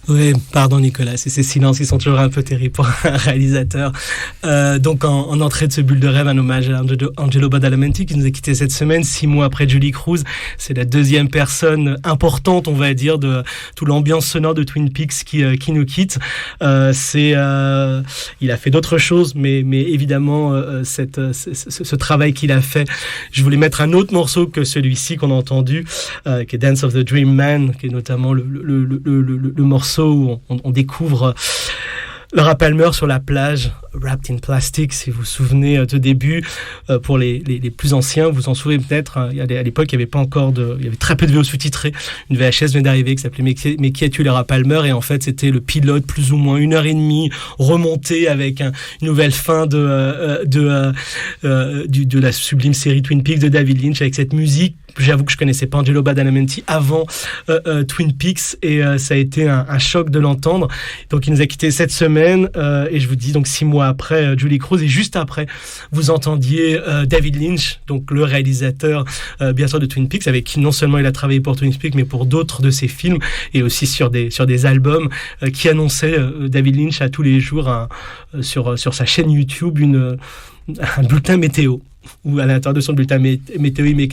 Oui, pardon Nicolas, c'est ces silences qui sont toujours un peu terribles pour un réalisateur. Donc en entrée de ce Bulle de rêve, un hommage à Angelo Badalamenti qui nous a quittés cette semaine, 6 mois après Julie Cruz. C'est la deuxième personne importante, on va dire, de toute l'ambiance sonore de Twin Peaks qui nous quitte. Il a fait d'autres choses, mais évidemment ce travail qu'il a fait. Je voulais mettre un autre morceau que celui-ci qu'on a entendu, qui est Dance of the Dream Man, qui est notamment le morceau où on découvre Laura Palmer sur la plage, Wrapped in Plastic, si vous vous souvenez de début. Pour les plus anciens, vous vous en souvenez peut-être, à l'époque, il y avait très peu de VO sous-titrés. Une VHS venait d'arriver qui s'appelait Mais qui a-tu Laura Palmer, et en fait, c'était le pilote, plus ou moins 1h30, remonté avec une nouvelle fin de la sublime série Twin Peaks de David Lynch, avec cette musique. J'avoue que je connaissais pas Angelo Badalamenti avant Twin Peaks, et ça a été un choc de l'entendre. Donc il nous a quittés cette semaine, et je vous dis donc 6 mois après Julie Cruz, et juste après vous entendiez David Lynch, donc le réalisateur bien sûr de Twin Peaks, avec qui non seulement il a travaillé pour Twin Peaks mais pour d'autres de ses films, et aussi sur des albums, qui annonçait David Lynch à tous les jours sur sa chaîne YouTube un bulletin météo, où à l'intérieur de son bulletin météo il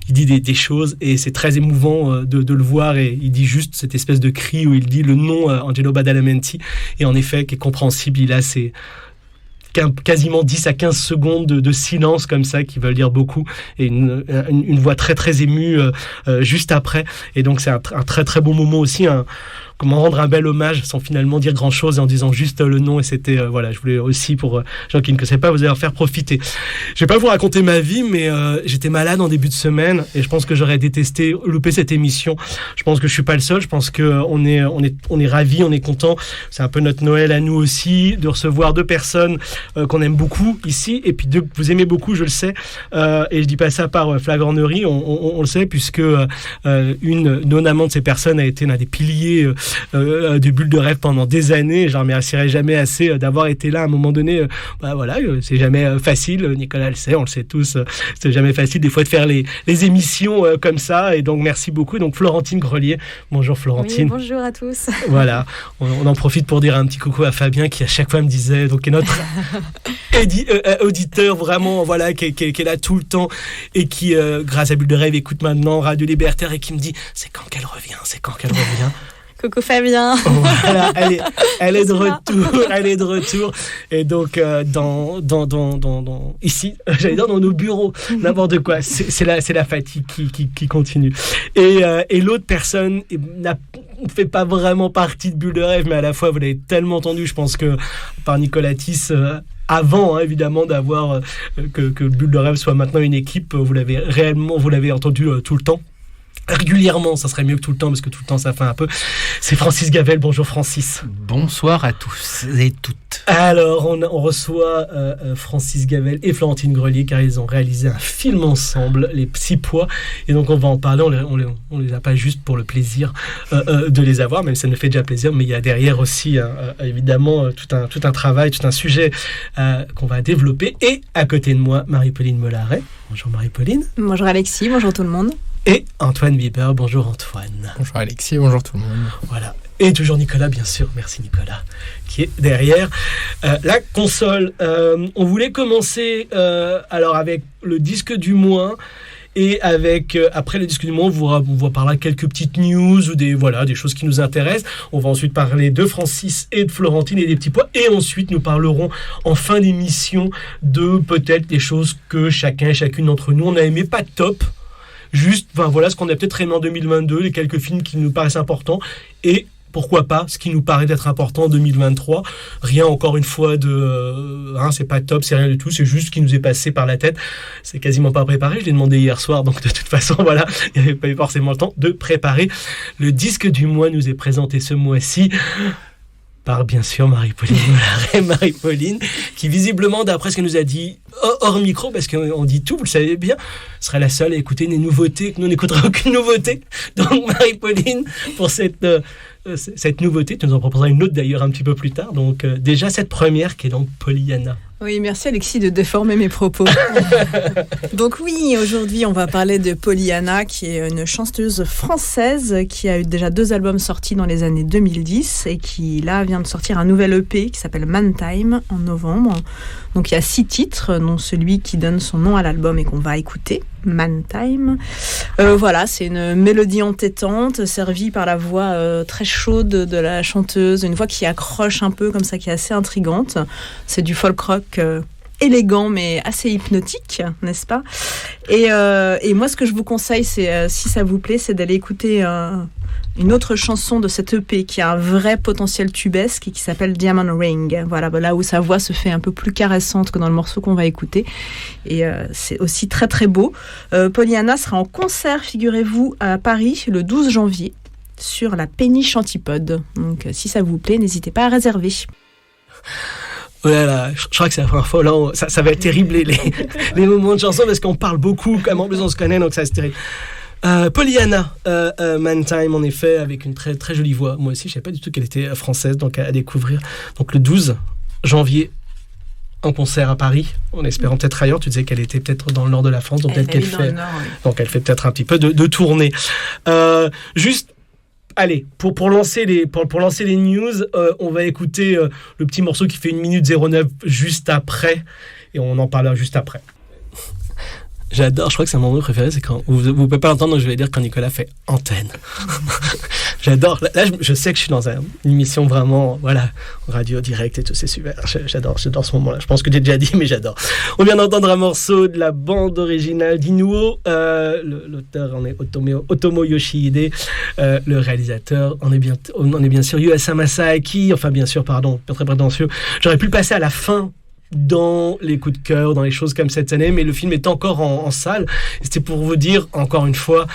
dit des choses, et c'est très émouvant de le voir, et il dit juste cette espèce de cri où il dit le nom Angelo Badalamenti, et en effet qui est compréhensible, il a ces quasiment 10 à 15 secondes de silence comme ça qui veulent dire beaucoup, et une voix très très émue juste après, et donc c'est un très très bon moment aussi, comment rendre un bel hommage sans finalement dire grand chose, et en disant juste le nom. Et c'était je voulais aussi, pour gens qui ne connaissaient pas, vous en faire profiter. Je vais pas vous raconter ma vie, mais j'étais malade en début de semaine, et je pense que j'aurais détesté louper cette émission. Je pense que je suis pas le seul. Je pense que on est ravis, on est content. C'est un peu notre Noël à nous aussi, de recevoir 2 personnes qu'on aime beaucoup ici, et puis 2 que vous aimez beaucoup, je le sais, et je dis pas ça par flagornerie, on le sait, puisque notamment de ces personnes a été l'un des piliers de Bulle de rêve pendant des années. Je ne remercierai jamais assez d'avoir été là à un moment donné. C'est jamais facile, Nicolas le sait, on le sait tous, c'est jamais facile des fois de faire les émissions comme ça, et donc merci beaucoup. Donc Florentine Grelier, bonjour Florentine. Oui, bonjour à tous. Voilà, on en profite pour dire un petit coucou à Fabien, qui à chaque fois me disait, donc est notre auditeur vraiment, voilà, qui est là tout le temps, et qui grâce à Bulle de rêve écoute maintenant Radio Libertaire, et qui me dit c'est quand qu'elle revient. Coucou Fabien. Voilà, elle est de retour. Et donc ici, j'allais dire dans nos bureaux, n'importe quoi. C'est la fatigue qui continue. Et l'autre personne ne fait pas vraiment partie de Bulle de rêve, mais à la fois vous l'avez tellement entendu, je pense que par Nicolas Tiss, avant évidemment d'avoir que Bulle de rêve soit maintenant une équipe, vous l'avez entendu tout le temps. Régulièrement, ça serait mieux que tout le temps, parce que tout le temps ça fait un peu. C'est Francis Gavel. Bonjour Francis. Bonsoir à tous et toutes. Alors on reçoit Francis Gavel et Florentine Grelier, car ils ont réalisé un film ensemble, Les Petits Pois, et donc on va en parler. On les a pas juste pour le plaisir de les avoir, même si ça nous fait déjà plaisir, mais il y a derrière aussi évidemment tout un travail, tout un sujet qu'on va développer. Et à côté de moi, Marie-Pauline Mollaret. Bonjour Marie-Pauline. Bonjour Alexis, bonjour tout le monde. Et Antoine Bieber. Bonjour Antoine. Bonjour Alexis, bonjour tout le monde. Voilà. Et toujours Nicolas, bien sûr. Merci Nicolas, qui est derrière la console. On voulait commencer alors avec le disque du mois. Et avec après le disque du mois, on va parler de quelques petites news ou des choses qui nous intéressent. On va ensuite parler de Francis et de Florentine et des petits pois. Et ensuite, nous parlerons en fin d'émission de peut-être des choses que chacun et chacune d'entre nous on a aimé, pas top. Juste, voilà ce qu'on a peut-être aimé en 2022, les quelques films qui nous paraissent importants, et pourquoi pas ce qui nous paraît d'être important en 2023. Rien, encore une fois, c'est pas top, c'est rien du tout, c'est juste ce qui nous est passé par la tête. C'est quasiment pas préparé, je l'ai demandé hier soir, donc de toute façon, voilà, il n'y avait pas eu forcément le temps de préparer. Le disque du mois nous est présenté ce mois-ci par, bien sûr, Marie-Pauline Mollaret. Marie-Pauline, qui visiblement, d'après ce qu'elle nous a dit hors micro, parce qu'on dit tout, vous le savez bien, serait la seule à écouter des nouveautés, que nous n'écouterons aucune nouveauté. Donc Marie-Pauline, pour cette nouveauté, tu nous en proposeras une autre d'ailleurs un petit peu plus tard. Donc déjà cette première qui est donc Pollyanna. Oui, merci Alexis de déformer mes propos. Donc oui, aujourd'hui on va parler de Pollyanna, qui est une chanteuse française qui a eu déjà 2 albums sortis dans les années 2010 et qui là vient de sortir un nouvel EP qui s'appelle Man Time en novembre. Donc il y a 6 titres, dont celui qui donne son nom à l'album et qu'on va écouter, Man Time. Voilà, c'est une mélodie entêtante servie par la voix très chaude de la chanteuse, une voix qui accroche un peu comme ça, qui est assez intrigante. C'est du folk rock élégant mais assez hypnotique, n'est-ce pas ? Et moi, ce que je vous conseille, c'est, si ça vous plaît, c'est d'aller écouter une autre chanson de cette EP qui a un vrai potentiel tubesque et qui s'appelle Diamond Ring. Voilà, là où sa voix se fait un peu plus caressante que dans le morceau qu'on va écouter. Et c'est aussi très très beau. Pollyanna sera en concert, figurez-vous, à Paris le 12 janvier sur la Péniche Antipode. Donc si ça vous plaît, n'hésitez pas à réserver. Voilà, je crois que c'est la première fois, là, ça va être terrible les moments de chanson parce qu'on parle beaucoup, comme en plus on se connaît, donc ça c'est terrible. Pollyanna, Man Time, en effet, avec une très très jolie voix. Moi aussi, je savais pas du tout qu'elle était française, donc à découvrir. Donc le 12 janvier, en concert à Paris, en espérant peut-être ailleurs. Tu disais qu'elle était peut-être dans le nord de la France, donc peut-être qu'elle fait, nord, oui. Donc elle fait peut-être un petit peu de tournée. Juste. Allez, pour lancer les news, on va écouter le petit morceau qui fait 1 minute 09 juste après, et on en parlera juste après. J'adore, je crois que c'est mon moment préféré, c'est quand vous pouvez pas l'entendre, donc je vais dire quand Nicolas fait antenne. J'adore. Là, je sais que je suis dans une émission vraiment, voilà, radio direct et tout, c'est super. J'adore ce moment-là. Je pense que j'ai déjà dit, mais j'adore. On vient d'entendre un morceau de la bande originale d'Inuo. L'auteur en est Otomo Yoshihide. Le réalisateur, on est bien sûr Yuasa Masaaki. Enfin, bien sûr, pardon, pas très prétentieux. J'aurais pu le passer à la fin dans les coups de cœur, dans les choses comme cette année, mais le film est encore en salle. Et c'était pour vous dire, encore une fois,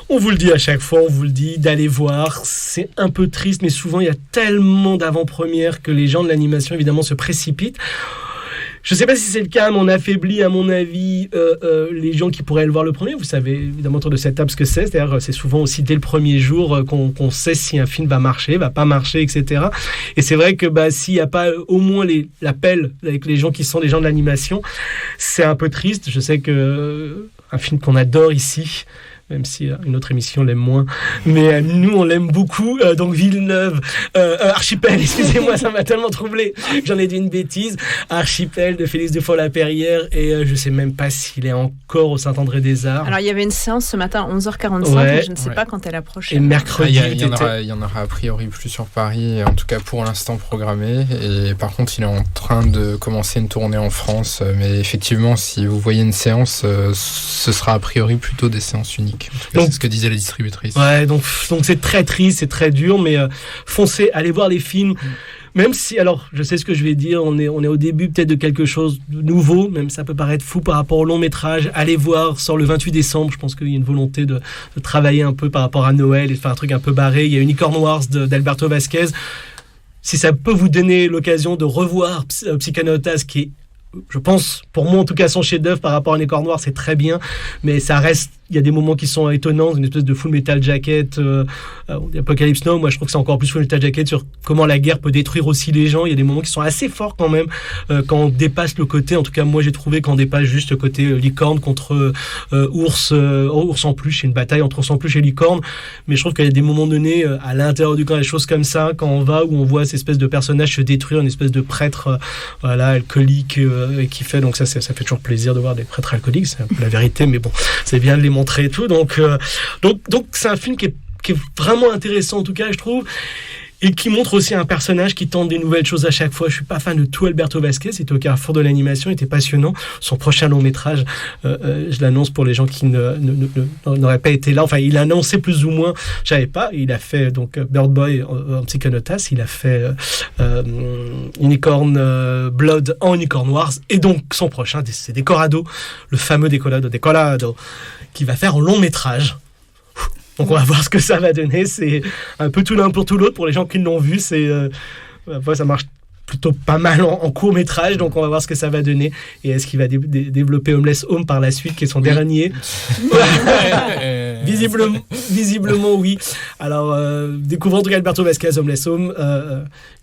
on vous le dit à chaque fois, on vous le dit, d'aller voir. C'est un peu triste, mais souvent, il y a tellement d'avant-premières que les gens de l'animation, évidemment, se précipitent. Je ne sais pas si c'est le cas, mais on affaiblit, à mon avis, les gens qui pourraient le voir le premier. Vous savez, évidemment, autour de cette table, ce que c'est. C'est-à-dire, c'est souvent aussi dès le premier jour qu'on sait si un film va marcher, va pas marcher, etc. Et c'est vrai que s'il n'y a pas au moins l'appel avec les gens qui sont des gens de l'animation, c'est un peu triste. Je sais que un film qu'on adore ici, même si une autre émission l'aime moins, mais nous on l'aime beaucoup, donc Villeneuve, Archipel, excusez-moi, ça m'a tellement troublé, j'en ai dit une bêtise, Archipel de Félix Dufault-Lapeyrière, et je sais même pas s'il est encore au Saint-André-des-Arts. Alors il y avait une séance ce matin à 11h45, mais je ne sais pas quand elle approche. Et mercredi, il y en aura a priori plus sur Paris, en tout cas pour l'instant programmé, et par contre il est en train de commencer une tournée en France, mais effectivement si vous voyez une séance, ce sera a priori plutôt des séances uniques. Donc, c'est ce que disait la distributrice. Ouais, donc c'est très triste, c'est très dur, mais foncez, allez voir les films. Même si, alors, je sais ce que je vais dire, on est au début peut-être de quelque chose de nouveau, même ça peut paraître fou par rapport au long métrage. Allez voir, sort le 28 décembre, je pense qu'il y a une volonté de travailler un peu par rapport à Noël et de faire un truc un peu barré. Il y a Unicorn Wars d'Alberto Vasquez. Si ça peut vous donner l'occasion de revoir Psychonautas, qui est, je pense, pour moi en tout cas, son chef-d'œuvre par rapport à Unicorn Wars, c'est très bien, mais ça reste. Il y a des moments qui sont étonnants, une espèce de Full Metal Jacket, Apocalypse Now. Moi, je trouve que c'est encore plus Full Metal Jacket sur comment la guerre peut détruire aussi les gens. Il y a des moments qui sont assez forts quand même, quand on dépasse le côté, en tout cas moi j'ai trouvé qu'on dépasse juste le côté licorne contre ours en peluche. C'est une bataille entre ours en peluche et licorne, mais je trouve qu'il y a des moments donnés à l'intérieur du camp, des choses comme ça, quand on va, où on voit ces espèces de personnages se détruire, une espèce de prêtre alcoolique qui fait, donc ça fait toujours plaisir de voir des prêtres alcooliques, c'est un peu la vérité, mais bon, c'est bien de les montrer et tout, donc c'est un film qui est vraiment intéressant en tout cas, je trouve, et qui montre aussi un personnage qui tente des nouvelles choses à chaque fois. Je suis pas fan de tout Alberto Vasquez, il était au carrefour de l'animation, il était passionnant. Son prochain long métrage, je l'annonce pour les gens qui n'auraient pas été là, enfin il a annoncé plus ou moins, je savais pas, il a fait donc Bird Boy en Psychonautas, il a fait Unicorn Blood en Unicorn Wars, et donc son prochain c'est Decorado, le fameux Decorado, qui va faire en long métrage. Donc on va voir ce que ça va donner. C'est un peu tout l'un pour tout l'autre. Pour les gens qui l'ont vu, ça marche plutôt pas mal en court-métrage. Donc on va voir ce que ça va donner. Et est-ce qu'il va développer Homeless Home par la suite, qui est son dernier Visiblement oui. Alors découvrons en tout cas Alberto Vasquez, Homeless Home.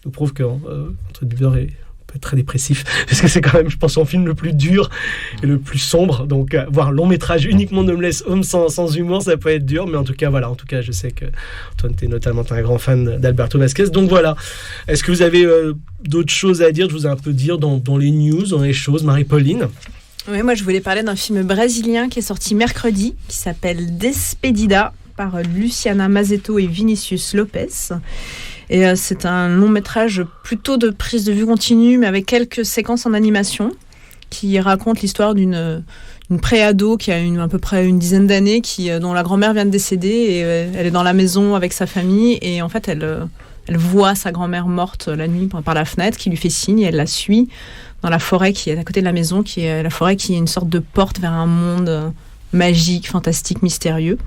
Nous prouve que entre Bieber et peut être très dépressif, parce que c'est quand même, je pense, son film le plus dur et le plus sombre. Donc, voir long métrage uniquement de Homeless Home sans humour, ça peut être dur. Mais en tout cas, voilà. En tout cas, je sais que Antoine, t'es notamment un grand fan d'Alberto Vasquez. Donc voilà. Est-ce que vous avez d'autres choses à dire? Je vous ai un peu dire dans les news, dans les choses. Marie-Pauline? Oui, moi je voulais parler d'un film brésilien qui est sorti mercredi, qui s'appelle Despedida, par Luciana Mazzetto et Vinicius Lopez. Et c'est un long métrage plutôt de prise de vue continue, mais avec quelques séquences en animation, qui raconte l'histoire d'une préado qui a à peu près une dizaine d'années, dont la grand-mère vient de décéder, et elle est dans la maison avec sa famille, et en fait elle voit sa grand-mère morte la nuit par la fenêtre, qui lui fait signe, et elle la suit dans la forêt qui est à côté de la maison, qui est la forêt qui est une sorte de porte vers un monde magique, fantastique, mystérieux.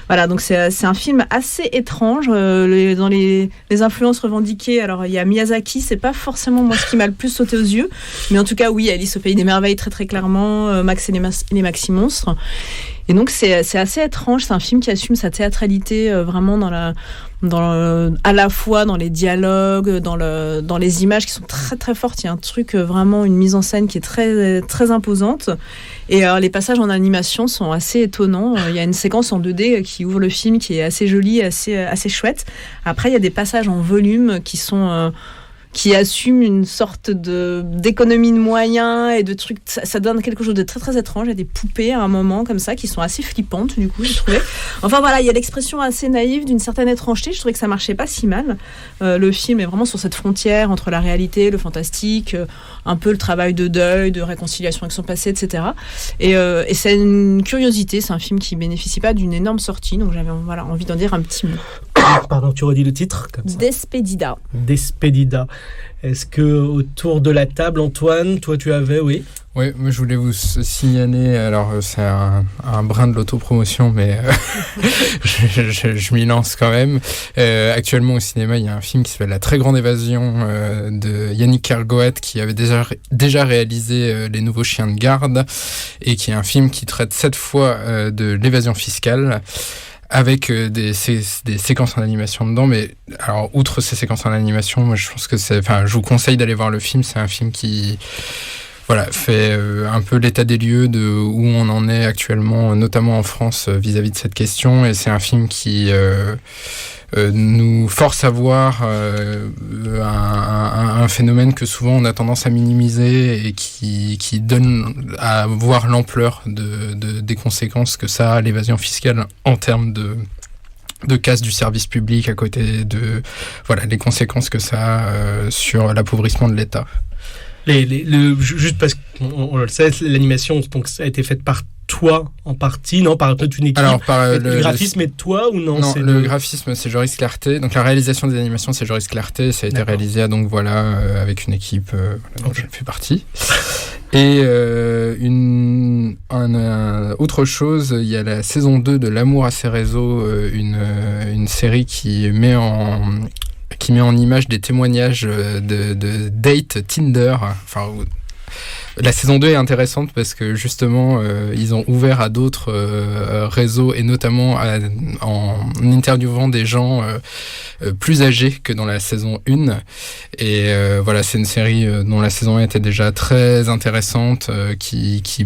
Voilà, donc c'est un film assez étrange. Dans les influences revendiquées, alors il y a Miyazaki, c'est pas forcément moi ce qui m'a le plus sauté aux yeux, mais en tout cas oui, Alice au Pays des Merveilles très très clairement, Max et les Maxi Monstres. Et donc c'est assez étrange, c'est un film qui assume sa théâtralité vraiment à la fois dans les dialogues, dans les images qui sont très très fortes. Il y a un truc vraiment, une mise en scène qui est très très imposante. Et les passages en animation sont assez étonnants. Il y a une séquence en 2D qui ouvre le film, qui est assez jolie, assez chouette. Après, il y a des passages en volume qui assument une sorte d'économie de moyens et de trucs. Ça donne quelque chose de très très étrange. Il y a des poupées à un moment comme ça qui sont assez flippantes, du coup, j'ai trouvé. Enfin voilà, il y a l'expression assez naïve d'une certaine étrangeté. Je trouvais que ça marchait pas si mal. Le film est vraiment sur cette frontière entre la réalité, le fantastique, un peu le travail de deuil, de réconciliation avec son passé, etc. Et c'est une curiosité. C'est un film qui bénéficie pas d'une énorme sortie, donc j'avais envie d'en dire un petit mot. Pardon, tu redis le titre comme ça. Despedida. Despedida. Est-ce que autour de la table, Antoine, toi tu avais, oui? Oui, moi je voulais vous signaler, alors c'est un brin de l'autopromotion, mais je m'y lance quand même. Actuellement au cinéma, il y a un film qui s'appelle La Très Grande Évasion de Yannick Kergoat, qui avait déjà réalisé Les Nouveaux Chiens de Garde, et qui est un film qui traite cette fois de l'évasion fiscale, avec des séquences en animation dedans. Mais alors, outre ces séquences en animation, moi je pense que je vous conseille d'aller voir le film. C'est un film qui fait un peu l'état des lieux de où on en est actuellement, notamment en France, vis-à-vis de cette question. Et c'est un film qui nous force à voir un phénomène que souvent on a tendance à minimiser, et qui donne à voir l'ampleur des conséquences que ça a, l'évasion fiscale, en termes de casse du service public, à côté de les conséquences que ça a sur l'appauvrissement de l'État. Juste parce qu'on le sait, l'animation, donc, ça a été faite par toi en partie, non, par toute une équipe. Alors, le graphisme est de toi ou non? Non, le graphisme, c'est Joris Clarté. Donc la réalisation des animations, c'est Joris Clarté. Ça a été réalisé avec une équipe dont je fais partie. Et autre chose, il y a la saison 2 de L'amour à ses réseaux, une série qui met en image des témoignages de dates Tinder. La saison 2 est intéressante parce que justement ils ont ouvert à d'autres réseaux, et notamment en interviewant des gens plus âgés que dans la saison 1. Et c'est une série dont la saison 1 était déjà très intéressante, qui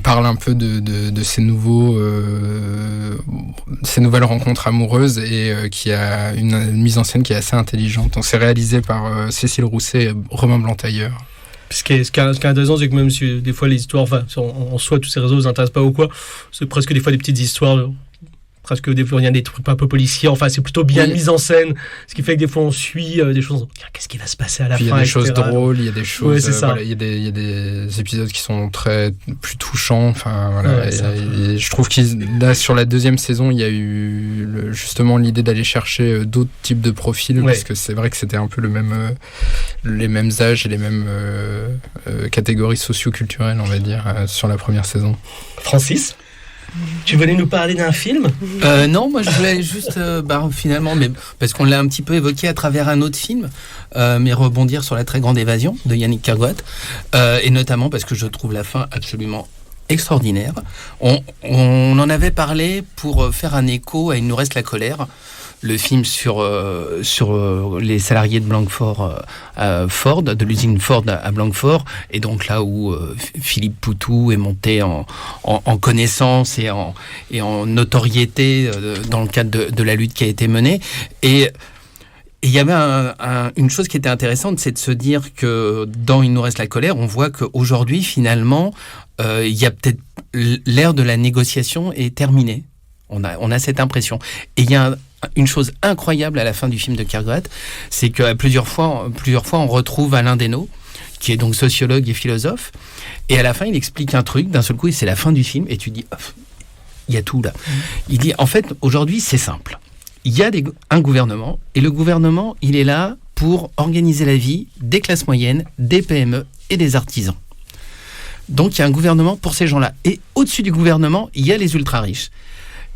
parle un peu de ces nouvelles rencontres amoureuses, et qui a une mise en scène qui est assez intelligente. Donc c'est réalisé par Cécile Rousset et Romain Blanc-Tailleur. Ce qui est intéressant, c'est que même si des fois les histoires, en soi, tous ces réseaux vous intéressent pas ou quoi, c'est presque des fois des petites histoires, presque des fois il y a des trucs un peu policiers, c'est plutôt bien mis en scène, ce qui fait que des fois on suit des choses, qu'est-ce qui va se passer à la fin, il y a des choses drôles, il y a des choses, il y a des épisodes qui sont plus touchants, et je trouve que sur la deuxième saison, il y a eu justement l'idée d'aller chercher d'autres types de profils, parce que c'est vrai que c'était un peu les mêmes âges et les mêmes catégories socio-culturelles, on va dire, sur la première saison. Francis, tu voulais nous parler d'un film ? Non, moi je voulais juste, finalement, mais parce qu'on l'a un petit peu évoqué à travers un autre film, mais rebondir sur La Très Grande Évasion de Yannick Kergoat, et notamment parce que je trouve la fin absolument extraordinaire. On en avait parlé pour faire un écho à Il nous reste la colère, le film sur les salariés de Blanquefort, Ford, de l'usine Ford à Blanquefort, et donc là où Philippe Poutou est monté en connaissance et en notoriété dans le cadre de la lutte qui a été menée. Et il y avait une chose qui était intéressante, c'est de se dire que dans Il nous reste la colère, on voit qu'aujourd'hui, finalement, il y a peut-être l'ère de la négociation est terminée. On a cette impression. Et il y a une chose incroyable à la fin du film de Kergoat, c'est que plusieurs fois, on retrouve Alain Desnaux, qui est donc sociologue et philosophe, et à la fin, il explique un truc, d'un seul coup, et c'est la fin du film, et tu dis, il y a tout là. Il dit, en fait, aujourd'hui, c'est simple. Il y a un gouvernement, et le gouvernement, il est là pour organiser la vie des classes moyennes, des PME et des artisans. Donc, il y a un gouvernement pour ces gens-là. Et au-dessus du gouvernement, il y a les ultra-riches.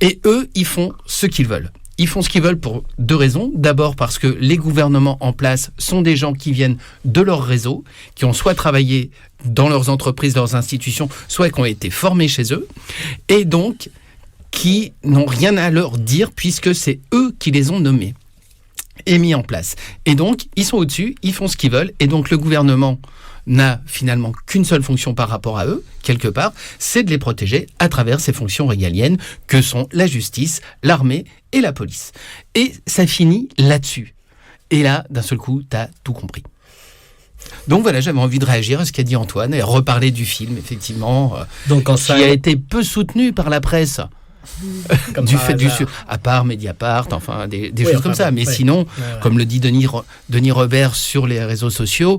Et eux, ils font ce qu'ils veulent. Ils font ce qu'ils veulent pour deux raisons. D'abord parce que les gouvernements en place sont des gens qui viennent de leur réseau, qui ont soit travaillé dans leurs entreprises, leurs institutions, soit qui ont été formés chez eux. Et donc, qui n'ont rien à leur dire puisque c'est eux qui les ont nommés et mis en place. Et donc, ils sont au-dessus, ils font ce qu'ils veulent. Et donc, le gouvernement n'a finalement qu'une seule fonction par rapport à eux, quelque part, c'est de les protéger à travers ces fonctions régaliennes que sont la justice, l'armée et la police. Et ça finit là-dessus. Et là, d'un seul coup, t'as tout compris. Donc voilà, j'avais envie de réagir à ce qu'a dit Antoine et reparler du film, effectivement, qui a été peu soutenu par la presse. À part Mediapart, enfin des choses comme ça. Mais sinon, comme le dit Denis Robert sur les réseaux sociaux,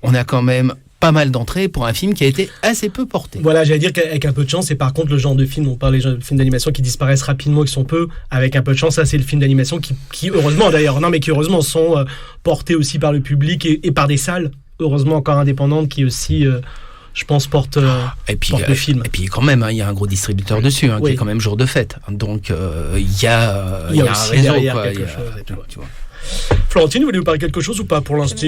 on a quand même pas mal d'entrées pour un film qui a été assez peu porté. Voilà, j'allais dire qu'avec un peu de chance, c'est par contre le genre de film, on parle des films d'animation qui disparaissent rapidement, qui sont peu, avec un peu de chance, ça c'est le film d'animation qui heureusement d'ailleurs, qui heureusement sont portés aussi par le public et par des salles, heureusement encore indépendantes, qui aussi... je pense, porte le film. Et puis quand même, il y a un gros distributeur dessus, qui est quand même Jour de Fête. Donc il y a un réseau. Tu vois. Florentine, vous voulez nous parler quelque chose ou pas pour l'instant?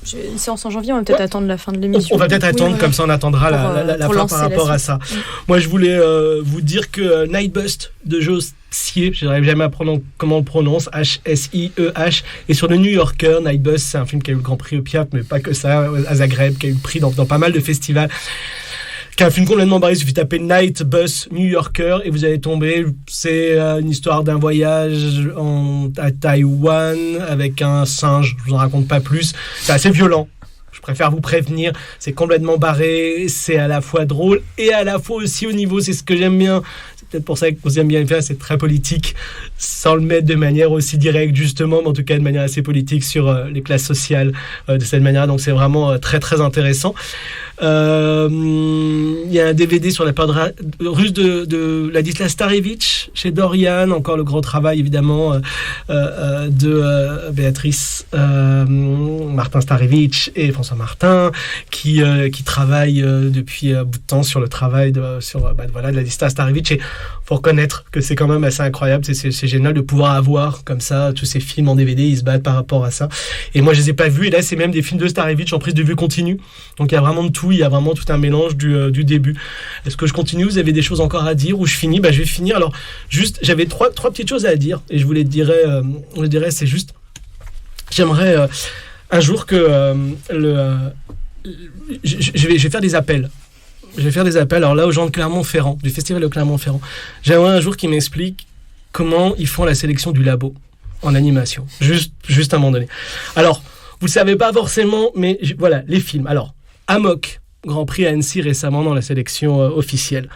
J'ai une séance en janvier, on va peut-être attendre la fin de l'émission. On va peut-être attendre, comme ça on attendra la fin par rapport à ça. Moi je voulais vous dire que Nightbust de Joe Sieh, je n'arrive jamais à prononcer comment on le prononce, H-S-I-E-H, et sur le New Yorker. Nightbust, c'est un film qui a eu le Grand Prix au Piaf, mais pas que ça, à Zagreb, qui a eu le prix dans pas mal de festivals. Qui est un film complètement barré, il suffit de taper Night Bus New Yorker et vous allez tomber. C'est une histoire d'un voyage à Taïwan avec un singe, je vous en raconte pas plus. C'est assez violent, je préfère vous prévenir. C'est complètement barré, c'est à la fois drôle et à la fois aussi au niveau, c'est ce que j'aime bien. C'est peut-être pour ça que vous aimez bien le faire, c'est très politique, sans le mettre de manière aussi directe justement, mais en tout cas de manière assez politique sur les classes sociales de cette manière. Donc c'est vraiment très très intéressant. Il y a un DVD sur la période russe de Ladislas Starevich chez Dorian, encore le grand travail évidemment de Béatrice Martin Starevich et François Martin qui travaillent depuis un bout de temps sur le travail de Ladislas Starevich. Et faut reconnaître que c'est quand même assez incroyable, c'est génial de pouvoir avoir comme ça tous ces films en DVD, ils se battent par rapport à ça. Et moi je les ai pas vus, et là c'est même des films de Starevich en prise de vue continue, donc il y a vraiment de tout, il y a vraiment tout un mélange du début. Est-ce que je continue? Vous avez des choses encore à dire ou je finis? Je vais finir. Alors juste, j'avais trois petites choses à dire et je vous les dirais, c'est juste, j'aimerais un jour que je vais faire des appels. Je vais faire des appels, alors là, aux gens de Clermont-Ferrand, du festival de Clermont-Ferrand. J'aimerais un jour qu'ils m'expliquent comment ils font la sélection du labo en animation. Juste à un moment donné. Alors, vous ne savez pas forcément, mais voilà, les films. Alors, Amok, Grand Prix à Annecy récemment dans la sélection officielle,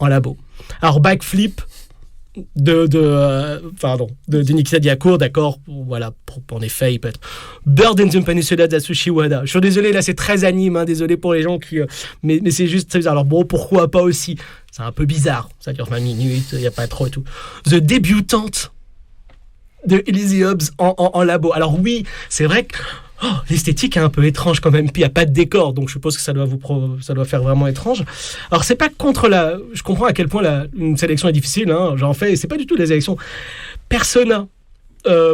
en labo. Alors, Backflip de Nikita Diacour, d'accord, voilà, en effet, il peut être Bird in the Peninsula d'Atsushi Wada. Je suis désolé, là c'est très anime, désolé pour les gens qui, mais c'est juste très bizarre. Alors bon, pourquoi pas aussi, c'est un peu bizarre, ça dure 20 minutes, il n'y a pas trop et tout. The Débutante de Elise Hobbs en labo. Alors oui, c'est vrai que l'esthétique est un peu étrange quand même, puis il n'y a pas de décor, donc je suppose que ça doit faire vraiment étrange. Alors c'est pas contre je comprends à quel point une sélection est difficile, j'en fais, c'est pas du tout des élections. Persona,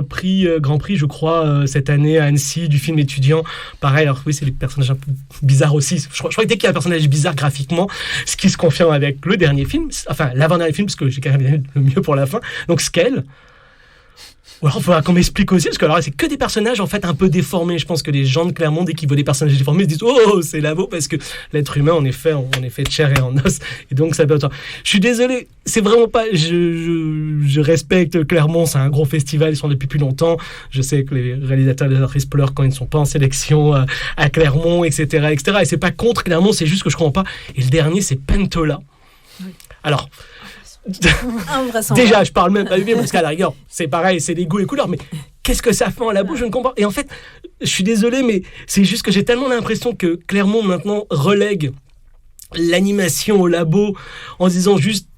prix Grand Prix, je crois, cette année à Annecy, du film étudiant. Pareil, alors oui, c'est des personnages un peu bizarres aussi. Je crois que dès qu'il y a un personnage bizarre graphiquement, ce qui se confirme avec le dernier film, enfin l'avant-dernier film, parce que j'ai quand même le mieux pour la fin, donc Scale. Ou alors, il faudra qu'on m'explique aussi, parce que alors, c'est que des personnages en fait un peu déformés. Je pense que les gens de Clermont, dès qu'ils voient des personnages déformés, ils se disent oh, c'est Labo, parce que l'être humain, on est fait de chair et en os. Et donc, ça peut être. Je suis désolé, c'est vraiment pas. Je respecte Clermont, c'est un gros festival, ils sont depuis plus longtemps. Je sais que les réalisateurs et les actrices pleurent quand ils ne sont pas en sélection à Clermont, etc., etc. Et c'est pas contre Clermont, c'est juste que je comprends pas. Et le dernier, c'est Pentola. Oui. Alors. Déjà, je parle même pas du film parce qu'à la rigueur, c'est pareil, c'est les goûts et couleurs, mais qu'est-ce que ça fait en Labo, je ne comprends pas. Et en fait, je suis désolé, mais c'est juste que j'ai tellement l'impression que Clermont maintenant relègue l'animation au Labo en disant juste.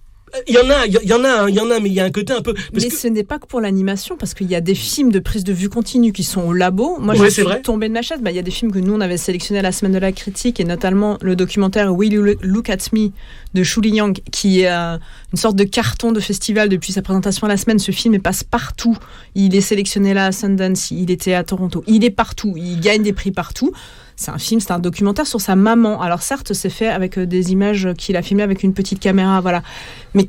Il y en a, mais il y a un côté un peu. Mais ce n'est pas que pour l'animation, parce qu'il y a des films de prise de vue continue qui sont au Labo. Moi, je suis tombée de ma chaise. Il y a des films que nous, on avait sélectionnés à la Semaine de la Critique, et notamment le documentaire Will You Look at Me de Shu Li-yang, qui est une sorte de carton de festival depuis sa présentation à la Semaine. Ce film, il passe partout. Il est sélectionné là à Sundance, il était à Toronto. Il est partout, il gagne des prix partout. C'est un documentaire sur sa maman. Alors certes, c'est fait avec des images qu'il a filmées avec une petite caméra, voilà. Mais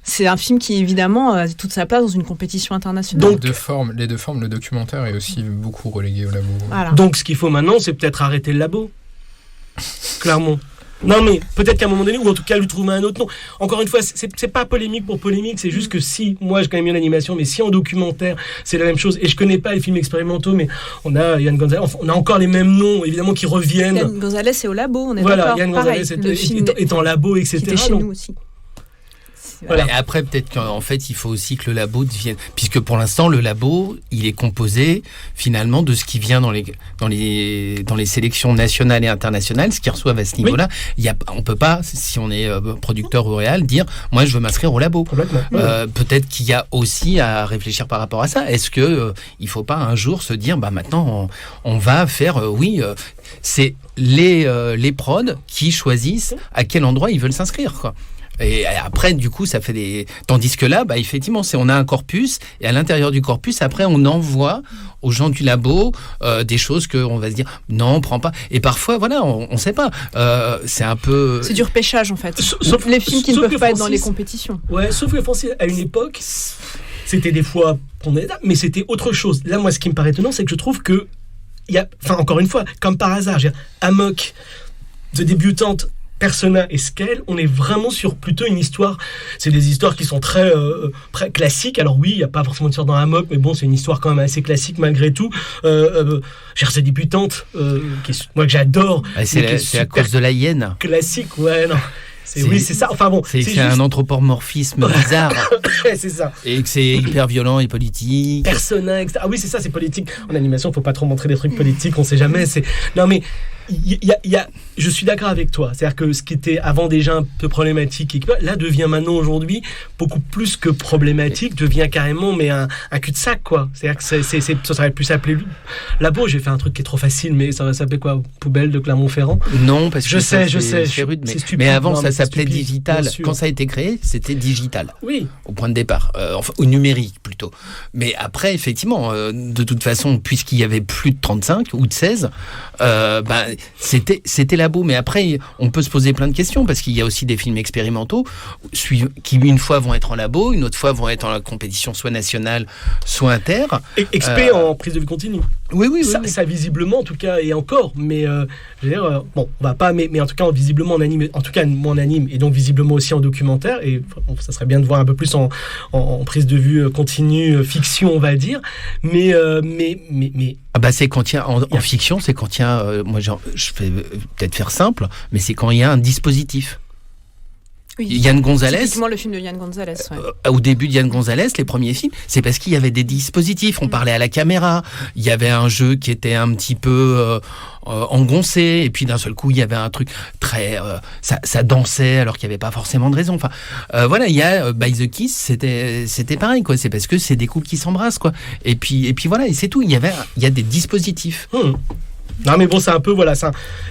c'est un film qui évidemment a toute sa place dans une compétition internationale. Donc les deux formes, le documentaire est aussi beaucoup relégué au Labo. Voilà. Donc ce qu'il faut maintenant, c'est peut-être arrêter le Labo. Clairement. Non mais peut-être qu'à un moment donné, ou en tout cas lui trouver un autre nom. Encore une fois, c'est pas polémique pour polémique, c'est juste que si, moi je connais bien l'animation, mais si en documentaire c'est la même chose, et je connais pas les films expérimentaux, mais on a Yann Gonzalez, on a encore les mêmes noms évidemment qui reviennent. Yann Gonzalez c'est au Labo, on est voilà, d'accord. Yann Gonzalez est en Labo, etc. Qui était chez nous aussi. Voilà. Et après, peut-être qu'en fait, il faut aussi que le Labo devienne... Puisque pour l'instant, le Labo, il est composé finalement de ce qui vient dans les sélections nationales et internationales, ce qu'ils reçoivent à ce niveau-là. Oui. On peut pas, si on est producteur ou réal, dire « moi, je veux m'inscrire au Labo ». Peut-être qu'il y a aussi à réfléchir par rapport à ça. Est-ce que il faut pas un jour se dire « maintenant, on va faire... c'est les prods qui choisissent à quel endroit ils veulent s'inscrire, quoi. Et après, du coup, ça fait des... Tandis que là, effectivement, on a un corpus, et à l'intérieur du corpus, après, on envoie aux gens du Labo des choses qu'on va se dire, non, on prend pas. Et parfois, voilà, on sait pas. C'est un peu... C'est du repêchage, en fait. Sauf les films qui ne peuvent pas être dans les compétitions. Ouais, sauf que Francis, à une époque, c'était des fois... Mais c'était autre chose. Là, moi, ce qui me paraît étonnant, c'est que je trouve que... encore une fois, comme par hasard, Amok, de débutante... Persona et Scale, on est vraiment sur plutôt une histoire. C'est des histoires qui sont très classiques. Alors oui, il n'y a pas forcément de histoire dans Amok, mais bon, c'est une histoire quand même assez classique malgré tout. Cherche débutante, moi que j'adore. C'est à cause de la hyène. Classique, ouais, non. Oui, c'est ça. Enfin bon, c'est juste... un anthropomorphisme bizarre. C'est ça. Et que c'est hyper violent et politique. Persona, etc. Ah oui, c'est ça, c'est politique. En animation, faut pas trop montrer des trucs politiques, on sait jamais. Non mais je suis d'accord avec toi. C'est-à-dire que ce qui était avant déjà un peu problématique, là devient maintenant aujourd'hui beaucoup plus que problématique, devient carrément un cul-de-sac, quoi. C'est-à-dire que ça serait plus s'appeler Labo. J'ai fait un truc qui est trop facile, mais ça va s'appeler quoi? Poubelle de Clermont-Ferrand? Non, parce que je sais, c'est rude, mais avant ça s'appelait Digital. Quand ça a été créé, c'était Digital. Oui. Au point de départ, enfin au numérique plutôt. Mais après, effectivement, de toute façon, puisqu'il y avait plus de 35 ou de 16, c'était Labo. Mais après, on peut se poser plein de questions parce qu'il y a aussi des films expérimentaux qui une fois vont être en Labo, une autre fois vont être en la compétition soit nationale, soit inter. Expé en prise de vue continue. Oui. Ça visiblement en tout cas et encore, mais je veux dire, on va pas, mais en tout cas visiblement en anime, en tout cas moi en anime et donc visiblement aussi en documentaire, et ça serait bien de voir un peu plus en prise de vue continue, fiction on va dire, mais c'est quand il y a en fiction, c'est quand il y a moi je vais peut-être faire simple, mais c'est quand il y a un dispositif. Oui, Yann Gonzalez. Typiquement le film de Yann Gonzalez. Ouais. Au début de Yann Gonzalez, les premiers films, c'est parce qu'il y avait des dispositifs. On parlait à la caméra. Il y avait un jeu qui était un petit peu engoncé. Et puis d'un seul coup, il y avait un truc très... ça dansait alors qu'il n'y avait pas forcément de raison. Enfin, voilà, il y a By the Kiss, c'était pareil, quoi. C'est parce que c'est des couples qui s'embrassent, quoi. Et puis voilà, et c'est tout. Il y a des dispositifs. Non, mais bon, c'est un peu... Voilà,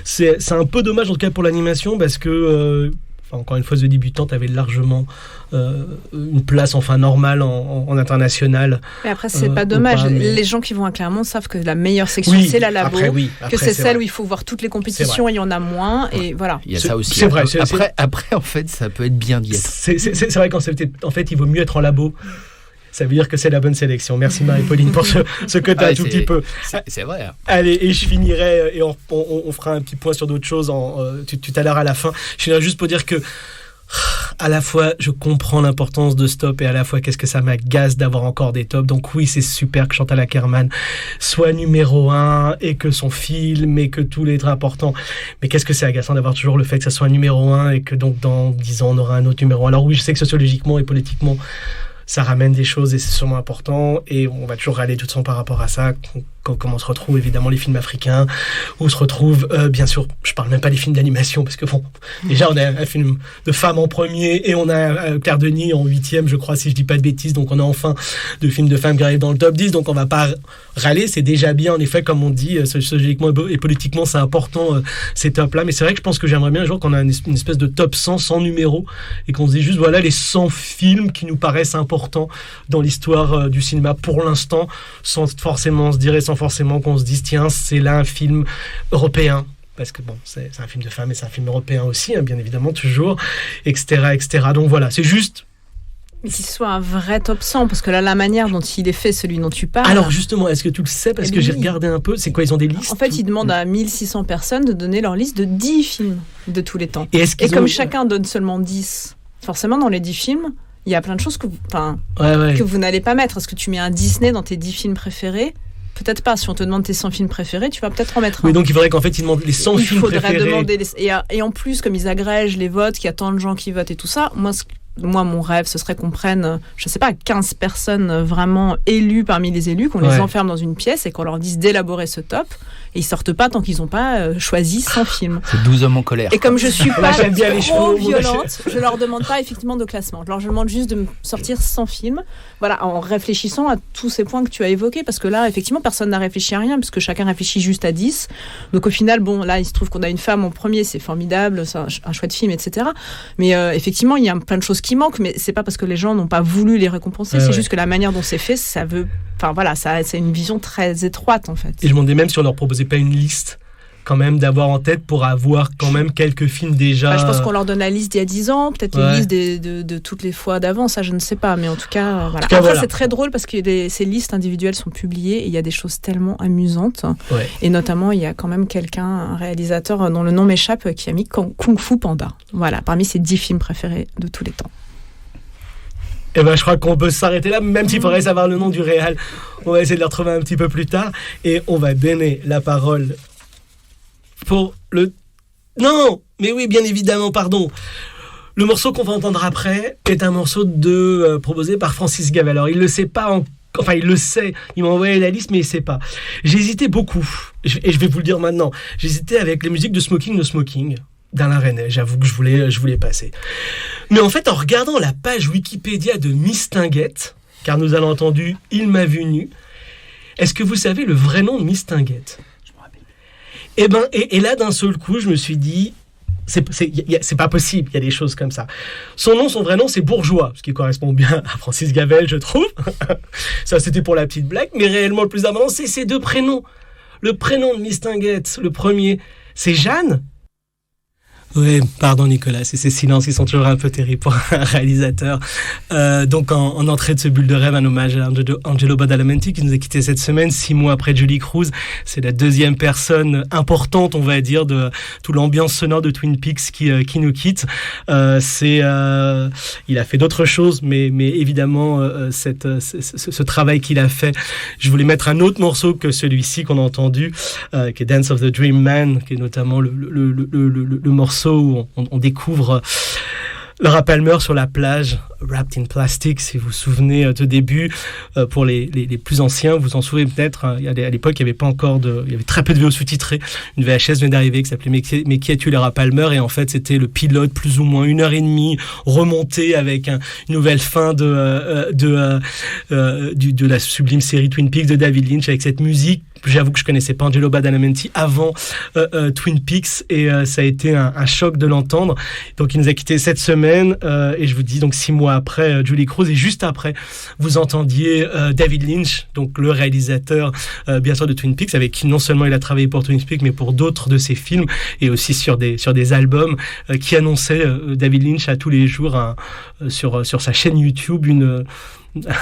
c'est un peu dommage, en tout cas, pour l'animation, parce que... encore une fois, The Débutante avait largement une place normale en international. Mais après, c'est pas dommage. Les gens qui vont à Clermont savent que la meilleure section, c'est la Labo. Après, que c'est celle où il faut voir toutes les compétitions, il y en a moins. Et voilà. Il y a ça aussi. C'est vrai. Après, en fait, ça peut être bien d'y être. C'est vrai qu'en fait, il vaut mieux être en Labo. Ça veut dire que c'est la bonne sélection. Merci Marie-Pauline pour ce que tu as un tout petit peu. C'est vrai. Hein. Allez, et je finirai, et on fera un petit point sur d'autres choses tout à l'heure à la fin. Je finirai juste pour dire que à la fois je comprends l'importance de Stop et à la fois qu'est-ce que ça m'agace d'avoir encore des tops. Donc oui, c'est super que Chantal Akerman soit numéro 1 et que son film et que tous les traits importants, mais qu'est-ce que c'est agaçant d'avoir toujours le fait que ça soit numéro 1 et que donc dans 10 ans on aura un autre numéro 1. Alors oui, je sais que sociologiquement et politiquement ça ramène des choses et c'est sûrement important et on va toujours râler de toute façon par rapport à ça, comme on se retrouve évidemment les films africains, où on se retrouve bien sûr, je parle même pas des films d'animation parce que bon, déjà on a un film de femmes en premier et on a Claire Denis en 8e je crois si je dis pas de bêtises, donc on a enfin deux films de femmes qui arrivent dans le top 10, donc on va pas râler, c'est déjà bien en effet comme on dit, sociologiquement et politiquement c'est important ces tops là, mais c'est vrai que je pense que j'aimerais bien un jour qu'on a une espèce de top 100 numéros et qu'on se dise juste voilà les 100 films qui nous paraissent importants dans l'histoire du cinéma pour l'instant, sans forcément qu'on se dise tiens c'est là un film européen parce que bon c'est un film de femmes et c'est un film européen aussi hein, bien évidemment toujours etc. Donc voilà, c'est juste mais qu'il soit un vrai top 100 parce que là la manière dont il est fait celui dont tu parles. Alors justement, est-ce que tu le sais parce que j'ai regardé un peu, c'est quoi, ils ont des listes? En fait ils demandent à 1600 personnes de donner leur liste de 10 films de tous les temps et comme chacun donne seulement 10, forcément dans les 10 films il y a plein de choses que vous n'allez pas mettre. Est-ce que tu mets un Disney dans tes 10 films préférés? Peut-être pas. Si on te demande tes 100 films préférés, tu vas peut-être en mettre un. Oui, donc il faudrait qu'en fait, ils demandent les 100 films préférés. Il faudrait demander... Et en plus, comme ils agrègent les votes, qu'il y a tant de gens qui votent et tout ça, moi, mon rêve, ce serait qu'on prenne, je sais pas, 15 personnes vraiment élues parmi les élus, qu'on les enferme dans une pièce et qu'on leur dise d'élaborer ce top. Et ils sortent pas tant qu'ils n'ont pas choisi 100 films. C'est 12 hommes en colère. Et comme je suis pas trop violente, je leur demande pas effectivement de classement. Je leur demande juste de me sortir 100 films. Voilà, en réfléchissant à tous ces points que tu as évoqués, parce que là, effectivement, personne n'a réfléchi à rien, puisque chacun réfléchit juste à 10. Donc au final, bon, là, il se trouve qu'on a une femme en premier, c'est formidable, c'est un chouette film, etc. Mais effectivement, il y a plein de choses qui manquent, mais c'est pas parce que les gens n'ont pas voulu les récompenser, c'est juste que la manière dont c'est fait, ça veut... Enfin voilà, c'est une vision très étroite en fait. Et je me demandais même si on leur proposait pas une liste quand même d'avoir en tête pour avoir quand même quelques films déjà. Je pense qu'on leur donne la liste d'il y a 10 ans, peut-être une liste de toutes les fois d'avant, ça je ne sais pas, mais en tout cas, voilà. Après c'est très drôle parce que ces listes individuelles sont publiées et il y a des choses tellement amusantes. Et notamment il y a quand même un réalisateur dont le nom m'échappe, qui a mis Kung Fu Panda. Voilà, parmi ses 10 films préférés de tous les temps. Eh ben, je crois qu'on peut s'arrêter là, même s'il faudrait savoir le nom du réal. On va essayer de le retrouver un petit peu plus tard. Et on va donner la parole pour le... Non, mais oui, bien évidemment, pardon. Le morceau qu'on va entendre après est un morceau proposé par Francis Gave. Alors, il le sait pas Enfin, il le sait. Il m'a envoyé la liste, mais il sait pas. J'ai hésité beaucoup. Et je vais vous le dire maintenant. J'ai hésité avec les musiques de Smoking No Smoking d'Alain Resnais. J'avoue que je voulais passer. Mais en fait, en regardant la page Wikipédia de Mistinguett, car nous avons entendu « Il m'a vu nu », est-ce que vous savez le vrai nom de Mistinguett ? Je me rappelle. Eh ben, et là, d'un seul coup, je me suis dit, c'est pas possible, il y a des choses comme ça. Son vrai nom, c'est Bourgeois, ce qui correspond bien à Francis Gavel, je trouve. Ça, c'était pour la petite blague, mais réellement, le plus important, c'est ses deux prénoms. Le prénom de Mistinguett, le premier, c'est Jeanne. Oui, pardon Nicolas, c'est ces silences qui sont toujours un peu terribles pour un réalisateur. Donc en entrée de ce Bulle de rêve, un hommage à Angelo Badalamenti qui nous a quitté cette semaine, 6 mois après Julie Cruz. C'est la deuxième personne importante, on va dire, de toute l'ambiance sonore de Twin Peaks qui nous quitte. Il a fait d'autres choses, mais évidemment ce travail qu'il a fait. Je voulais mettre un autre morceau que celui-ci qu'on a entendu, qui est Dance of the Dream Man, qui est notamment le morceau où on découvre Laura Palmer sur la plage, Wrapped in Plastic, si vous vous souvenez de début. Pour les plus anciens, vous en souvenez peut-être, à l'époque, il y avait très peu de VO sous-titrés. Une VHS venait d'arriver qui s'appelait Mais qui a-tu Laura Palmer ? Et en fait, c'était le pilote, plus ou moins 1h30, remonté avec une nouvelle fin de la sublime série Twin Peaks de David Lynch, avec cette musique. J'avoue que je connaissais pas Angelo Badalamenti avant Twin Peaks et ça a été un choc de l'entendre. Donc il nous a quittés cette semaine et je vous dis donc 6 mois après Julie Cruz, et juste après vous entendiez David Lynch, donc le réalisateur bien sûr de Twin Peaks, avec qui non seulement il a travaillé pour Twin Peaks mais pour d'autres de ses films et aussi sur des albums, qui annonçait David Lynch à tous les jours sur sa chaîne YouTube une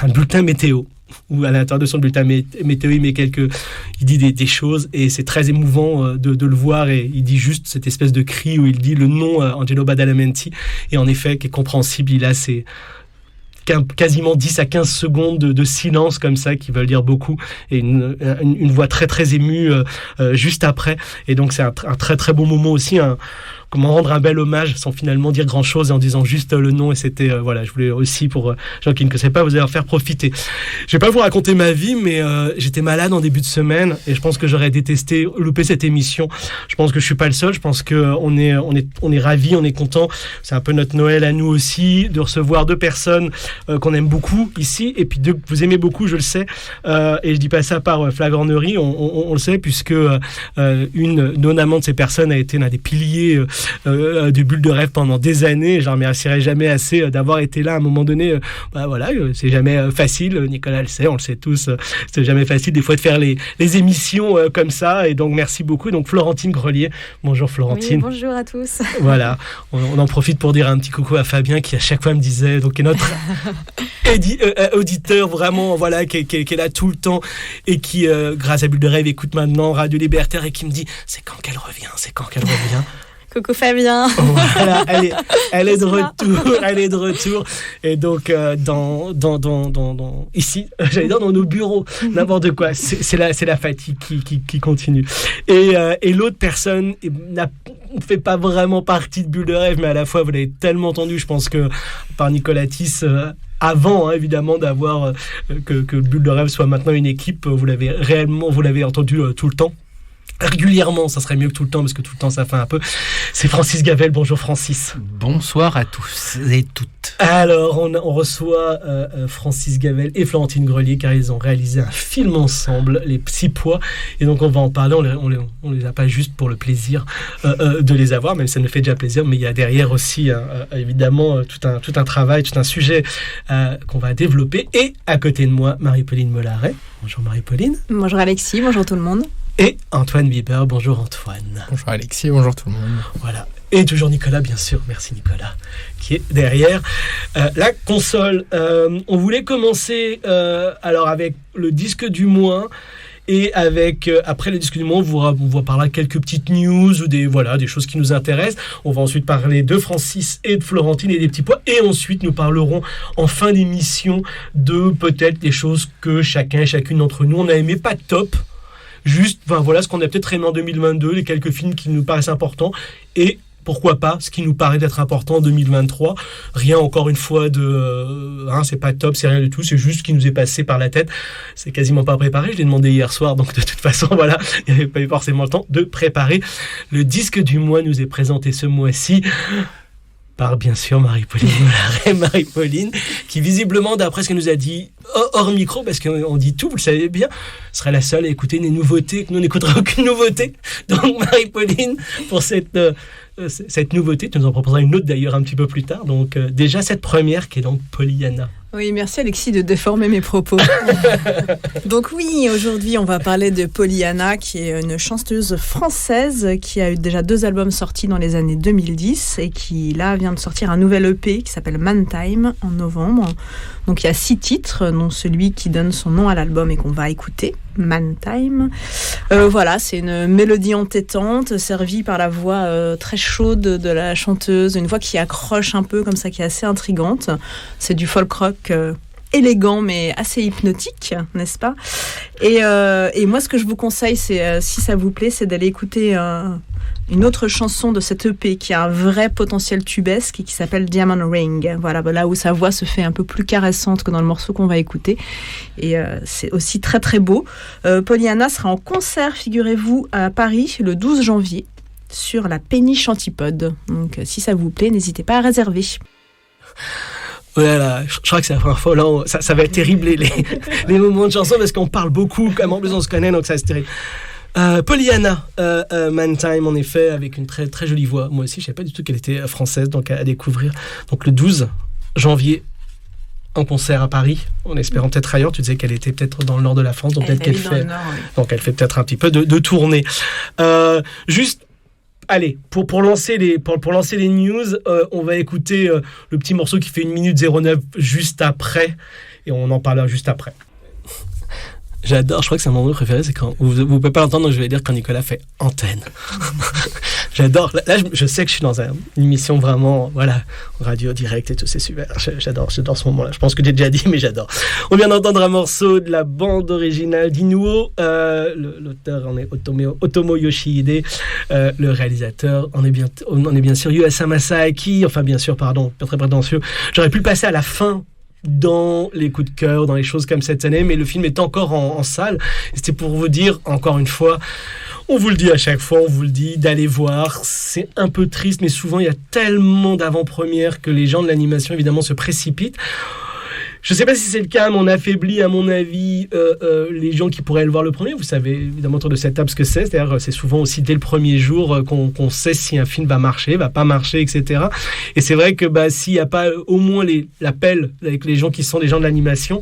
un bulletin météo, où à l'intérieur de son bulletin météo, il met il dit des choses, et c'est très émouvant de le voir, et il dit juste cette espèce de cri où il dit le nom Angelo Badalamenti, et en effet, qui est compréhensible, il a quasiment 10 à 15 secondes de silence comme ça qui veulent dire beaucoup, et une voix très très émue juste après, et donc c'est un très très beau moment aussi, comment rendre un bel hommage sans finalement dire grand chose et en disant juste le nom, et c'était je voulais aussi, pour gens qui ne connaissaient pas, vous allez leur faire profiter. Je vais pas vous raconter ma vie, mais j'étais malade en début de semaine, et je pense que j'aurais détesté louper cette émission. Je pense que je suis pas le seul, je pense que on est ravis, on est content, c'est un peu notre Noël à nous aussi, de recevoir 2 personnes qu'on aime beaucoup ici, et puis 2 que vous aimez beaucoup, je le sais, et je dis pas ça par flagornerie, on le sait, puisque notamment de ces personnes a été l'un des piliers de Bulle de Rêve pendant des années. Je ne remercierai jamais assez d'avoir été là à un moment donné. C'est jamais facile, Nicolas le sait, on le sait tous, c'est jamais facile des fois de faire les émissions comme ça, et donc merci beaucoup. Donc Florentine Grelier, bonjour Florentine. Oui, bonjour à tous. Voilà, on en profite pour dire un petit coucou à Fabien qui à chaque fois me disait, donc est notre auditeur vraiment, voilà, qui est là tout le temps, et qui grâce à Bulle de Rêve écoute maintenant Radio Libertaire, et qui me dit c'est quand qu'elle revient. Coucou Fabien. Voilà, elle est de retour, et donc ici, j'allais dire dans nos bureaux, n'importe quoi, c'est la fatigue qui continue, et l'autre personne ne fait pas vraiment partie de Bulle de Rêve, mais à la fois vous l'avez tellement entendu, je pense que par Nicolas Tiss, avant évidemment d'avoir que Bulle de Rêve soit maintenant une équipe, vous l'avez entendu tout le temps. Régulièrement, ça serait mieux que tout le temps, parce que tout le temps ça fait un peu. C'est Francis Gavel. Bonjour Francis. Bonsoir à tous et toutes. Alors on reçoit Francis Gavel et Florentine Grelier, car ils ont réalisé un film ensemble, Les Petits Pois, et donc on va en parler. On les a pas juste pour le plaisir de les avoir, même si ça nous fait déjà plaisir, mais il y a derrière aussi évidemment tout un travail, tout un sujet qu'on va développer. Et à côté de moi, Marie-Pauline Mollaret. Bonjour Marie-Pauline. Bonjour Alexis, bonjour tout le monde. Et Antoine Bieber. Bonjour Antoine. Bonjour Alexis, bonjour tout le monde. Voilà. Et toujours Nicolas, bien sûr. Merci Nicolas, qui est derrière la console. On voulait commencer alors avec le disque du mois. Et avec après le disque du mois, on va parler de quelques petites news ou des choses qui nous intéressent. On va ensuite parler de Francis et de Florentine et des petits pois. Et ensuite, nous parlerons en fin d'émission de peut-être des choses que chacun et chacune d'entre nous on a aimé, pas top. Juste, voilà ce qu'on a peut-être aimé en 2022, les quelques films qui nous paraissent importants, et pourquoi pas ce qui nous paraît d'être important en 2023. Rien, encore une fois, c'est pas top, c'est rien du tout, c'est juste ce qui nous est passé par la tête. C'est quasiment pas préparé, je l'ai demandé hier soir, donc de toute façon, voilà, il n'y avait pas eu forcément le temps de préparer. Le disque du mois nous est présenté ce mois-ci par, bien sûr, Marie-Pauline Mollaret. Marie-Pauline, qui visiblement, d'après ce qu'elle nous a dit hors micro, parce qu'on dit tout, vous le savez bien, serait la seule à écouter des nouveautés, que nous n'écouterons aucune nouveauté. Donc Marie-Pauline, pour cette nouveauté, tu nous en proposeras une autre d'ailleurs un petit peu plus tard. Donc déjà cette première qui est donc Pollyanna. Oui, merci Alexis de déformer mes propos. Donc oui, aujourd'hui on va parler de Pollyanna, qui est une chanteuse française qui a eu déjà 2 albums sortis dans les années 2010 et qui là vient de sortir un nouvel EP qui s'appelle Man Time en novembre. Donc il y a 6 titres, dont celui qui donne son nom à l'album et qu'on va écouter, Man Time. Voilà, c'est une mélodie entêtante servie par la voix très chaude de la chanteuse, une voix qui accroche un peu comme ça, qui est assez intrigante. C'est du folk rock élégant mais assez hypnotique, n'est-ce pas ? Et moi ce que je vous conseille, c'est si ça vous plaît, c'est d'aller écouter une autre chanson de cette EP qui a un vrai potentiel tubesque et qui s'appelle Diamond Ring. Voilà, là où sa voix se fait un peu plus caressante que dans le morceau qu'on va écouter. Et c'est aussi très très beau. Pollyanna sera en concert, figurez-vous, à Paris le 12 janvier sur la Péniche Antipode. Donc si ça vous plaît, n'hésitez pas à réserver. Voilà, je crois que c'est la première fois, là, ça va être terrible les moments de chanson, parce qu'on parle beaucoup, comme en plus on se connaît, donc ça c'est terrible. Pollyanna, Man Time, en effet, avec une très très jolie voix. Moi aussi, je ne savais pas du tout qu'elle était française, donc à découvrir. Donc le 12 janvier, en concert à Paris, en espérant peut-être ailleurs. Tu disais qu'elle était peut-être dans le nord de la France, donc peut-être qu'elle fait. Nord, oui. Donc elle fait peut-être un petit peu de tournée. Juste allez, pour lancer les news, on va écouter le petit morceau qui fait 1 minute 09 juste après, et on en parlera juste après. J'adore, je crois que c'est mon moment préféré, c'est quand vous pouvez pas l'entendre, donc je vais dire quand Nicolas fait antenne. J'adore. Là, je sais que je suis dans une émission vraiment, voilà, radio direct et tout, c'est super. J'adore ce moment-là. Je pense que j'ai déjà dit, mais j'adore. On vient d'entendre un morceau de la bande originale d'Inuo. L'auteur en est Otomo Yoshihide. Le réalisateur, on est bien sûr Yuasa Masaaki. Enfin, bien sûr, pardon, pas très prétentieux. J'aurais pu le passer à la fin dans les coups de cœur, dans les choses comme cette année, mais le film est encore en salle. Et c'était pour vous dire, encore une fois, on vous le dit à chaque fois, on vous le dit, d'aller voir. C'est un peu triste, mais souvent, il y a tellement d'avant-premières que les gens de l'animation, évidemment, se précipitent. Je ne sais pas si c'est le cas, mais on affaiblit, à mon avis, les gens qui pourraient le voir le premier. Vous savez évidemment autour de cette table ce que c'est. C'est-à-dire, c'est souvent aussi dès le premier jour qu'on sait si un film va marcher, va pas marcher, etc. Et c'est vrai que s'il n'y a pas au moins l'appel avec les gens qui sont des gens de l'animation,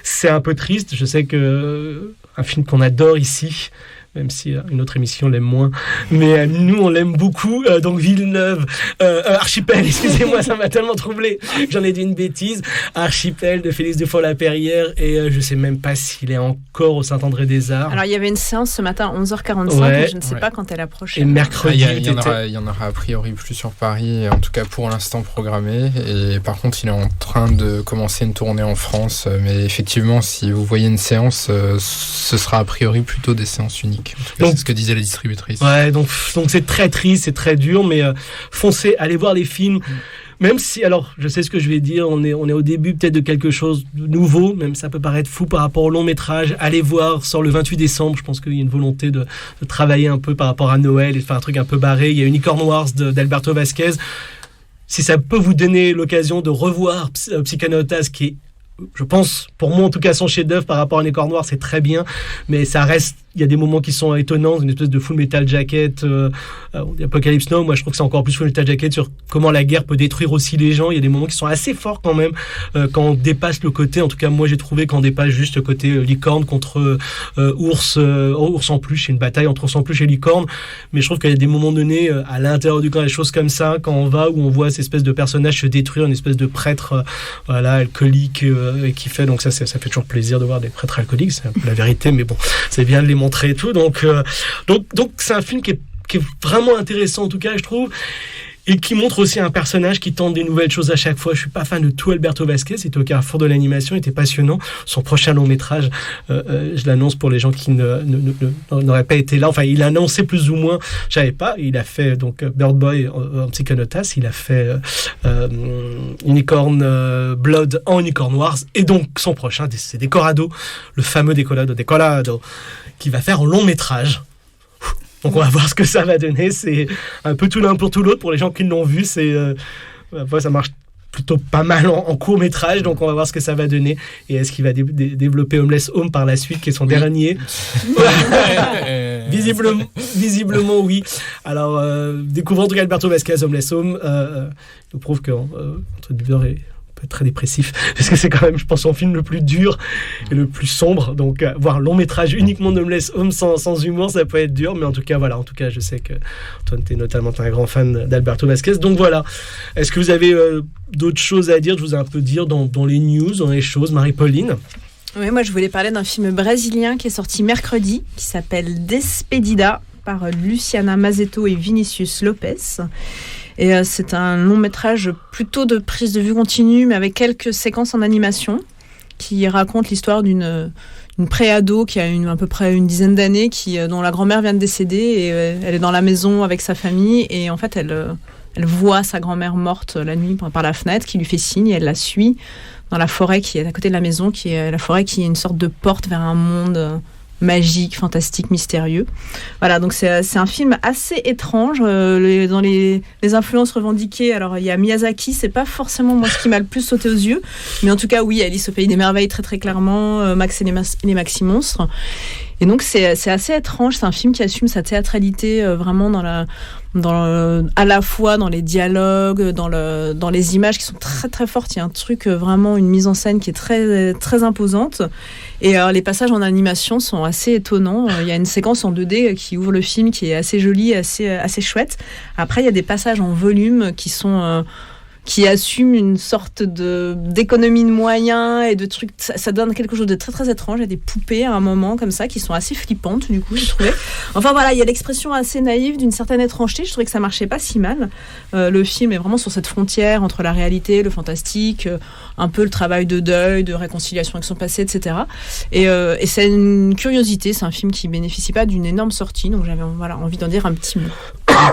c'est un peu triste. Je sais que un film qu'on adore ici, même si une autre émission l'aime moins. Mais nous, on l'aime beaucoup. Donc Villeneuve, Archipel, excusez-moi, ça m'a tellement troublé. J'en ai dit une bêtise. Archipel de Félix Dufault-Laperrière. Et je sais même pas s'il est encore au Saint-André-des-Arts. Alors, il y avait une séance ce matin à 11h45. Ouais, et je ne sais pas quand elle approche. Et mercredi, il y en aura a priori plus sur Paris, en tout cas pour l'instant programmé. Et par contre, il est en train de commencer une tournée en France. Mais effectivement, si vous voyez une séance, ce sera a priori plutôt des séances uniques. En tout cas, c'est ce que disait la distributrice. Ouais, donc c'est très triste, c'est très dur, mais foncez, allez voir les films. Même si, alors, je sais ce que je vais dire, on est au début peut-être de quelque chose de nouveau, même ça peut paraître fou par rapport au long métrage. Allez voir, sort le 28 décembre, je pense qu'il y a une volonté de travailler un peu par rapport à Noël et de faire un truc un peu barré. Il y a Unicorn Wars d'Alberto Vasquez. Si ça peut vous donner l'occasion de revoir Psychonautas, qui est, je pense, pour moi en tout cas, son chef-d'œuvre par rapport à Unicorn Noir, c'est très bien, mais ça reste, il y a des moments qui sont étonnants, une espèce de Full Metal Jacket, Apocalypse Now, moi je trouve que c'est encore plus Full Metal Jacket sur comment la guerre peut détruire aussi les gens. Il y a des moments qui sont assez forts quand même, quand on dépasse le côté, en tout cas moi j'ai trouvé qu'on dépasse juste le côté licorne contre ours en peluche, c'est une bataille entre ours en peluche et licorne, mais je trouve qu'il y a des moments donnés à l'intérieur du camp, des choses comme ça, quand on va, où on voit ces espèces de personnages se détruire, une espèce de prêtre voilà, alcoolique et qui fait, donc ça fait toujours plaisir de voir des prêtres alcooliques, c'est un peu la vérité, mais bon, c'est bien de les montrer et tout, donc c'est un film qui est vraiment intéressant en tout cas, je trouve, et qui montre aussi un personnage qui tente des nouvelles choses à chaque fois. Je suis pas fan de tout Alberto Vasquez, il était au carrefour de l'animation, il était passionnant. Son prochain long métrage, je l'annonce pour les gens qui n'auraient pas été là, enfin il a annoncé plus ou moins, je savais pas, il a fait donc Bird Boy en Psychonautas, il a fait Unicorn Blood en Unicorn Wars, et donc son prochain, c'est Decorado, le fameux Decorado, qui va faire en long métrage. Donc on va voir ce que ça va donner. C'est un peu tout l'un pour tout l'autre. Pour les gens qui l'ont vu, ça marche plutôt pas mal en court métrage. Donc on va voir ce que ça va donner. Et est-ce qu'il va développer Homeless Home par la suite, qui est son dernier? Visiblement oui. Alors découvrons en tout cas Alberto Vasquez, Homeless Home. Il nous prouve que entre Bieber et très dépressif, parce que c'est quand même, je pense, son film le plus dur et le plus sombre, donc voir long métrage uniquement de Homeless Home sans humour, ça peut être dur, mais en tout cas je sais que toi t'es notamment un grand fan d'Alberto Vasquez, donc voilà. Est-ce que vous avez d'autres choses à dire? Je vous ai un peu dire dans les news, dans les choses, Marie-Pauline. Oui, moi je voulais parler d'un film brésilien qui est sorti mercredi, qui s'appelle Despedida, par Luciana Mazzetto et Vinicius Lopez. Et c'est un long métrage plutôt de prise de vue continue, mais avec quelques séquences en animation, qui raconte l'histoire d'une préado qui a à peu près une dizaine d'années, dont la grand-mère vient de décéder, et elle est dans la maison avec sa famille, et en fait elle voit sa grand-mère morte la nuit par la fenêtre, qui lui fait signe, et elle la suit dans la forêt qui est à côté de la maison, qui est la forêt qui est une sorte de porte vers un monde magique, fantastique, mystérieux. Voilà, donc c'est un film assez étrange. Dans les influences revendiquées, alors il y a Miyazaki, c'est pas forcément moi ce qui m'a le plus sauté aux yeux, mais en tout cas oui, Alice au Pays des Merveilles très très clairement, Max et les Maxi Monstres. Et donc c'est assez étrange, c'est un film qui assume sa théâtralité vraiment dans à la fois dans les dialogues, dans les images qui sont très très fortes. Il y a un truc vraiment, une mise en scène qui est très très imposante. Et les passages en animation sont assez étonnants. Il y a une séquence en 2D qui ouvre le film, qui est assez jolie, assez chouette. Après, il y a des passages en volume qui assument une sorte d'économie de moyens et de trucs. Ça donne quelque chose de très très étrange. Il y a des poupées à un moment comme ça qui sont assez flippantes, du coup, j'ai trouvé. Enfin voilà, il y a l'expression assez naïve d'une certaine étrangeté. Je trouvais que ça marchait pas si mal. Le film est vraiment sur cette frontière entre la réalité, le fantastique, un peu le travail de deuil, de réconciliation avec son passé, etc. Et c'est une curiosité. C'est un film qui bénéficie pas d'une énorme sortie, donc j'avais envie d'en dire un petit mot.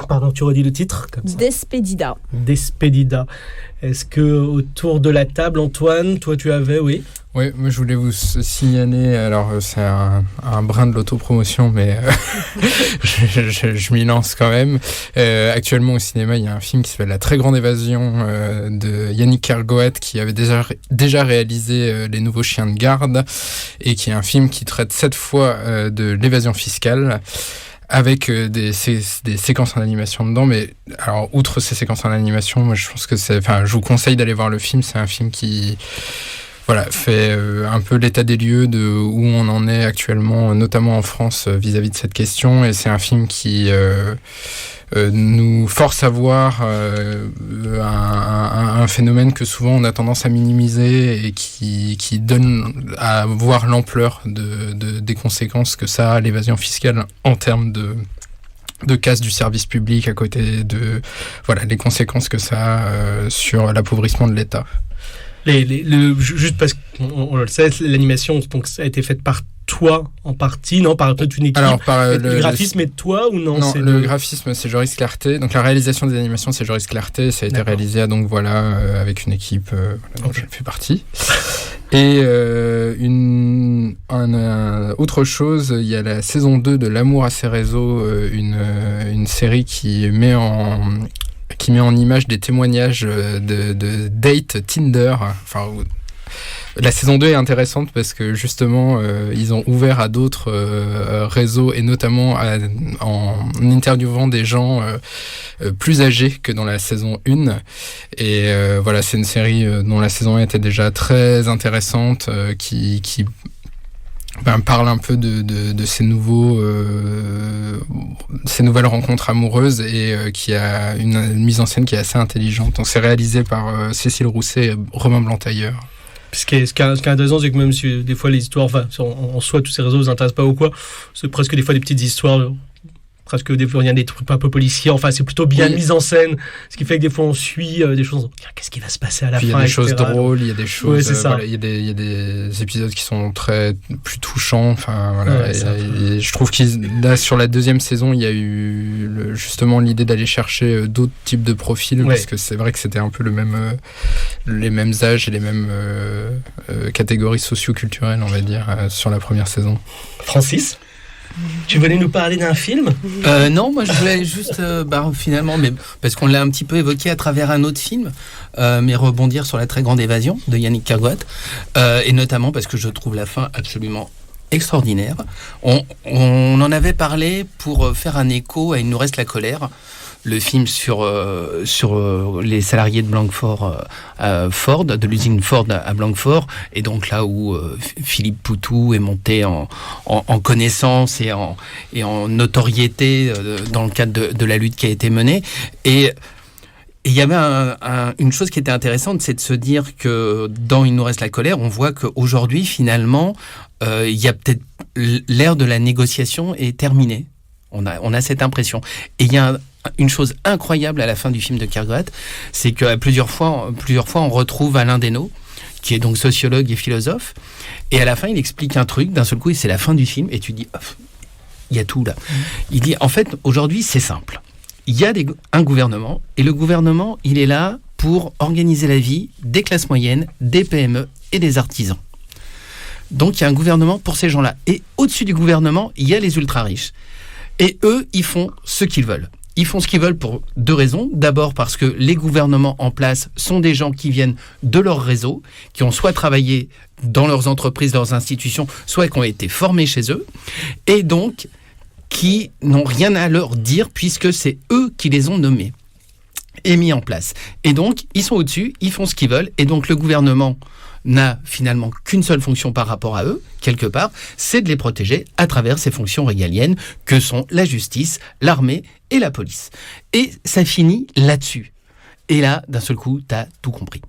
Pardon, tu redis le titre comme ça. Despedida. Despedida. Est-ce que autour de la table, Antoine, toi tu avais, oui? Oui, moi je voulais vous signaler, alors c'est un brin de l'autopromotion, mais je m'y lance quand même. Actuellement au cinéma, il y a un film qui s'appelle La Très Grande Évasion de Yannick Kergoat, qui avait déjà réalisé Les Nouveaux Chiens de Garde, et qui est un film qui traite cette fois de l'évasion fiscale, avec des séquences en animation dedans. Mais alors, outre ces séquences en animation, moi je pense que je vous conseille d'aller voir le film. C'est un film qui fait un peu l'état des lieux de où on en est actuellement, notamment en France, vis-à-vis de cette question. Et c'est un film qui nous force à voir un phénomène que souvent on a tendance à minimiser, et qui donne à voir l'ampleur des conséquences que ça a, l'évasion fiscale, en termes de casse du service public, à côté de les conséquences que ça a sur l'appauvrissement de l'État. Juste parce qu'on le sait, l'animation, donc, ça a été faite par toi en partie, non, par toute une équipe. Alors, le graphisme est de toi ou non? Non, le graphisme, c'est Joris Clarté. Donc la réalisation des animations, c'est Joris Clarté. Ça a été réalisé avec une équipe dont je fais partie. Et autre chose, il y a la saison 2 de L'amour à ses réseaux, une série qui met en image des témoignages de dates Tinder. La saison 2 est intéressante parce que justement ils ont ouvert à d'autres réseaux, et notamment en interviewant des gens plus âgés que dans la saison 1. Et c'est une série dont la saison 1 était déjà très intéressante, qui parle un peu de ces nouvelles rencontres amoureuses, et qui a une mise en scène qui est assez intelligente. Donc c'est réalisé par Cécile Rousset et Romain Blanc-Tailleur. Ce qui est intéressant, c'est que même si des fois les histoires, en soi, tous ces réseaux vous intéressent pas ou quoi, c'est presque des fois des petites histoires, presque des fois il y a des trucs un peu policiers, c'est plutôt bien mis en scène, ce qui fait que des fois on suit des choses, qu'est-ce qui va se passer à la fin, il y a des choses drôles, il y a des choses, il y a des épisodes qui sont plus touchants, et je trouve sur la deuxième saison, il y a eu justement l'idée d'aller chercher d'autres types de profils, parce que c'est vrai que c'était un peu les mêmes âges et les mêmes catégories socio-culturelles, on va dire, sur la première saison. Francis, tu venais nous parler d'un film? Non, moi je voulais juste finalement, mais parce qu'on l'a un petit peu évoqué à travers un autre film, mais rebondir sur La Très Grande Évasion de Yannick Kergoat, et notamment parce que je trouve la fin absolument extraordinaire. On en avait parlé pour faire un écho à Il nous reste la colère, le film sur les salariés de Blanquefort, Ford, de l'usine Ford à Blanquefort, et donc là où Philippe Poutou est monté en connaissance et en notoriété dans le cadre de la lutte qui a été menée. Et il y avait une chose qui était intéressante, c'est de se dire que dans Il nous reste la colère, on voit qu'aujourd'hui, finalement, il y a peut-être l'ère de la négociation est terminée. On a cette impression. Et il y a une chose incroyable à la fin du film de Kergoat, c'est que plusieurs fois, on retrouve Alain Desnaux, qui est donc sociologue et philosophe, et à la fin, il explique un truc, d'un seul coup, et c'est la fin du film, et tu dis, il y a tout là. Il dit, en fait, aujourd'hui, c'est simple. Il y a un gouvernement, et le gouvernement, il est là pour organiser la vie des classes moyennes, des PME et des artisans. Donc, il y a un gouvernement pour ces gens-là. Et au-dessus du gouvernement, il y a les ultra-riches. Et eux, ils font ce qu'ils veulent. Ils font ce qu'ils veulent pour deux raisons. D'abord parce que les gouvernements en place sont des gens qui viennent de leur réseau, qui ont soit travaillé dans leurs entreprises, leurs institutions, soit qui ont été formés chez eux. Et donc, qui n'ont rien à leur dire puisque c'est eux qui les ont nommés et mis en place. Et donc, ils sont au-dessus, ils font ce qu'ils veulent, et donc le gouvernement n'a finalement qu'une seule fonction par rapport à eux, quelque part, c'est de les protéger à travers ces fonctions régaliennes que sont la justice, l'armée et la police. Et ça finit là-dessus. Et là, d'un seul coup, t'as tout compris.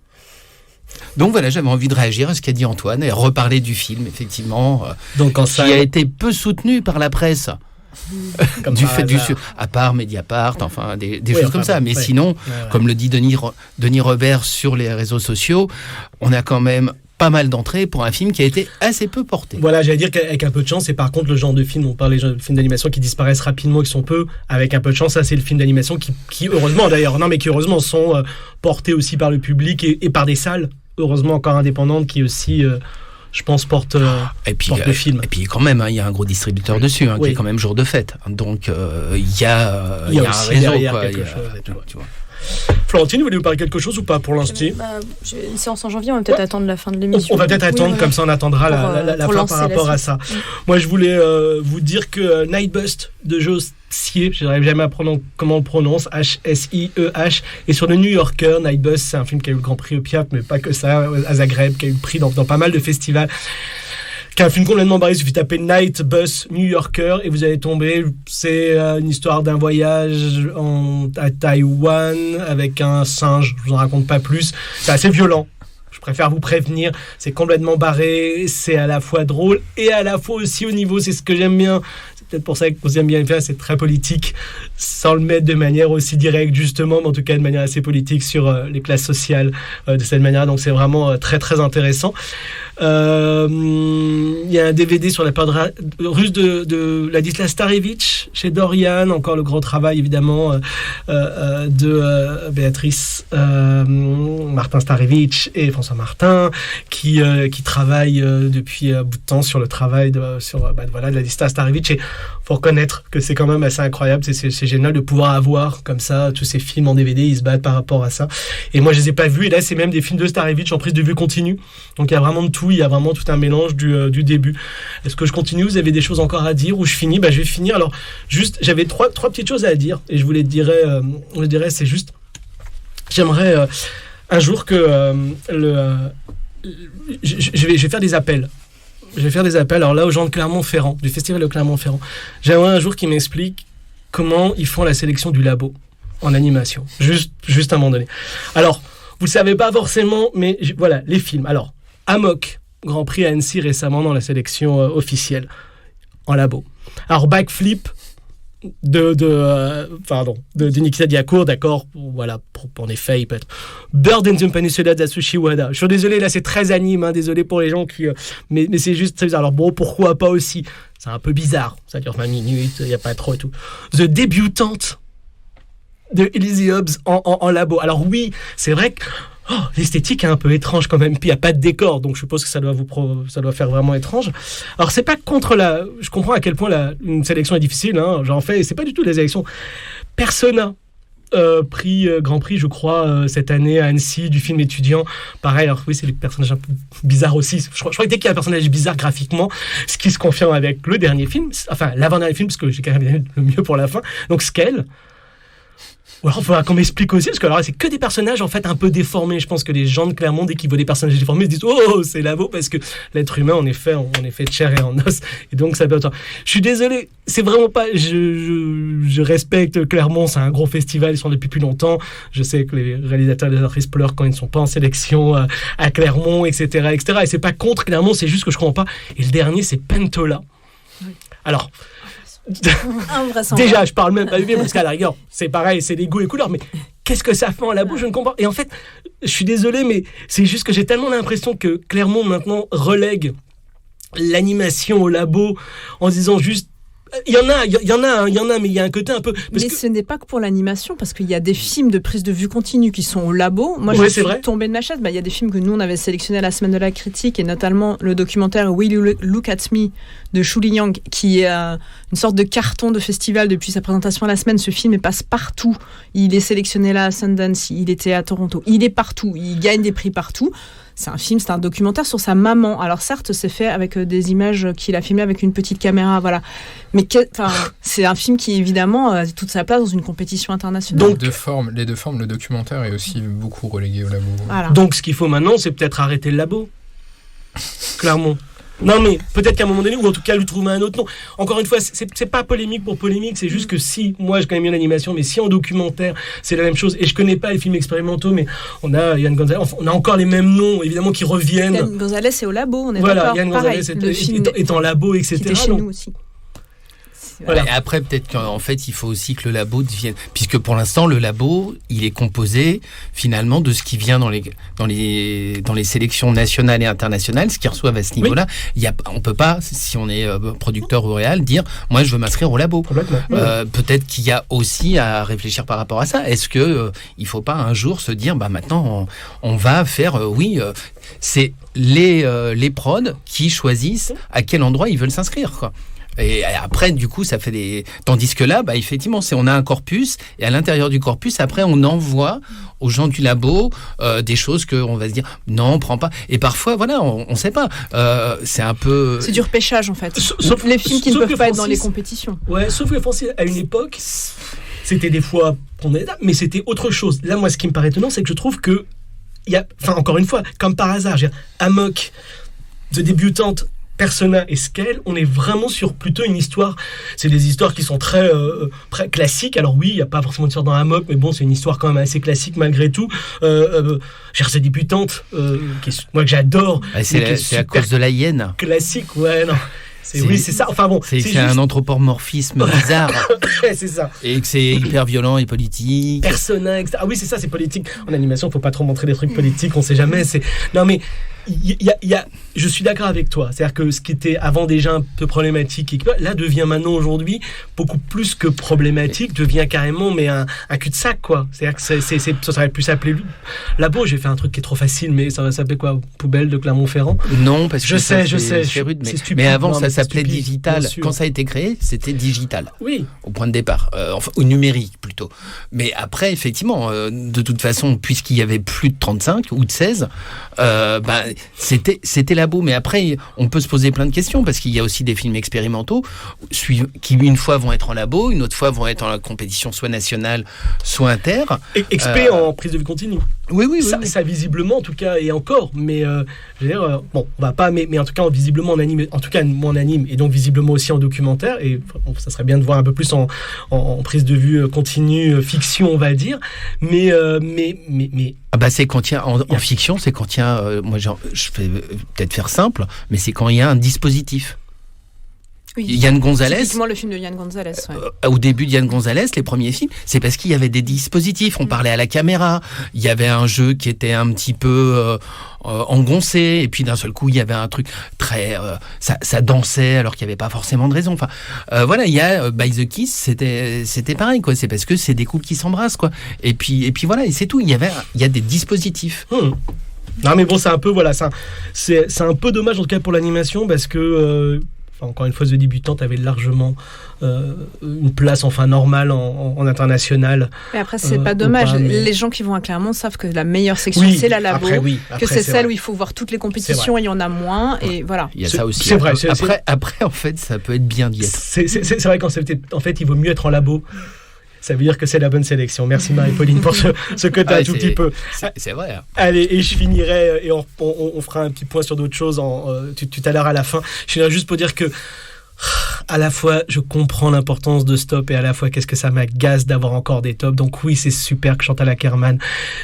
Donc voilà, j'avais envie de réagir à ce qu'a dit Antoine et reparler du film, effectivement, Donc, quand qui a été peu soutenu par la presse. Comme Du par fait hasard. à part Mediapart, enfin des Oui, choses enfin, comme ça. bon, Mais ouais. sinon, Ouais. comme le dit Denis Robert sur les réseaux sociaux, on a quand même pas mal d'entrées pour un film qui a été assez peu porté. Voilà, j'allais dire qu'avec un peu de chance, c'est par contre le genre de film, on parle des films d'animation qui disparaissent rapidement, qui sont peu, avec un peu de chance, ça c'est le film d'animation qui heureusement d'ailleurs, non mais qui heureusement sont portés aussi par le public et par des salles, heureusement encore indépendantes, qui aussi, je pense, portent Et puis, le film. et puis quand même, il y a un gros distributeur dessus, qui Oui. est quand même Jour de Fête. Donc il y a un aussi réseau. derrière Quoi. quelque Il y a- chose et tout. tu vois. Florentine, vous voulez vous parler quelque chose ou pas pour l'instant? J'ai une séance en janvier, on va peut-être attendre la fin de l'émission. On va peut-être attendre, comme ça on attendra la pour fin lancer par rapport la à suite. ça. Moi je voulais vous dire que Nightbust de Joe Sier, je n'arrive jamais à prononcer comment on le prononce, H-S-I-E-H, et sur le New Yorker, Nightbust, c'est un film qui a eu le Grand Prix au Piaf, mais pas que ça, à Zagreb, qui a eu le prix dans pas mal de festivals. Qui est un film complètement barré, il suffit de taper Night Bus New Yorker et vous allez tomber. C'est une histoire d'un voyage à Taïwan avec un singe, je vous en raconte pas plus. C'est assez violent. Je préfère vous prévenir, c'est complètement barré, c'est à la fois drôle et à la fois aussi au niveau, c'est ce que j'aime bien. C'est peut-être pour ça que vous aimez bien le faire, c'est très politique, sans le mettre de manière aussi directe justement, mais en tout cas de manière assez politique sur les classes sociales de cette manière. Donc c'est vraiment très très intéressant. Il y a un DVD sur la période russe de Ladislas Starevich chez Dorian, encore le grand travail évidemment de Béatrice Martin Starevich et François Martin qui travaillent depuis un bout de temps sur le travail de Ladislas Starevich, et faut reconnaître que c'est quand même assez incroyable, c'est génial de pouvoir avoir comme ça tous ces films en DVD, ils se battent par rapport à ça, et moi je les ai pas vus, et là c'est même des films de Starevich en prise de vue continue, donc il y a vraiment de tout, il y a vraiment tout un mélange du début. Est-ce que je continue? Vous avez des choses encore à dire ou je finis? Je vais finir. Alors, juste, j'avais trois petites choses à dire et je vous les dirais, c'est juste, j'aimerais un jour que je vais faire des appels. Je vais faire des appels, alors là, aux gens de Clermont-Ferrand, du festival de Clermont-Ferrand. J'aimerais un jour qu'ils m'expliquent comment ils font la sélection du labo en animation. Juste à un moment donné. Alors, vous le savez pas forcément, mais voilà, les films. Alors, Amok, Grand Prix à Annecy récemment dans la sélection officielle en labo. Alors Backflip de Nikita Diacour, d'accord, voilà, en effet, il peut être Bird in the Peninsula d'Atsushi Wada. Je suis désolé, là c'est très anime, désolé pour les gens qui, mais c'est juste très bizarre. Alors bon, pourquoi pas aussi? C'est un peu bizarre, ça dure 20 minutes, il n'y a pas trop et tout. The Débutante de Elise Hobbs en labo. Alors oui, c'est vrai que l'esthétique est un peu étrange quand même, puis il n'y a pas de décor, donc je suppose que ça doit faire vraiment étrange. Alors c'est pas contre je comprends à quel point une sélection est difficile, j'en fais, et c'est pas du tout des élections. Persona, Grand Prix, je crois, cette année à Annecy, du film étudiant. Pareil, alors oui, c'est des personnages un peu bizarres aussi. Je crois que dès qu'il y a un personnage bizarre graphiquement, ce qui se confirme avec le dernier film, enfin l'avant-dernier film, parce que j'ai quand même bien le mieux pour la fin, donc Scale. Ou alors il faudra qu'on m'explique aussi, parce que alors c'est que des personnages en fait un peu déformés. Je pense que les gens de Clermont, dès qu'ils voient des personnages déformés, ils se disent oh c'est Labo, parce que l'être humain en effet de chair et en os, et donc ça peut être. Je suis désolé, c'est vraiment pas. Je respecte Clermont, c'est un gros festival, ils sont depuis plus longtemps. Je sais que les réalisateurs et les actrices pleurent quand ils ne sont pas en sélection à Clermont, etc. Et c'est pas contre Clermont, c'est juste que je comprends pas. Et le dernier c'est Pentola. Alors. Déjà, je parle même pas du film parce qu'à la rigueur, c'est pareil, c'est les goûts et couleurs, mais qu'est-ce que ça fait en labo, je ne comprends pas. Et en fait, je suis désolé, mais c'est juste que j'ai tellement l'impression que Clermont maintenant relègue l'animation au labo en disant juste. Il y en a, mais il y a un côté un peu. Mais ce n'est pas que pour l'animation, parce qu'il y a des films de prise de vue continue qui sont au labo. Moi, je suis tombée de ma chaise. Il y a des films que nous, on avait sélectionnés à la Semaine de la Critique, et notamment le documentaire Will You Look at Me de Shu Liang, qui est une sorte de carton de festival depuis sa présentation à la Semaine. Ce film, il passe partout. Il est sélectionné là à Sundance, il était à Toronto. Il est partout. Il gagne des prix partout. C'est un documentaire sur sa maman. Alors certes, c'est fait avec des images qu'il a filmées avec une petite caméra, voilà. Mais c'est un film qui évidemment a toute sa place dans une compétition internationale. Donc les deux formes, le documentaire est aussi beaucoup relégué au labo. Voilà. Donc ce qu'il faut maintenant, c'est peut-être arrêter le labo. Clairement. Non mais peut-être qu'à un moment donné, ou en tout cas lui trouver un autre nom. Encore une fois, c'est pas polémique pour polémique, c'est juste que si, moi je connais bien l'animation, mais si en documentaire c'est la même chose, et je connais pas les films expérimentaux, mais on a Yann Gonzalez, on a encore les mêmes noms évidemment qui reviennent. Yann Gonzalez est au labo, on est voilà, d'accord. Yann Pareil, Gonzalez est en labo, etc. Qui était chez nous aussi. Voilà. Et après, peut-être qu'en fait, il faut aussi que le labo devienne... Puisque pour l'instant, le labo, il est composé finalement de ce qui vient dans les sélections nationales et internationales, ce qu'ils reçoivent à ce niveau-là. Oui. On peut pas, si on est producteur ou réal, dire « moi, je veux m'inscrire au labo ». Peut-être qu'il y a aussi à réfléchir par rapport à ça. Est-ce que il faut pas un jour se dire « bah maintenant, on va faire... c'est les prods qui choisissent à quel endroit ils veulent s'inscrire, quoi. Et après, du coup, ça fait des... Tandis que là, effectivement, on a un corpus, et à l'intérieur du corpus, après, on envoie aux gens du labo des choses qu'on va se dire, non, on prend pas. Et parfois, voilà, on sait pas. C'est un peu... C'est du repêchage, en fait. Sauf les films qui ne peuvent pas être dans les compétitions. Ouais, sauf que Francis, à une époque, c'était des fois... Mais c'était autre chose. Là, moi, ce qui me paraît étonnant, c'est que je trouve que... encore une fois, comme par hasard, Amok, de débutante... Persona et Scale, on est vraiment sur plutôt une histoire. C'est des histoires qui sont très classiques. Alors oui, il n'y a pas forcément d'histoire dans Amok, mais bon, c'est une histoire quand même assez classique malgré tout. Cherche sa débutante, moi que j'adore. C'est à cause de la hyène. Classique, ouais, non. Oui, c'est ça. Enfin bon, c'est un anthropomorphisme bizarre. C'est ça. Et que c'est hyper violent et politique. Persona, etc. Ah oui, c'est ça, c'est politique. En animation, il ne faut pas trop montrer des trucs politiques, on ne sait jamais. Non, mais je suis d'accord avec toi. C'est-à-dire que ce qui était avant déjà un peu problématique, là devient maintenant aujourd'hui beaucoup plus que problématique, devient carrément un cul-de-sac, quoi. C'est-à-dire que ça aurait pu s'appeler labo. J'ai fait un truc qui est trop facile, mais ça va s'appeler quoi? Poubelle de Clermont-Ferrand? Non, parce que je sais, c'est rude, mais avant ça s'appelait digital. Quand ça a été créé, c'était digital. Oui. Au point de départ, enfin au numérique plutôt. Mais après, effectivement, de toute façon, puisqu'il y avait plus de 35 ou de 16, c'était labo. Mais après, on peut se poser plein de questions parce qu'il y a aussi des films expérimentaux qui une fois vont être en labo, une autre fois vont être en compétition soit nationale, soit inter. Expé en prise de vue continue. Oui. Ça visiblement en tout cas et encore, mais je veux dire, bon, on va pas, mais en tout cas visiblement en anime, en tout cas moi en anime et donc visiblement aussi en documentaire, et ça serait bien de voir un peu plus en prise de vue continue, fiction on va dire, mais c'est quand il y a en fiction, c'est quand il y a moi je vais peut-être faire simple, mais c'est quand il y a un dispositif. Oui, Yann Gonzalez. Typiquement le film de Yann Gonzalez. Ouais. Au début de Yann Gonzalez, les premiers films, c'est parce qu'il y avait des dispositifs. On parlait à la caméra. Il y avait un jeu qui était un petit peu engoncé. Et puis d'un seul coup, il y avait un truc très... ça dansait alors qu'il n'y avait pas forcément de raison. Enfin, voilà, il y a By the Kiss, c'était pareil, quoi. C'est parce que c'est des couples qui s'embrassent, quoi. Et puis voilà, et c'est tout. Il y a des dispositifs. Non, mais bon, c'est un peu... Voilà, c'est un peu dommage, en tout cas, pour l'animation, parce que... encore une fois, The Débutante avait largement une place normale en international. Mais après, c'est pas dommage. Les gens qui vont à Clermont savent que la meilleure section, c'est la labo. Après, c'est celle où il faut voir toutes les compétitions, il y en a moins. Et voilà. Il y a ça aussi. C'est vrai. Après, en fait, ça peut être bien d'y être. C'est vrai qu'en fait, il vaut mieux être en labo. Ça veut dire que c'est la bonne sélection. Merci Marie-Pauline pour ce côté un tout petit peu. C'est vrai. Hein. Allez, et je finirai, et on fera un petit point sur d'autres choses tout à l'heure à la fin. Je finirai juste pour dire que à la fois je comprends l'importance de Stop et à la fois qu'est-ce que ça m'agace d'avoir encore des tops. Donc oui, c'est super que Chantal Akerman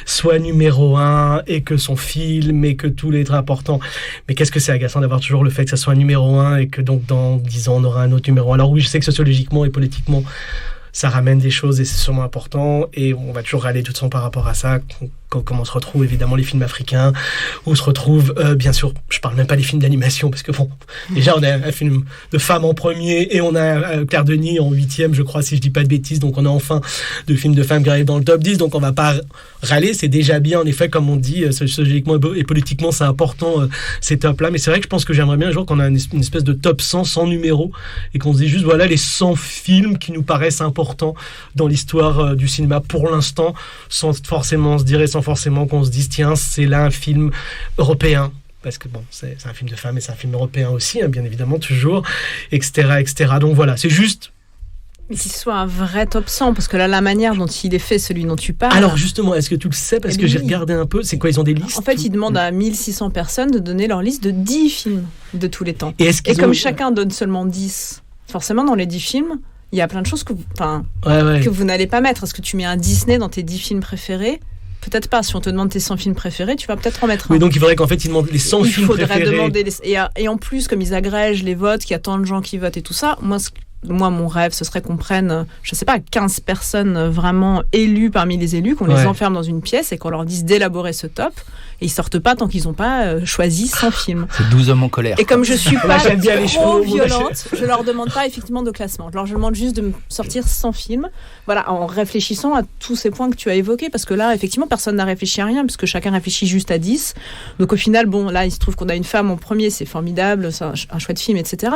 soit numéro 1 et que son film et que tous les traits importants. Mais qu'est-ce que c'est agaçant d'avoir toujours le fait que ça soit un numéro 1 et que donc dans 10 ans on aura un autre numéro 1. Alors oui, je sais que sociologiquement et politiquement ça ramène des choses et c'est sûrement important et on va toujours râler tout de suite par rapport à ça quand on se retrouve évidemment les films africains, où on se retrouve bien sûr, je parle même pas des films d'animation parce que bon, déjà on a un film de femmes en premier et on a Claire Denis en 8e je crois si je dis pas de bêtises, donc on a enfin deux films de femmes qui arrivent dans le top 10, donc on va pas râler, c'est déjà bien en effet comme on dit, sociologiquement et politiquement c'est important ces tops là, mais c'est vrai que je pense que j'aimerais bien un jour qu'on a une espèce de top 100 sans numéro et qu'on se dise juste voilà les 100 films qui nous paraissent importants dans l'histoire du cinéma pour l'instant, sans forcément se dire sans forcément qu'on se dise tiens, c'est là un film européen. Parce que bon, c'est un film de femmes et c'est un film européen aussi, hein, bien évidemment, toujours, etc., etc. Donc voilà, c'est juste... Mais qu'il soit un vrai top 100, parce que là, la manière dont il est fait, celui dont tu parles... Alors justement, est-ce que tu le sais? Parce que j'ai regardé un peu, c'est quoi, ils ont des listes? En fait, ils demandent à 1600 personnes de donner leur liste de 10 films de tous les temps. Et comme chacun donne seulement 10, forcément, dans les 10 films, il y a plein de choses que vous n'allez pas mettre. Est-ce que tu mets un Disney dans tes 10 films préférés? Peut-être pas. Si on te demande tes 100 films préférés, tu vas peut-être en mettre un. Oui, donc il faudrait qu'en fait, ils demandent les 100 films préférés. Il faudrait demander... Et en plus, comme ils agrègent les votes, qu'il y a tant de gens qui votent et tout ça, moi, mon rêve, ce serait qu'on prenne, je sais pas, 15 personnes vraiment élues parmi les élus, qu'on les enferme dans une pièce et qu'on leur dise d'élaborer ce top. Et ils sortent pas tant qu'ils n'ont pas choisi 100 films. C'est 12 hommes en colère. Et comme je suis pas trop violente, je leur demande pas effectivement de classement. Je leur demande juste de me sortir 100 films. Voilà, en réfléchissant à tous ces points que tu as évoqués. Parce que là, effectivement, personne n'a réfléchi à rien, parce que chacun réfléchit juste à 10. Donc au final, bon, là, il se trouve qu'on a une femme en premier, c'est formidable, c'est un chouette film, etc.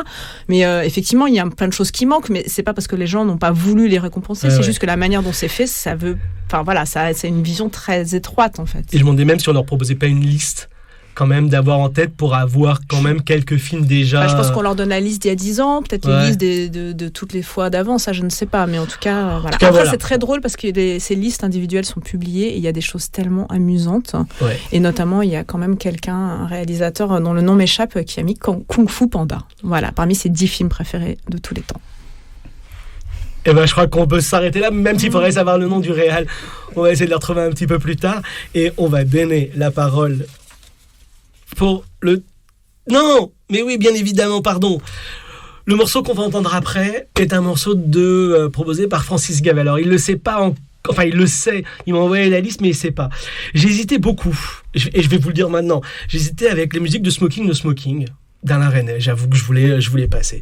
Mais effectivement, il y a plein de choses qui manquent, mais c'est pas parce que les gens n'ont pas voulu les récompenser, c'est juste que la manière dont c'est fait, ça veut... Enfin voilà, c'est une vision très étroite en fait. Et je me demandais même si on leur proposait pas une liste quand même d'avoir en tête pour avoir quand même quelques films déjà. Je pense qu'on leur donne la liste d'il y a 10 ans, peut-être les listes de toutes les fois d'avant, ça je ne sais pas, mais en tout cas, voilà. Après c'est très drôle parce que ces listes individuelles sont publiées et il y a des choses tellement amusantes. Ouais. Et notamment, il y a quand même un réalisateur dont le nom m'échappe, qui a mis Kung Fu Panda. Voilà, parmi ses 10 films préférés de tous les temps. Eh ben, je crois qu'on peut s'arrêter là, même s'il faudrait savoir le nom du réal. On va essayer de le retrouver un petit peu plus tard. Et on va donner la parole pour le... Non, mais oui, bien évidemment, pardon. Le morceau qu'on va entendre après est un morceau proposé par Francis Gavel. Alors, il le sait pas Enfin, il le sait. Il m'a envoyé la liste, mais il sait pas. J'ai hésité beaucoup. Et je vais vous le dire maintenant. J'ai hésité avec les musiques de Smoking No Smoking d'Alain Resnais. J'avoue que je voulais passer.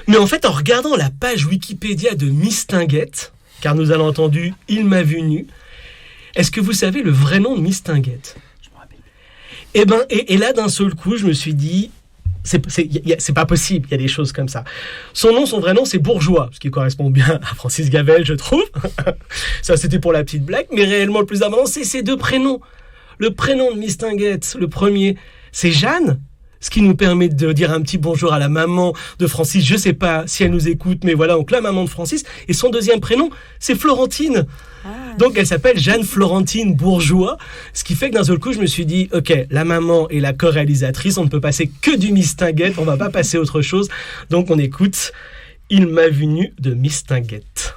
Mais en fait, en regardant la page Wikipédia de Mistinguett, car nous avons entendu « Il m'a vu nu », est-ce que vous savez le vrai nom de Mistinguett ? Je me rappelle. Eh ben, et là, d'un seul coup, je me suis dit, c'est pas possible, il y a des choses comme ça. Son vrai nom, c'est Bourgeois, ce qui correspond bien à Francis Gavel, je trouve. Ça, c'était pour la petite blague, mais réellement, le plus important, c'est ses 2 prénoms. Le prénom de Mistinguett, le premier, c'est Jeanne. Ce qui nous permet de dire un petit bonjour à la maman de Francis. Je sais pas si elle nous écoute, mais voilà, donc la maman de Francis. Et son deuxième prénom, c'est Florentine. Donc elle s'appelle Jeanne-Florentine Bourgeois. Ce qui fait que d'un seul coup, je me suis dit, ok, la maman et la co-réalisatrice, on ne peut passer que du Mistinguett, on va pas passer autre chose. Donc on écoute Il m'a vu nu de Mistinguett.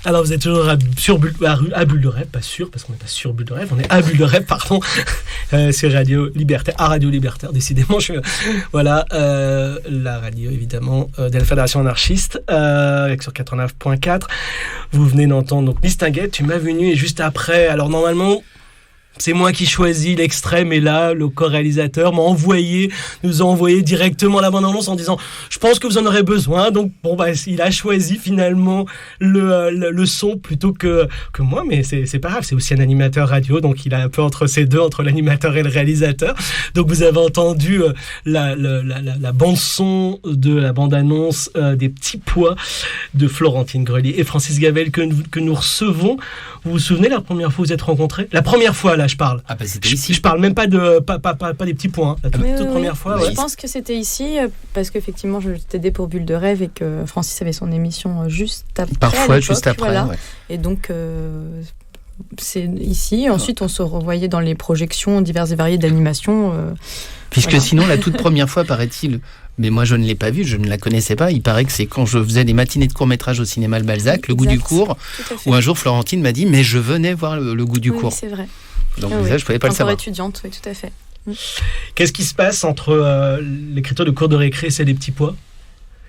Alors vous êtes toujours à Bulle de Rêve, pas sûr, parce qu'on n'est pas sur Bulle de Rêve, on est à Bulle de Rêve, pardon, c'est Radio Libertaire, à Radio Libertaire, décidément, voilà, la radio évidemment de la Fédération anarchiste, sur 89.4, vous venez d'entendre donc Mistinguett, Tu m'as vu nu, et juste après, alors normalement, c'est moi qui choisis l'extrait, mais là, le co-réalisateur nous a envoyé directement la bande-annonce en disant « Je pense que vous en aurez besoin ». Donc, bon, il a choisi finalement le son plutôt que moi, mais c'est pas grave, c'est aussi un animateur radio, donc il a un peu entre ces deux, entre l'animateur et le réalisateur. Donc, vous avez entendu la bande-son de la bande-annonce des Petits Pois de Florentine Grelier et Francis Gavel que nous recevons. Vous vous souvenez la première fois que vous êtes rencontrés ? La première fois, là, je parle. Ah bah c'était ici. Je parle même pas pas des petits points. La toute première fois. Je pense que c'était ici parce qu'effectivement, je t'aidais pour Bulle de Rêve et que Francis avait son émission juste après. Parfois, juste après. Voilà. Ouais. Et donc, c'est ici. Ensuite, on se revoyait dans les projections diverses et variées d'animation. Puisque sinon, la toute première fois, paraît-il, mais moi je ne l'ai pas vue, je ne la connaissais pas, il paraît que c'est quand je faisais des matinées de court-métrage au cinéma Le Balzac, Le Goût du cours, où un jour Florentine m'a dit, mais je venais voir le Goût du cours. Oui, c'est vrai. Donc ça, je ne pouvais pas le savoir. Encore étudiante, oui, tout à fait. Qu'est-ce qui se passe entre l'écriture de cours de récré et celle des Petits Pois ?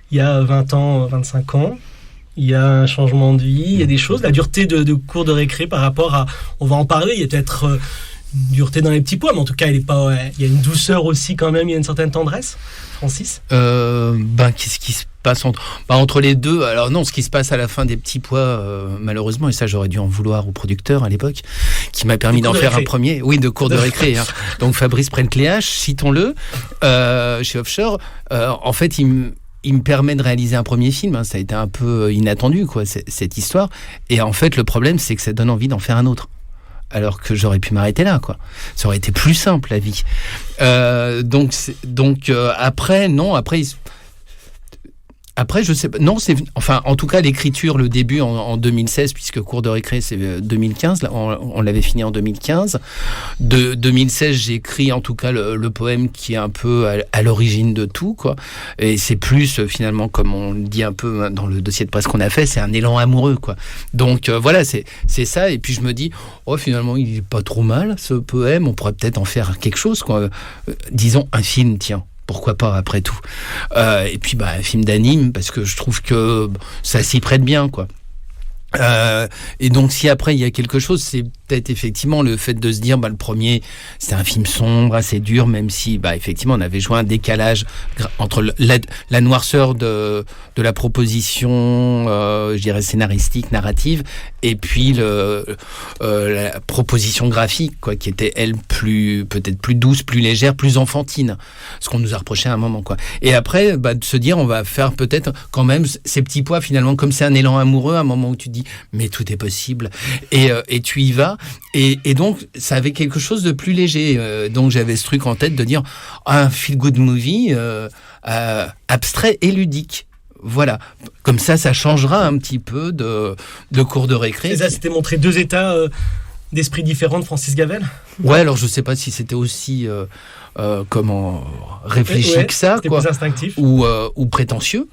Il y a 20 ans, 25 ans, il y a un changement de vie, il y a des choses, la dureté de cours de récré par rapport à, on va en parler, il y a peut-être une dureté dans les Petits Pois, mais en tout cas, il y a une douceur aussi quand même, il y a une certaine tendresse, Francis ? Qu'est-ce qui se passe entre les deux ? Alors non, ce qui se passe à la fin des Petits Pois, malheureusement, et ça j'aurais dû en vouloir au producteur à l'époque, qui m'a permis d'en faire un premier, de cours de récré. Hein. Donc Fabrice Prentléache, citons-le, chez Offshore, en fait il me permet de réaliser un premier film, hein. Ça a été un peu inattendu, quoi, cette histoire. Et en fait, le problème, c'est que ça donne envie d'en faire un autre. alors que j'aurais pu m'arrêter là, quoi. Ça aurait été plus simple, la vie. Après, je sais pas. Non, en tout cas, l'écriture, le début en 2016, puisque Cours de récré, c'est 2015. Là, on l'avait fini en 2015. De 2016, j'écris en tout cas le poème qui est un peu à l'origine de tout, quoi. Et c'est plus, finalement, comme on le dit un peu dans le dossier de presse qu'on a fait, c'est un élan amoureux, quoi. Donc, voilà, c'est ça. Et puis, je me dis, finalement, il est pas trop mal, ce poème. On pourrait peut-être en faire quelque chose, quoi. Disons, un film, tiens. Pourquoi pas, après tout. Et puis, un film d'anime, parce que je trouve que ça s'y prête bien, quoi. Et donc, si après, il y a quelque chose, c'est peut-être effectivement le fait de se dire, le premier, c'est un film sombre, assez dur, même si, effectivement, on avait joué un décalage entre la noirceur de la proposition, je dirais, scénaristique, narrative, et puis la proposition graphique, quoi, qui était, elle, peut-être plus douce, plus légère, plus enfantine. Ce qu'on nous a reproché à un moment, quoi. Et après, de se dire, on va faire peut-être quand même ces petits pois, finalement, comme c'est un élan amoureux, à un moment où tu dis, mais tout est possible, et tu y vas, et donc ça avait quelque chose de plus léger, donc j'avais ce truc en tête de dire un feel good movie abstrait et ludique. Voilà, comme ça changera un petit peu de Cours de récré. Et ça, c'était montrer deux états d'esprit différents de Francis Gavel. Ouais, alors je sais pas si c'était aussi réfléchi que ça, quoi, plus instinctif ou prétentieux.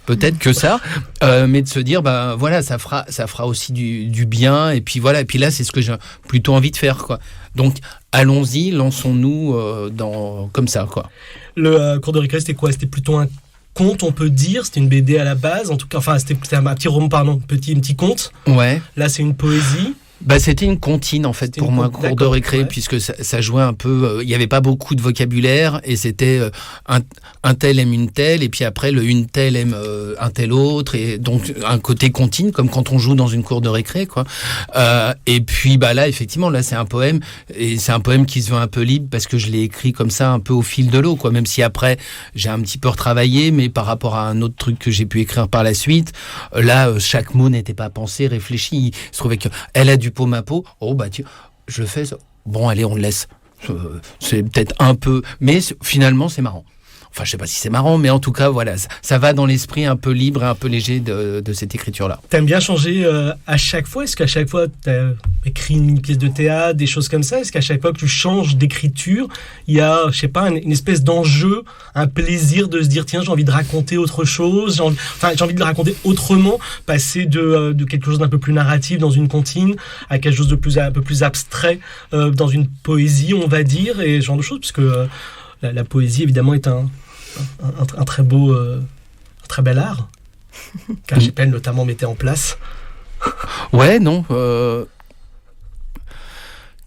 Peut-être que ça, mais de se dire, voilà, ça fera aussi du bien, et puis voilà, et puis là, c'est ce que j'ai plutôt envie de faire, quoi. Donc, allons-y, lançons-nous comme ça, quoi. Le Cours de récré, c'était quoi ? C'était plutôt un conte, on peut dire. C'était une BD à la base, en tout cas, enfin, c'était un petit roman, pardon, un petit conte. Ouais. Là, c'est une poésie. C'était une comptine, en fait, pour moi, Cours de récré, ouais. Puisque ça jouait un peu... Il n'y avait pas beaucoup de vocabulaire, et c'était un tel aime une telle, et puis après, le une telle aime un tel autre, et donc un côté comptine, comme quand on joue dans une cour de récré, quoi. Et puis, là, effectivement, là, c'est un poème, et c'est un poème qui se veut un peu libre, parce que je l'ai écrit comme ça, un peu au fil de l'eau, quoi. Même si après, j'ai un petit peu retravaillé, mais par rapport à un autre truc que j'ai pu écrire par la suite, là, chaque mot n'était pas pensé, réfléchi. Il se trouvait qu'elle a du pot à peau, je le fais, bon allez, on le laisse, c'est peut-être un peu, mais finalement c'est marrant. Enfin, je sais pas si c'est marrant, mais en tout cas, voilà, ça va dans l'esprit un peu libre et un peu léger de cette écriture-là. T'aimes bien changer à chaque fois ? Est-ce qu'à chaque fois, t'as écrit une pièce de théâtre, des choses comme ça ? Est-ce qu'à chaque fois que tu changes d'écriture, il y a, je sais pas, une espèce d'enjeu, un plaisir de se dire, tiens, j'ai envie de raconter autre chose, j'ai envie de le raconter autrement, passer de quelque chose d'un peu plus narratif dans une comptine à quelque chose de un peu plus abstrait dans une poésie, on va dire, et ce genre de choses, parce que la poésie, évidemment, est un très beau, un très bel art, qu'Archipel notamment mettait en place. Ouais, non.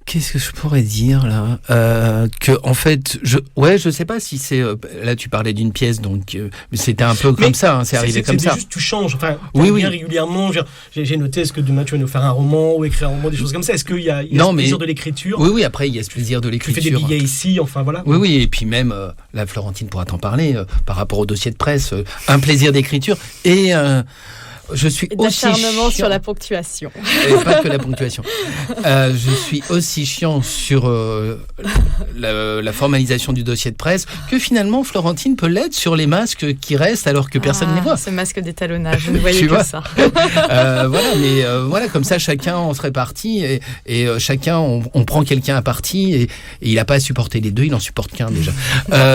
Qu'est-ce que je pourrais dire là que en fait, je sais pas si c'est là tu parlais d'une pièce, donc c'était un peu comme ça, hein, c'est arrivé comme ça. Juste tu changes, enfin oui. Régulièrement. J'ai noté, est-ce que demain tu vas nous faire un roman ou écrire un roman, des choses comme ça. Est-ce qu'il y a ce plaisir de l'écriture ? Oui, après il y a ce plaisir de l'écriture. Tu fais des billets ici, enfin voilà. Oui, et puis même la Florentine pourra t'en parler par rapport au dossier de presse, un plaisir d'écriture et je suis aussi d'acharnement sur la ponctuation. Et pas que la ponctuation. Je suis aussi chiant sur la formalisation du dossier de presse que finalement Florentine peut l'être sur les masques qui restent alors que personne ne les voit. Ce masque d'étalonnage, je ne voyais que ça. Voilà, mais voilà, comme ça chacun on se répartit et chacun on prend quelqu'un à partie et il n'a pas à supporter les deux, il en supporte qu'un déjà.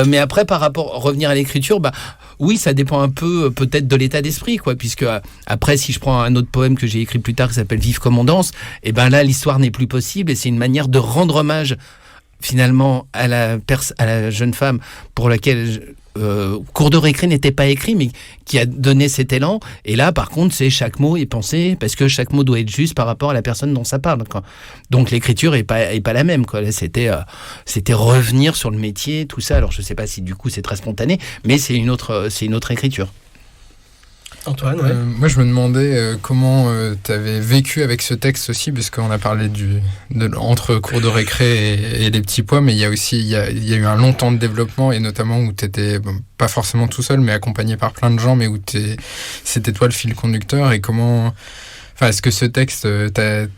Mais après par rapport revenir à l'écriture, oui, ça dépend un peu peut-être de l'état d'esprit, quoi, puisque après, si je prends un autre poème que j'ai écrit plus tard qui s'appelle Vive comme on danse, et là, l'histoire n'est plus possible et c'est une manière de rendre hommage finalement à la jeune femme pour laquelle Cours de récré n'était pas écrit, mais qui a donné cet élan. Et là, par contre, c'est chaque mot est pensé parce que chaque mot doit être juste par rapport à la personne dont ça parle, quoi. Donc l'écriture est pas la même, quoi. Là, c'était revenir sur le métier, tout ça. Alors je sais pas si du coup c'est très spontané, mais c'est une autre écriture. Antoine, ouais. Moi, je me demandais comment tu avais vécu avec ce texte aussi, parce qu'on a parlé entre Cours de récré et les petits pois, mais il y a eu un long temps de développement, et notamment où tu étais pas forcément tout seul, mais accompagné par plein de gens, mais où c'était toi le fil conducteur, et comment... Enfin, est-ce que ce texte,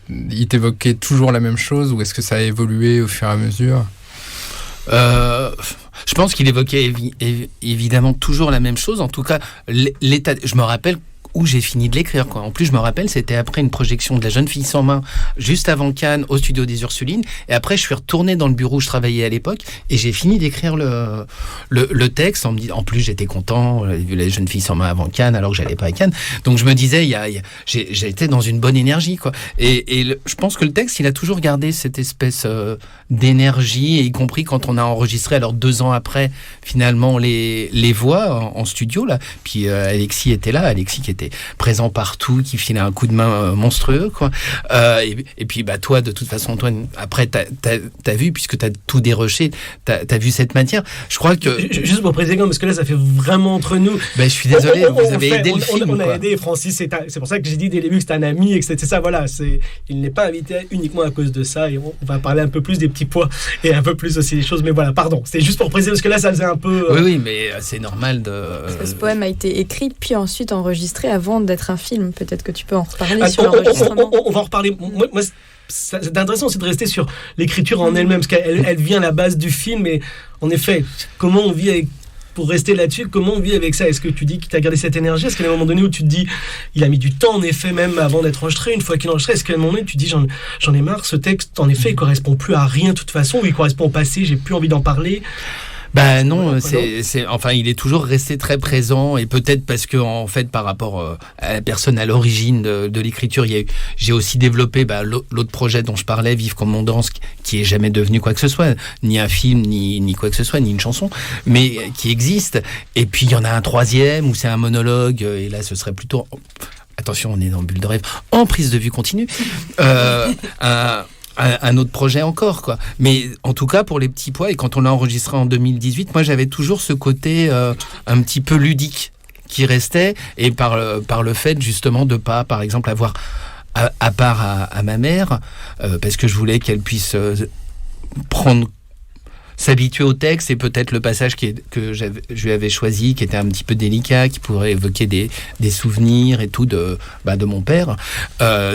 il t'évoquait toujours la même chose ou est-ce que ça a évolué au fur et à mesure ? Je pense qu'il évoquait évidemment toujours la même chose. En tout cas, l'état. Je me rappelle où j'ai fini de l'écrire, quoi. En plus, je me rappelle, c'était après une projection de La Jeune Fille sans main, juste avant Cannes, au studio des Ursulines. Et après, je suis retourné dans le bureau où je travaillais à l'époque et j'ai fini d'écrire le texte en me disant, en plus, j'étais content, j'avais vu La Jeune Fille sans main avant Cannes, alors que j'allais pas à Cannes. Donc, je me disais, j'ai été dans une bonne énergie, quoi. Et je pense que le texte, il a toujours gardé cette espèce d'énergie, et y compris quand on a enregistré, alors 2 ans après, finalement, les voix en studio, là. Puis, Alexis était là, Alexis qui était présent partout, qui filait un coup de main monstrueux, quoi. Et puis, bah, toi, de toute façon, Antoine, après, t'as vu, puisque t'as tout déroché, t'as vu cette matière. Je crois que... Juste pour préciser, parce que là, ça fait vraiment entre nous. Ben, je suis désolé, vous avez aidé le film. On a aidé Francis, c'est pour ça que j'ai dit dès le début que c'était un ami, et que c'était ça, voilà. Il n'est pas invité uniquement à cause de ça, et on va parler un peu plus des petits pois, et un peu plus aussi des choses, mais voilà, pardon. C'était juste pour préciser, parce que là, ça faisait un peu... Oui, mais c'est normal de... Parce que ce poème a été écrit, puis ensuite enregistré avant d'être un film. Peut-être que tu peux en reparler sur l'enregistrement. On va en reparler. Moi, c'est intéressant aussi de rester sur l'écriture en elle-même, parce qu'elle vient à la base du film. Et en effet, comment on vit avec... Pour rester là-dessus, comment on vit avec ça ? Est-ce que tu dis que tu as gardé cette énergie ? Est-ce qu'à un moment donné où tu te dis, il a mis du temps en effet même avant d'être enregistré, une fois qu'il est enregistré, est-ce qu'à un moment donné tu te dis, j'en ai marre, ce texte en effet il correspond plus à rien de toute façon, ou il correspond au passé, j'ai plus envie d'en parler ? Ben non, enfin, il est toujours resté très présent, et peut-être parce que, en fait, par rapport à la personne à l'origine de l'écriture, j'ai aussi développé l'autre projet dont je parlais, Vive comme on danse, qui est jamais devenu quoi que ce soit, ni un film, ni quoi que ce soit, ni une chanson, mais qui existe. Et puis il y en a un troisième où c'est un monologue, et là ce serait plutôt, attention, on est dans Bulle de rêve, en prise de vue continue, un autre projet encore, quoi. Mais en tout cas, pour Les Petits Pois, et quand on l'a enregistré en 2018, moi j'avais toujours ce côté un petit peu ludique qui restait, et par le fait justement de pas, par exemple, avoir à part à ma mère, parce que je voulais qu'elle puisse s'habituer au texte, et peut-être le passage que je lui avais choisi, qui était un petit peu délicat, qui pourrait évoquer des souvenirs et tout de mon père.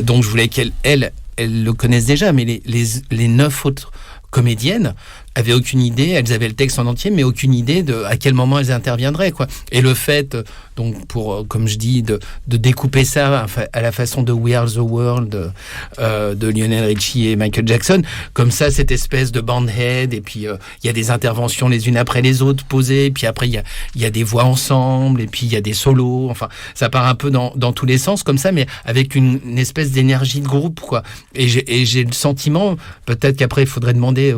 Donc je voulais qu'elle le connaissent déjà, mais les 9 autres comédiennes avaient aucune idée, elles avaient le texte en entier, mais aucune idée de à quel moment elles interviendraient, quoi. Et le fait, donc, pour, comme je dis, de découper ça à la façon de We Are the World de Lionel Richie et Michael Jackson, comme ça, cette espèce de bandhead, et puis il y a des interventions les unes après les autres posées, et puis après il y a des voix ensemble, et puis il y a des solos, enfin, ça part un peu dans tous les sens, comme ça, mais avec une espèce d'énergie de groupe, quoi. Et j'ai le sentiment, peut-être qu'après il faudrait demander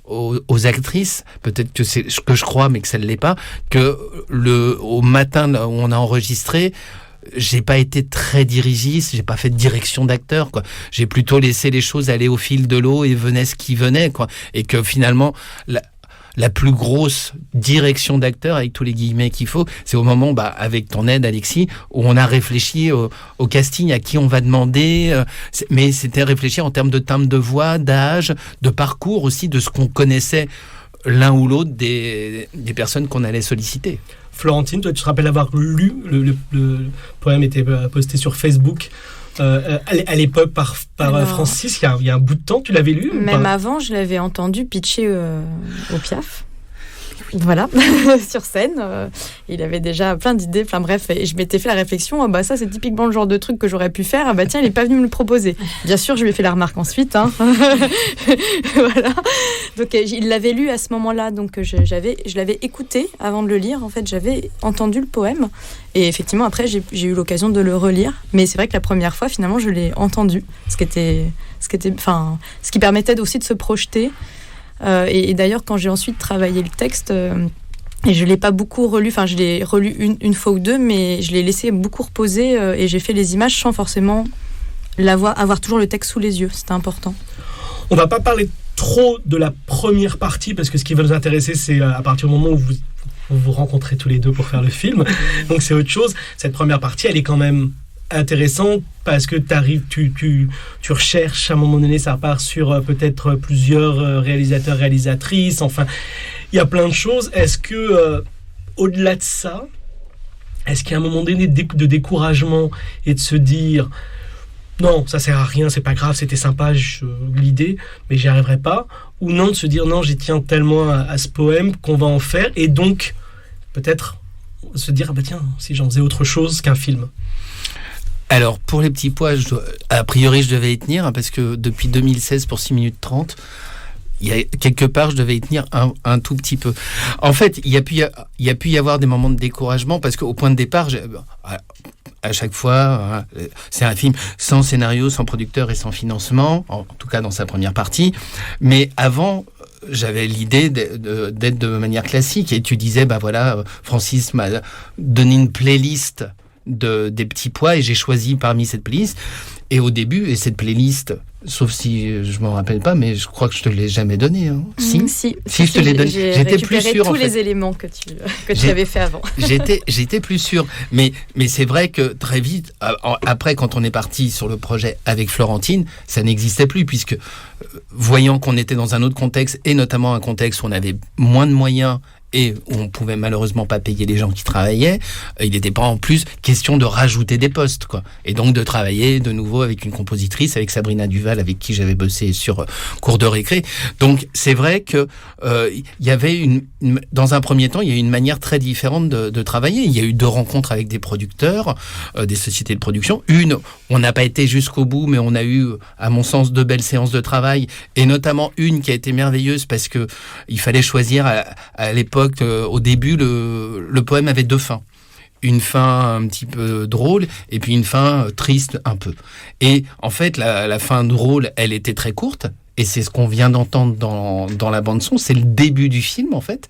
aux actrices, peut-être que c'est ce que je crois, mais que ça ne l'est pas, que au matin là, où on a enregistré, j'ai pas été très dirigiste, j'ai pas fait de direction d'acteur, quoi. J'ai plutôt laissé les choses aller au fil de l'eau, et venait ce qui venait, quoi. Et que finalement, la plus grosse direction d'acteur, avec tous les guillemets qu'il faut, c'est au moment, avec ton aide, Alexis, où on a réfléchi au casting, à qui on va demander, mais c'était réfléchir en termes de timbre de voix, d'âge, de parcours aussi, de ce qu'on connaissait l'un ou l'autre des personnes qu'on allait solliciter. Florentine, toi, tu te rappelles avoir lu le poème était posté sur Facebook à l'époque par Francis, il y a un bout de temps, tu l'avais lu? Même avant, je l'avais entendu pitcher au Piaf. Voilà, sur scène. Il avait déjà plein d'idées, bref. Et je m'étais fait la réflexion, ça c'est typiquement le genre de truc que j'aurais pu faire. Tiens, il n'est pas venu me le proposer. Bien sûr, je lui ai fait la remarque ensuite. Hein. Voilà. Donc il l'avait lu à ce moment-là. Donc je l'avais écouté avant de le lire. En fait, j'avais entendu le poème. Et effectivement, après, j'ai eu l'occasion de le relire. Mais c'est vrai que la première fois, finalement, je l'ai entendu. Ce qui permettait aussi de se projeter. Et d'ailleurs, quand j'ai ensuite travaillé le texte, et je ne l'ai pas beaucoup relu, je l'ai relu une fois ou deux, mais je l'ai laissé beaucoup reposer, et j'ai fait les images sans forcément avoir toujours le texte sous les yeux. C'était important. On ne va pas parler trop de la première partie, parce que ce qui va nous intéresser, c'est à partir du moment où vous rencontrez tous les deux pour faire le film. Donc c'est autre chose. Cette première partie, elle est quand même intéressant parce que tu recherches à un moment donné, ça part sur peut-être plusieurs réalisateurs, réalisatrices, enfin il y a plein de choses. Est-ce que au-delà de ça, est-ce qu'il y a un moment donné de découragement et de se dire non, ça sert à rien, c'est pas grave, c'était sympa l'idée, mais j'y arriverai pas. Ou non, de se dire non, j'y tiens tellement à ce poème qu'on va en faire, et donc peut-être se dire ah bah tiens, si j'en faisais autre chose qu'un film. Alors, pour les petits pois, a priori, je devais y tenir, parce que depuis 2016, pour 6 minutes 30, quelque part, je devais y tenir un tout petit peu. En fait, il y a pu y avoir des moments de découragement, parce qu'au point de départ, à chaque fois, c'est un film sans scénario, sans producteur et sans financement, en tout cas dans sa première partie. Mais avant, j'avais l'idée d'être de manière classique. Et tu disais, Francis m'a donné une playlist des petits pois et j'ai choisi parmi cette playlist. Et au début, et cette playlist, sauf si je m'en rappelle pas, mais je crois que je te l'ai jamais donnée. Hein. Si, je te l'ai donné. J'étais plus sûr. Tous les éléments que tu avais fait avant. J'étais plus sûr. Mais c'est vrai que très vite, après, quand on est parti sur le projet avec Florentine, ça n'existait plus, puisque voyant qu'on était dans un autre contexte, et notamment un contexte où on avait moins de moyens, et où on pouvait malheureusement pas payer les gens qui travaillaient, il n'était pas en plus question de rajouter des postes, quoi. Et donc de travailler de nouveau avec une compositrice, avec Sabrina Duval, avec qui j'avais bossé sur Cours de récré. Donc c'est vrai que il y avait dans un premier temps, il y a eu une manière très différente de travailler. Il y a eu 2 rencontres avec des producteurs, des sociétés de production. Une, on n'a pas été jusqu'au bout, mais on a eu, à mon sens, 2 belles séances de travail, et notamment une qui a été merveilleuse parce que il fallait choisir à l'époque. Au début, le poème avait 2 fins. Une fin un petit peu drôle et puis une fin triste un peu. Et en fait, la fin drôle, elle était très courte. Et c'est ce qu'on vient d'entendre dans la bande-son. C'est le début du film, en fait.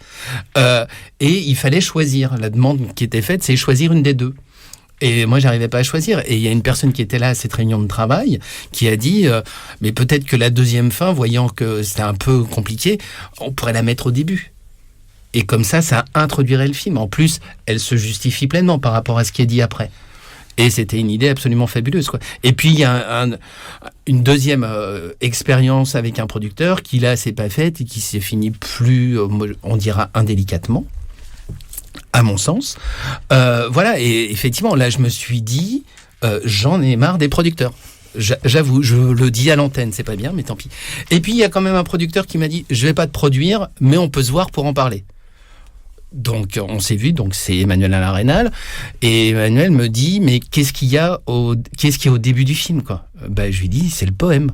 Et il fallait choisir. La demande qui était faite, c'est choisir une des 2. Et moi, j'arrivais pas à choisir. Et il y a une personne qui était là à cette réunion de travail qui a dit mais peut-être que la deuxième fin, voyant que c'était un peu compliqué, on pourrait la mettre au début. Et comme ça introduirait le film. En plus, elle se justifie pleinement par rapport à ce qui est dit après. Et c'était une idée absolument fabuleuse, quoi. Et puis, il y a une deuxième expérience avec un producteur qui, là, s'est pas faite et qui s'est finie plus, on dira, indélicatement, à mon sens. Voilà, et effectivement, là, je me suis dit, j'en ai marre des producteurs. J'avoue, je le dis à l'antenne, c'est pas bien, mais tant pis. Et puis, il y a quand même un producteur qui m'a dit, je vais pas te produire, mais on peut se voir pour en parler. Donc, on s'est vu, donc c'est Emmanuel Alain-Rénal. Et Emmanuel me dit, mais qu'est-ce qu'il y a au début du film, quoi? Je lui dis, c'est le poème.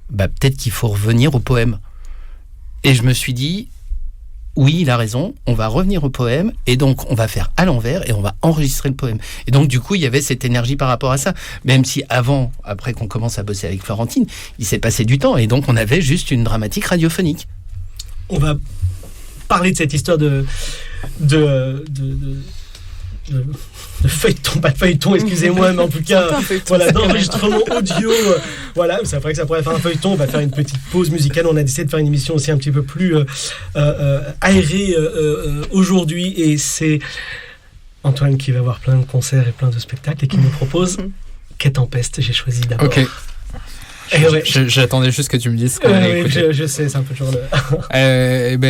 Peut-être qu'il faut revenir au poème. Et je me suis dit, oui, il a raison, on va revenir au poème, et donc on va faire à l'envers, et on va enregistrer le poème. Et donc, du coup, il y avait cette énergie par rapport à ça. Même si après qu'on commence à bosser avec Florentine, il s'est passé du temps, et donc on avait juste une dramatique radiophonique. On va parler de cette histoire de feuilleton, pas de feuilleton, excusez-moi, mais en tout cas, voilà, d'enregistrement audio. Voilà, c'est vrai que ça pourrait faire un feuilleton. On va faire une petite pause musicale. On a décidé de faire une émission aussi un petit peu plus aérée aujourd'hui, et c'est Antoine qui va voir plein de concerts et plein de spectacles et qui nous propose Quai Tempeste. J'ai choisi d'abord. Ok. J'attendais juste que tu me dises ce qu'on allait écouter. Je sais, c'est un peu toujours le...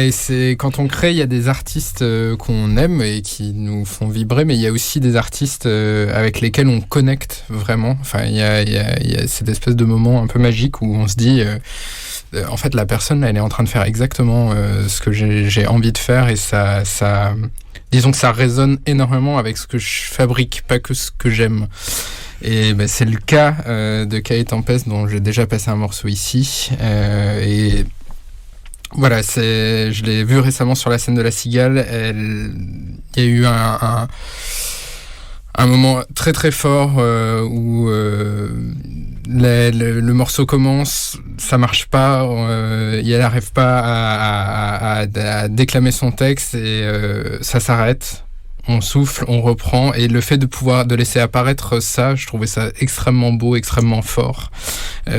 c'est quand on crée, il y a des artistes qu'on aime et qui nous font vibrer, mais il y a aussi des artistes avec lesquels on connecte vraiment. Enfin, il y a cette espèce de moment un peu magique où on se dit... en fait, la personne, elle est en train de faire exactement ce que j'ai envie de faire, et ça, disons que ça résonne énormément avec ce que je fabrique, pas que ce que j'aime. Et c'est le cas de Quai Tempeste, dont j'ai déjà passé un morceau ici. Et voilà, je l'ai vu récemment sur la scène de la Cigale. Il y a eu un moment très très fort où le morceau commence, ça marche pas, elle n'arrive pas à déclamer son texte, et ça s'arrête. On souffle, on reprend, et le fait de laisser apparaître ça, je trouvais ça extrêmement beau, extrêmement fort,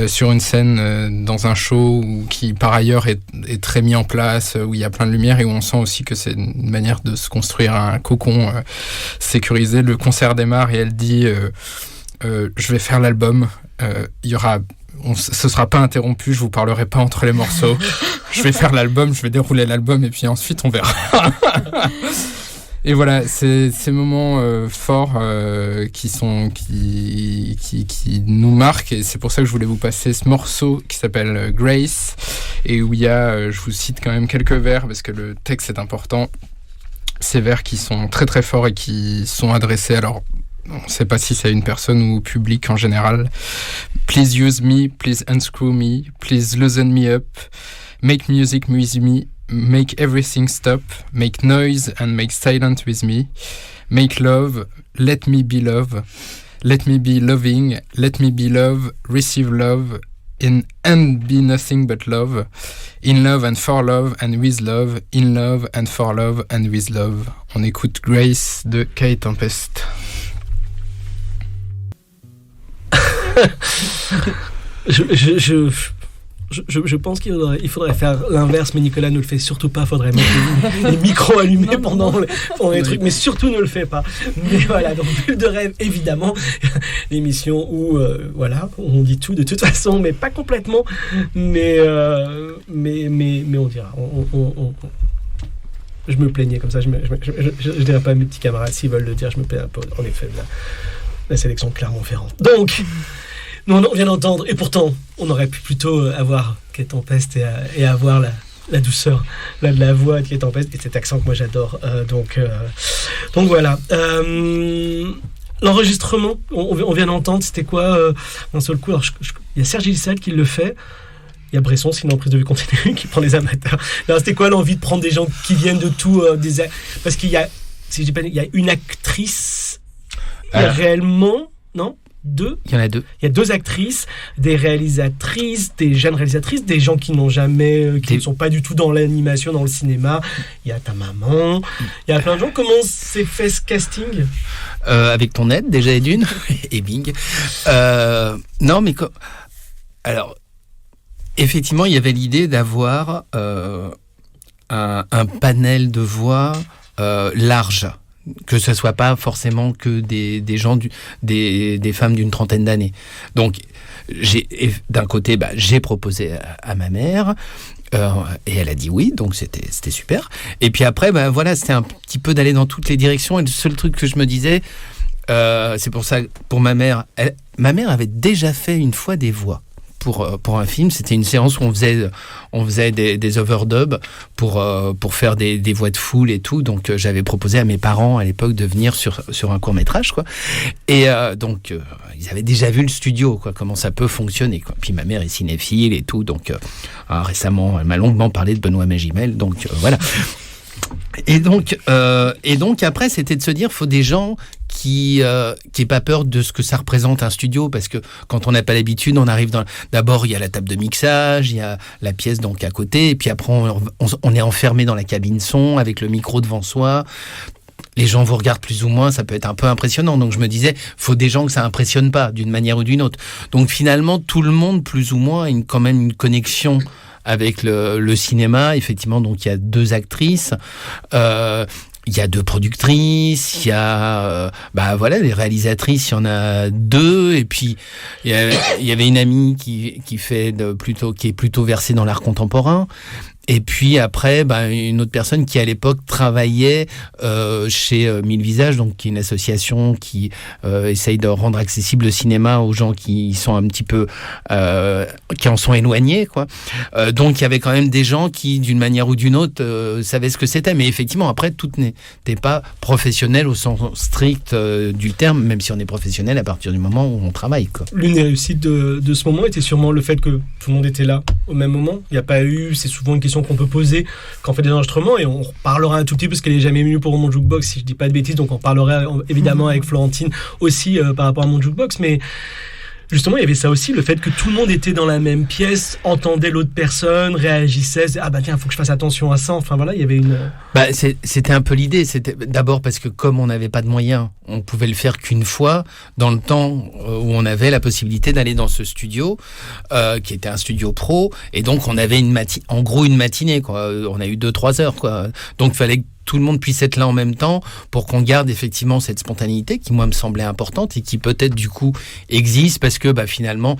sur une scène, dans un show qui par ailleurs est très mis en place, où il y a plein de lumière, et où on sent aussi que c'est une manière de se construire un cocon sécurisé. Le concert démarre et elle dit je vais faire l'album, ce sera pas interrompu, je vous parlerai pas entre les morceaux, je vais faire l'album, je vais dérouler l'album, et puis ensuite on verra. Et voilà, c'est ces moments forts qui nous marquent, et c'est pour ça que je voulais vous passer ce morceau qui s'appelle Grace, et où il y a, je vous cite quand même quelques vers parce que le texte est important, ces vers qui sont très très forts et qui sont adressés, alors on ne sait pas si c'est à une personne ou au public en général. Please use me, please unscrew me, please loosen me up, make music with me, make everything stop, make noise and make silent with me, make love, let me be love, let me be loving, let me be love, receive love, and be nothing but love, in love and for love and with love, in love and for love and with love. On écoute Grace de Kay Tempest. Je pense qu'il faudrait faire l'inverse, mais Nicolas ne le fait surtout pas. Il faudrait mettre les micros allumés pendant les trucs, mais surtout ne le fait pas. Mais voilà, donc Bulle de rêve, évidemment, l'émission où voilà, on dit tout de toute façon, mais pas complètement. Mais on dira. Je me plaignais comme ça. Je dirais pas à mes petits camarades s'ils veulent le dire. Je me plaignais un peu, en effet, de la sélection de Clermont-Ferrand. Donc. Non, on vient d'entendre, et pourtant, on aurait pu plutôt avoir Kay Tempest et avoir la douceur de la voix de Kay Tempest et cet accent que moi j'adore. Donc voilà. L'enregistrement, on vient d'entendre, c'était quoi d'un seul coup. Il y a Serge Ilsal qui le fait. Il y a Bresson, sinon en prise de vue continue, qui prend les amateurs. Alors, c'était quoi l'envie de prendre des gens qui viennent de tout parce qu'il y a, si je dis pas, il y a une actrice, il y a réellement, non? Deux. Il y en a deux. Il y a deux actrices, des réalisatrices, des jeunes réalisatrices, des gens qui n'ont jamais, qui ne sont pas du tout dans l'animation, dans le cinéma. Il y a ta maman, il y a plein de gens. Comment s'est fait ce casting ? Avec ton aide, déjà, et d'une, et bing. Non, mais alors, effectivement, il y avait l'idée d'avoir un panel de voix large. Que ce soit pas forcément que des gens des femmes d'une trentaine d'années. Donc d'un côté j'ai proposé à ma mère et elle a dit oui, donc c'était super. Et puis après voilà, c'était un petit peu d'aller dans toutes les directions, et le seul truc que je me disais c'est pour ça, pour ma mère avait déjà fait une fois des voix pour un film. C'était une séance où on faisait des overdubs pour faire des voix de foule et tout. Donc j'avais proposé à mes parents à l'époque de venir sur un court-métrage, quoi. Et donc ils avaient déjà vu le studio, quoi, comment ça peut fonctionner, quoi. Puis ma mère est cinéphile et tout, donc récemment elle m'a longuement parlé de Benoît Magimel, donc voilà. Et donc après, c'était de se dire, faut des gens qui aient pas peur de ce que ça représente un studio, parce que quand on n'a pas l'habitude, on arrive d'abord il y a la table de mixage, il y a la pièce donc à côté, et puis après on est enfermé dans la cabine son avec le micro devant soi. Les gens vous regardent plus ou moins, ça peut être un peu impressionnant. Donc je me disais, faut des gens que ça impressionne pas d'une manière ou d'une autre. Donc finalement, tout le monde plus ou moins a quand même une connexion avec le cinéma. Effectivement, donc il y a deux actrices, il y a deux productrices, il y a voilà, les réalisatrices, il y en a deux, et puis il y avait une amie qui est plutôt versée dans l'art contemporain. Et puis après, une autre personne qui à l'époque travaillait chez Mille Visages, donc qui est une association qui essaye de rendre accessible le cinéma aux gens qui sont un petit peu qui en sont éloignés, quoi. Donc il y avait quand même des gens qui, d'une manière ou d'une autre, savaient ce que c'était. Mais effectivement, après, tout n'était pas professionnel au sens strict du terme, même si on est professionnel à partir du moment où on travaille, quoi. L'une des réussites de ce moment était sûrement le fait que tout le monde était là au même moment. Il n'y a pas eu, c'est souvent une question qu'on peut poser quand on fait des enregistrements, et on parlera un tout petit peu parce qu'elle est jamais venue pour mon jukebox, si je dis pas de bêtises, donc on parlera évidemment avec Florentine aussi par rapport à mon jukebox, mais justement il y avait ça aussi, le fait que tout le monde était dans la même pièce, entendait l'autre personne, réagissait, tiens, faut que je fasse attention à ça, enfin voilà, il y avait une... C'était un peu l'idée, c'était d'abord parce que comme on n'avait pas de moyens, on pouvait le faire qu'une fois dans le temps où on avait la possibilité d'aller dans ce studio qui était un studio pro, et donc on avait en gros une matinée, quoi. On a eu 2-3 heures, quoi. Donc il fallait que tout le monde puisse être là en même temps pour qu'on garde effectivement cette spontanéité qui, moi, me semblait importante et qui peut-être, du coup, existe parce que, finalement,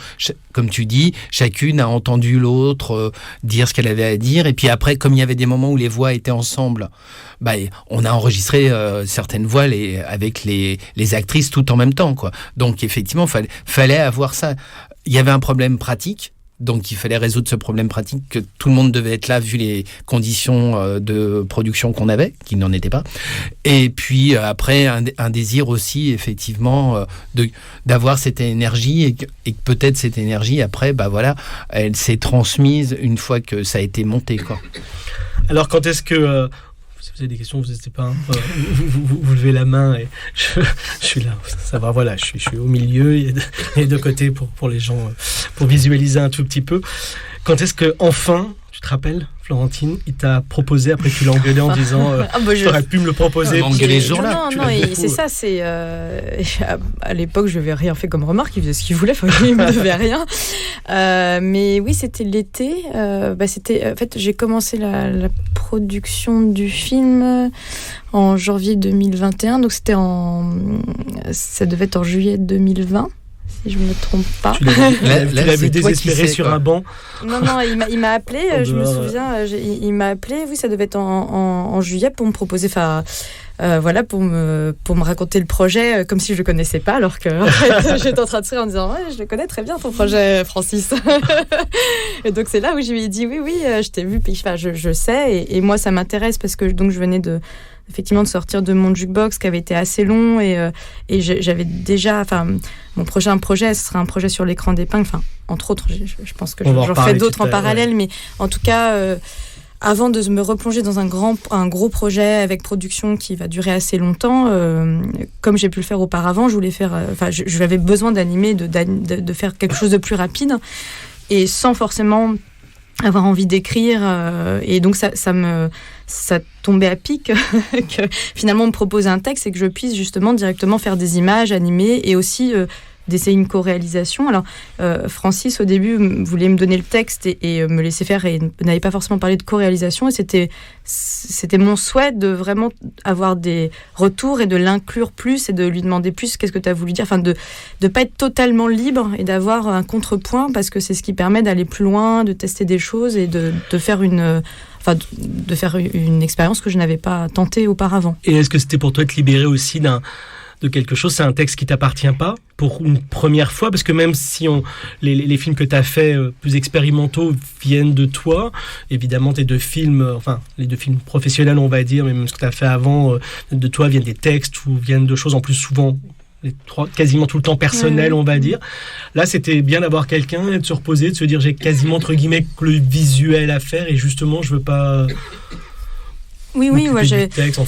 comme tu dis, chacune a entendu l'autre dire ce qu'elle avait à dire. Et puis après, comme il y avait des moments où les voix étaient ensemble, on a enregistré certaines voix avec les actrices tout en même temps, quoi. Donc, effectivement, fallait avoir ça. Il y avait un problème pratique. Donc, il fallait résoudre ce problème pratique que tout le monde devait être là vu les conditions de production qu'on avait, qui n'en étaient pas. Et puis, après, un désir aussi, effectivement, d'avoir cette énergie et que peut-être cette énergie, après, elle s'est transmise une fois que ça a été monté, quoi. Alors, quand est-ce que... si vous avez des questions, vous n'hésitez pas. Vous levez la main et je suis là. Ça va, voilà, je suis au milieu et de côté pour les gens, pour visualiser un tout petit peu. Quand est-ce que, enfin, tu te rappelles, Florentine, il t'a proposé, après tu l'as engueulé en disant tu aurais pu me le proposer. Engueulé ce jour-là. Non, c'est ça, c'est... à l'époque, je n'avais rien fait comme remarque, il faisait ce qu'il voulait, il ne me devait rien. Mais oui, c'était l'été. En fait, j'ai commencé la production du film en janvier 2021, donc ça devait être en juillet 2020. Si je ne me trompe pas. Tu l'as vu désespéré sur un banc. Non, il m'a appelé, je me souviens, il m'a appelé, oui, ça devait être en juillet pour me proposer, pour me raconter le projet comme si je le connaissais pas, alors que en fait, j'étais en train de sourire en disant ouais, je le connais très bien ton projet, Francis. Et donc c'est là où je lui ai dit oui, je t'ai vu, puis je sais, et moi ça m'intéresse parce que donc je venais effectivement de sortir de mon jukebox qui avait été assez long et j'avais déjà, mon prochain projet, ce serait un projet sur l'écran d'épingle, entre autres, je pense que j'en ferai d'autres en parallèle, mais en tout cas, avant de me replonger dans un gros projet avec production qui va durer assez longtemps, comme j'ai pu le faire auparavant, je voulais faire, j'avais besoin d'animer, de faire quelque chose de plus rapide et sans forcément avoir envie d'écrire, et donc ça tombait à pic que finalement on me propose un texte et que je puisse justement directement faire des images, animer et aussi d'essayer une co-réalisation. Alors Francis au début voulait me donner le texte et me laisser faire et n'avait pas forcément parlé de co-réalisation, et c'était mon souhait de vraiment avoir des retours et de l'inclure plus et de lui demander plus qu'est-ce que tu as voulu dire, de pas être totalement libre et d'avoir un contrepoint, parce que c'est ce qui permet d'aller plus loin, de tester des choses et de faire de faire une expérience que je n'avais pas tentée auparavant. Et est-ce que c'était pour toi être libéré aussi de quelque chose? C'est un texte qui t'appartient pas pour une première fois, parce que même si les films que tu as fait plus expérimentaux viennent de toi, évidemment tes deux films, les deux films professionnels on va dire, mais même ce que tu as fait avant de toi viennent des textes ou viennent de choses en plus souvent quasiment tout le temps personnel, on va dire. Là, c'était bien d'avoir quelqu'un et de se reposer, de se dire j'ai quasiment entre guillemets que le visuel à faire et justement je veux pas... Oui, moi texte,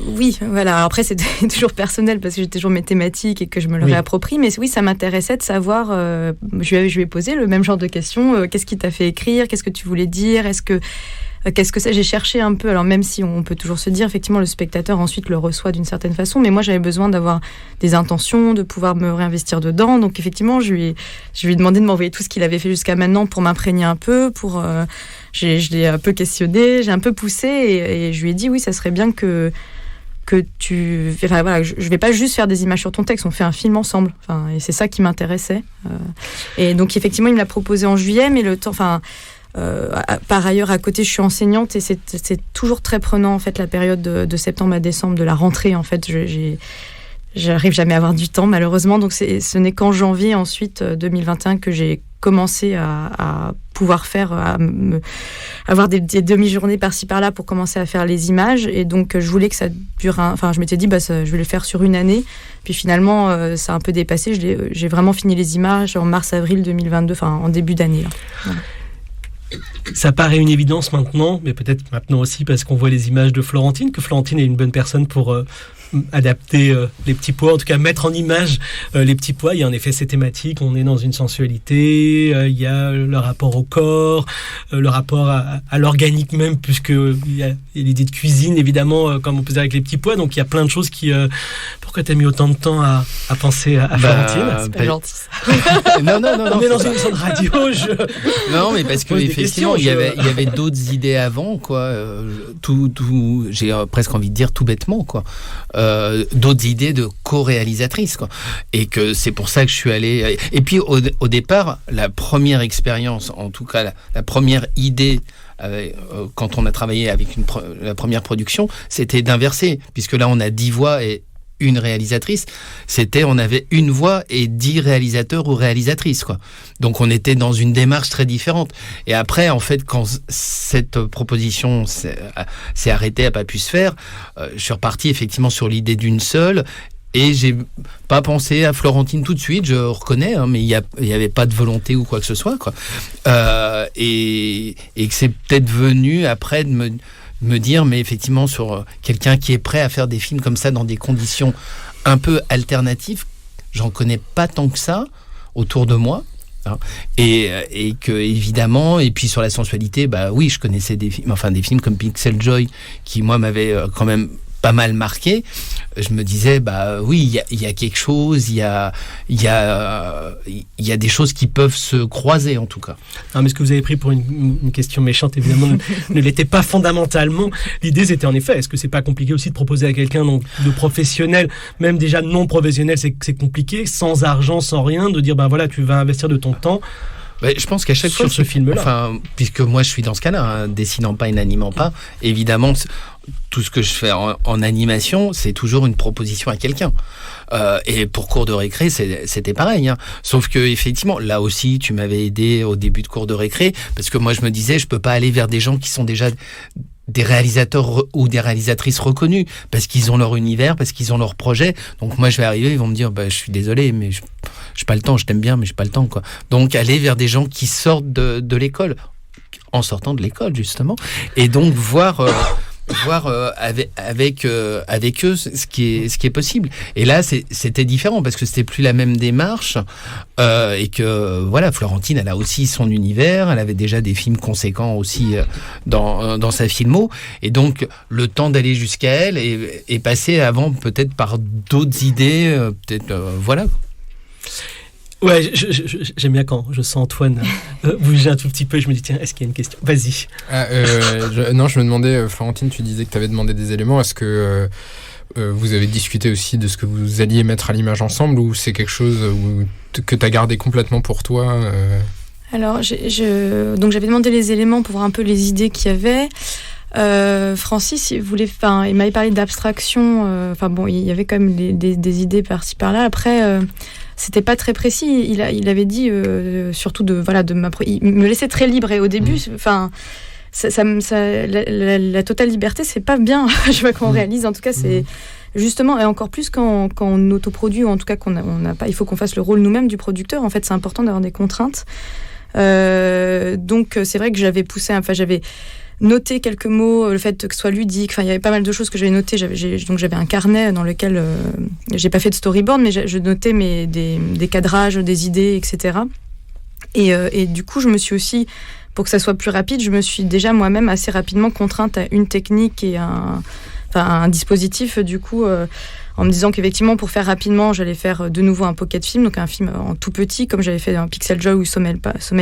oui, voilà. Après, c'était toujours personnel parce que j'ai toujours mes thématiques et que je me le réapproprie. Mais oui, ça m'intéressait de savoir. Je lui ai posé le même genre de questions. Qu'est-ce qui t'a fait écrire? Qu'est-ce que tu voulais dire? Qu'est-ce que c'est? J'ai cherché un peu. Alors même si on peut toujours se dire, effectivement, le spectateur ensuite le reçoit d'une certaine façon. Mais moi, j'avais besoin d'avoir des intentions, de pouvoir me réinvestir dedans. Donc effectivement, je lui ai demandé de m'envoyer tout ce qu'il avait fait jusqu'à maintenant pour m'imprégner un peu, je l'ai un peu questionné, j'ai un peu poussé et je lui ai dit oui, ça serait bien que tu... je vais pas juste faire des images sur ton texte, on fait un film ensemble. Et c'est ça qui m'intéressait. Et donc effectivement, il me l'a proposé en juillet, mais le temps... par ailleurs, à côté, je suis enseignante et c'est toujours très prenant en fait la période de septembre à décembre, de la rentrée. En fait, j'arrive jamais à avoir du temps malheureusement. Donc ce n'est qu'en janvier ensuite 2021 que j'ai commencé à pouvoir avoir des demi-journées par-ci par-là pour commencer à faire les images. Et donc je voulais que ça dure je m'étais dit je vais le faire sur une année. Puis finalement ça a un peu dépassé. J'ai vraiment fini les images en mars-avril 2022, en début d'année là. Voilà. Ça paraît une évidence maintenant, mais peut-être maintenant aussi parce qu'on voit les images de Florentine, que Florentine est une bonne personne pour adapter les petits pois, en tout cas mettre en image les petits pois. Il y a en effet ces thématiques, on est dans une sensualité, il y a le rapport au corps, le rapport à l'organique même, puisqu'il y a l'idée de cuisine évidemment, comme on peut dire avec les petits pois, donc il y a plein de choses qui... Pourquoi tu as mis autant de temps à penser à Florentine? C'est pas gentil ça. Non. On est dans une émission de radio. Non, mais parce que question. Il y avait d'autres idées avant, quoi. J'ai presque envie de dire tout bêtement, quoi. D'autres idées de co-réalisatrice, quoi. Et que c'est pour ça que je suis allé. Et puis au départ, la première expérience, en tout cas la première idée. Quand on a travaillé avec la première production, c'était d'inverser, puisque là on a 10 voix et une réalisatrice. On avait une voix et 10 réalisateurs ou réalisatrices, quoi. Donc on était dans une démarche très différente. Et après, en fait, quand cette proposition s'est arrêtée, n'a pas pu se faire, je suis reparti effectivement sur l'idée d'une seule. Et j'ai pas pensé à Florentine tout de suite, je reconnais, hein, mais il y avait pas de volonté ou quoi que ce soit, quoi. Et que c'est peut-être venu après de me dire, mais effectivement sur quelqu'un qui est prêt à faire des films comme ça dans des conditions un peu alternatives, j'en connais pas tant que ça autour de moi. Hein, et que évidemment, et puis sur la sensualité, bah oui, je connaissais des films comme Pixel Joy qui moi m'avaient quand même pas mal marqué. Je me disais, bah oui, il y a quelque chose, il y a des choses qui peuvent se croiser, en tout cas. Non, mais ce que vous avez pris pour une question méchante, évidemment, ne l'était pas fondamentalement. L'idée, c'était en effet, est-ce que c'est pas compliqué aussi de proposer à quelqu'un de professionnel, même déjà non professionnel, c'est compliqué, sans argent, sans rien, de dire, ben voilà, tu vas investir de ton temps. Je pense qu'à chaque fois sur ce film-là, enfin, puisque moi je suis dans ce cas-là, hein, dessinant pas et n'animant pas, évidemment tout ce que je fais en animation, c'est toujours une proposition à quelqu'un. Et pour cours de récré, c'était pareil. Hein. Sauf que effectivement, là aussi, tu m'avais aidé au début de cours de récré, parce que moi je me disais, je peux pas aller vers des gens qui sont déjà des réalisateurs ou des réalisatrices reconnus, parce qu'ils ont leur univers, parce qu'ils ont leur projet. Donc moi je vais arriver, ils vont me dire, bah je suis désolé, mais j'ai pas le temps, je t'aime bien, mais j'ai pas le temps, quoi. Donc aller vers des gens qui sortent de l'école, en sortant de l'école justement, et donc voir avec eux ce qui est possible. Et là c'était différent parce que c'était plus la même démarche, et que voilà, Florentine, elle a aussi son univers, elle avait déjà des films conséquents aussi dans sa filmo, et donc le temps d'aller jusqu'à elle est passé avant peut-être par d'autres idées, voilà. Ouais, j'aime bien quand je sens Antoine bouger un tout petit peu, je me dis tiens, est-ce qu'il y a une question ? Vas-y. Non, je me demandais, Florentine, tu disais que tu avais demandé des éléments, est-ce que vous avez discuté aussi de ce que vous alliez mettre à l'image ensemble, ou c'est quelque chose que tu as gardé complètement pour toi Alors, donc j'avais demandé les éléments pour voir un peu les idées qu'il y avait. Francis, il m'avait parlé d'abstraction. Il y avait quand même des idées par-ci par-là. Après, c'était pas très précis. Il avait dit surtout il me laissait très libre. Et au début, la totale liberté, c'est pas bien. Je sais pas comment on réalise. En tout cas, c'est justement, et encore plus quand on autoproduit, ou en tout cas il faut qu'on fasse le rôle nous-mêmes du producteur. En fait, c'est important d'avoir des contraintes. Donc, c'est vrai que j'avais noté quelques mots, le fait que ce soit ludique. Enfin, il y avait pas mal de choses que j'avais notées. Donc j'avais un carnet dans lequel j'ai pas fait de storyboard, mais je notais des cadrages, des idées, etc. Et du coup, je me suis aussi, pour que ça soit plus rapide, je me suis déjà moi-même assez rapidement contrainte à une technique et un dispositif, du coup, en me disant qu'effectivement, pour faire rapidement, j'allais faire de nouveau un pocket film, donc un film en tout petit, comme j'avais fait dans Pixel Joy ou Sommeil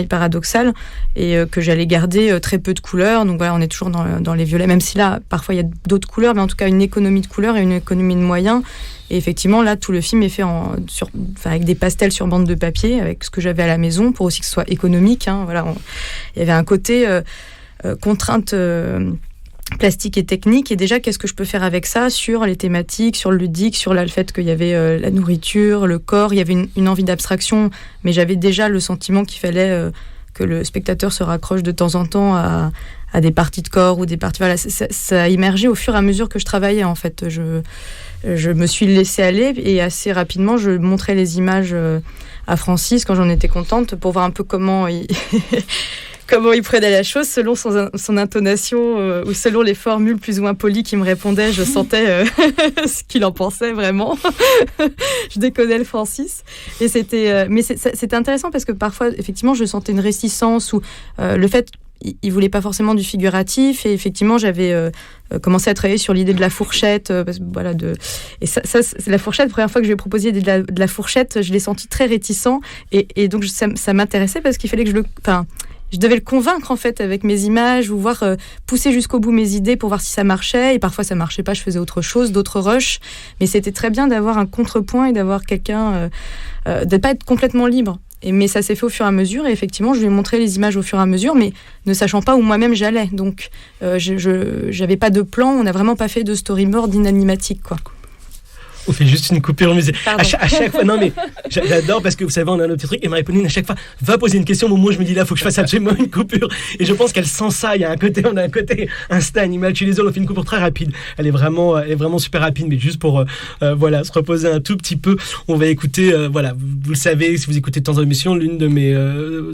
paradoxal, et que j'allais garder très peu de couleurs. Donc voilà, on est toujours dans les violets, même si là, parfois, il y a d'autres couleurs, mais en tout cas, une économie de couleurs et une économie de moyens. Et effectivement, là, tout le film est fait avec des pastels sur bande de papier, avec ce que j'avais à la maison, pour aussi que ce soit économique. Hein, voilà, il y avait un côté contrainte plastique et technique, et déjà qu'est-ce que je peux faire avec ça sur les thématiques, sur le ludique, sur le fait qu'il y avait la nourriture, le corps, il y avait une envie d'abstraction, mais j'avais déjà le sentiment qu'il fallait que le spectateur se raccroche de temps en temps à des parties de corps ou des parties... Voilà, ça a émergé au fur et à mesure que je travaillais, en fait. Je me suis laissée aller, et assez rapidement, je montrais les images à Francis quand j'en étais contente, pour voir un peu comment il prenait la chose, selon son intonation ou selon les formules plus ou moins polies qu'il me répondait. Je sentais ce qu'il en pensait vraiment. Je déconnais le Francis. Et c'était intéressant parce que parfois, effectivement, je sentais une réticence, ou le fait il voulait pas forcément du figuratif, et effectivement j'avais commencé à travailler sur l'idée de la fourchette, et ça c'est la fourchette. La première fois que je lui ai proposé de la fourchette, je l'ai senti très réticent, et donc ça m'intéressait parce qu'il fallait que je devais le convaincre en fait avec mes images ou pousser jusqu'au bout mes idées pour voir si ça marchait. Et parfois ça marchait pas, je faisais autre chose, d'autres rushs. Mais c'était très bien d'avoir un contrepoint et d'avoir quelqu'un, de ne pas être complètement libre. Mais ça s'est fait au fur et à mesure. Et effectivement, je lui ai montré les images au fur et à mesure, mais ne sachant pas où moi-même j'allais. Donc, j'avais pas de plan. On n'a vraiment pas fait de storyboard inanimatique, quoi. On fait juste une coupure musée. À chaque fois, non mais j'adore parce que vous savez, on a un autre petit truc et Marie-Pauline à chaque fois va poser une question. Moi, je me dis là, faut que je fasse absolument une coupure. Et je pense qu'elle sent ça. Il y a on a un côté Insta animal. Tu les on fait une coupure très rapide. Elle est vraiment super rapide, mais juste pour se reposer un tout petit peu. On va écouter, vous le savez, si vous écoutez de temps en temps l'émission, l'une de mes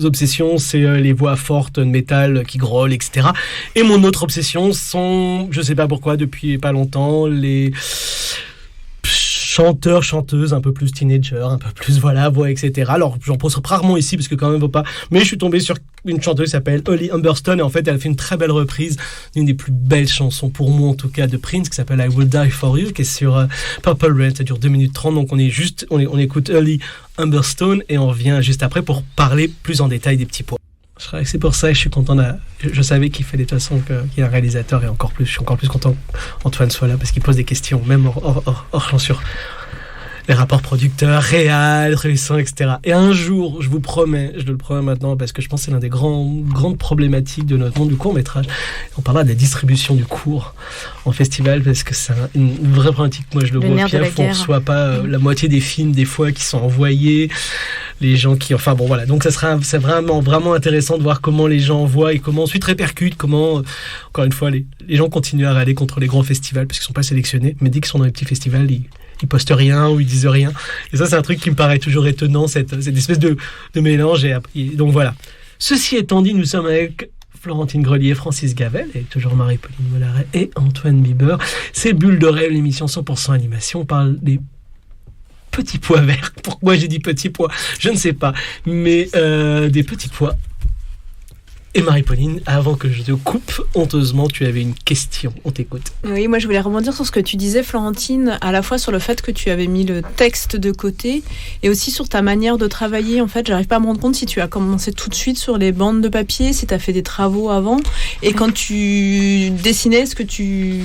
obsessions, c'est les voix fortes de métal qui grôlent, etc. Et mon autre obsession sont, je sais pas pourquoi, depuis pas longtemps, les chanteurs, chanteuses, un peu plus teenager, un peu plus voix, etc. Alors, j'en pose rarement ici, parce que quand même, faut pas. Mais je suis tombé sur une chanteuse qui s'appelle Holly Humberstone, et en fait, elle a fait une très belle reprise d'une des plus belles chansons, pour moi en tout cas, de Prince, qui s'appelle I Will Die For You, qui est sur Purple Rain, ça dure 2 minutes 30, donc on écoute Holly Humberstone, et on revient juste après pour parler plus en détail des petits pois. C'est pour ça que je suis content. Je savais qu'il fallait de toute façon qu'il y ait un réalisateur, et je suis encore plus content qu'Antoine soit là parce qu'il pose des questions, même hors champ, sur les rapports producteurs, réal, réussissants, etc. Et un jour, je vous promets, je le promets maintenant parce que je pense que c'est l'un des grandes problématiques de notre monde du court-métrage. On parlera de la distribution du court en festival parce que c'est une vraie problématique. Moi, je le vois bien, on ne reçoit pas la moitié des films des fois qui sont envoyés. Les gens qui, donc c'est vraiment intéressant de voir comment les gens voient et comment ensuite répercutent, comment, encore une fois, les gens continuent à râler contre les grands festivals parce qu'ils sont pas sélectionnés, mais dès qu'ils sont dans les petits festivals, ils postent rien ou ils disent rien. Et ça, c'est un truc qui me paraît toujours étonnant, cette espèce de mélange. Et donc voilà. Ceci étant dit, nous sommes avec Florentine Grelier, Francis Gavel, et toujours Marie-Pauline Mollaret et Antoine Biber. C'est Bulle de Rêve, l'émission 100% animation. On parle des petits pois verts. Pourquoi j'ai dit petits pois ? Je ne sais pas. Mais des petits pois. Et Marie-Pauline, avant que je te coupe honteusement, tu avais une question. On t'écoute. Oui, moi je voulais rebondir sur ce que tu disais, Florentine, à la fois sur le fait que tu avais mis le texte de côté et aussi sur ta manière de travailler. En fait, j'arrive pas à me rendre compte si tu as commencé tout de suite sur les bandes de papier, si tu as fait des travaux avant. Et quand tu dessinais, est-ce que tu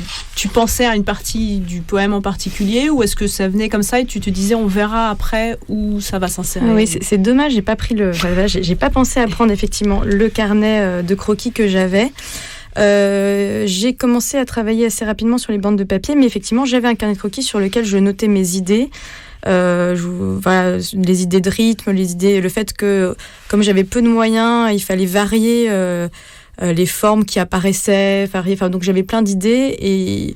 pensais à une partie du poème en particulier ou est-ce que ça venait comme ça et tu te disais on verra après où ça va s'insérer ? Oui, c'est dommage, j'ai pas pensé à prendre effectivement le carnet de croquis que j'avais. J'ai commencé à travailler assez rapidement sur les bandes de papier, mais effectivement, j'avais un carnet de croquis sur lequel je notais mes idées. Les idées de rythme, le fait que, comme j'avais peu de moyens, il fallait varier les formes qui apparaissaient, donc j'avais plein d'idées et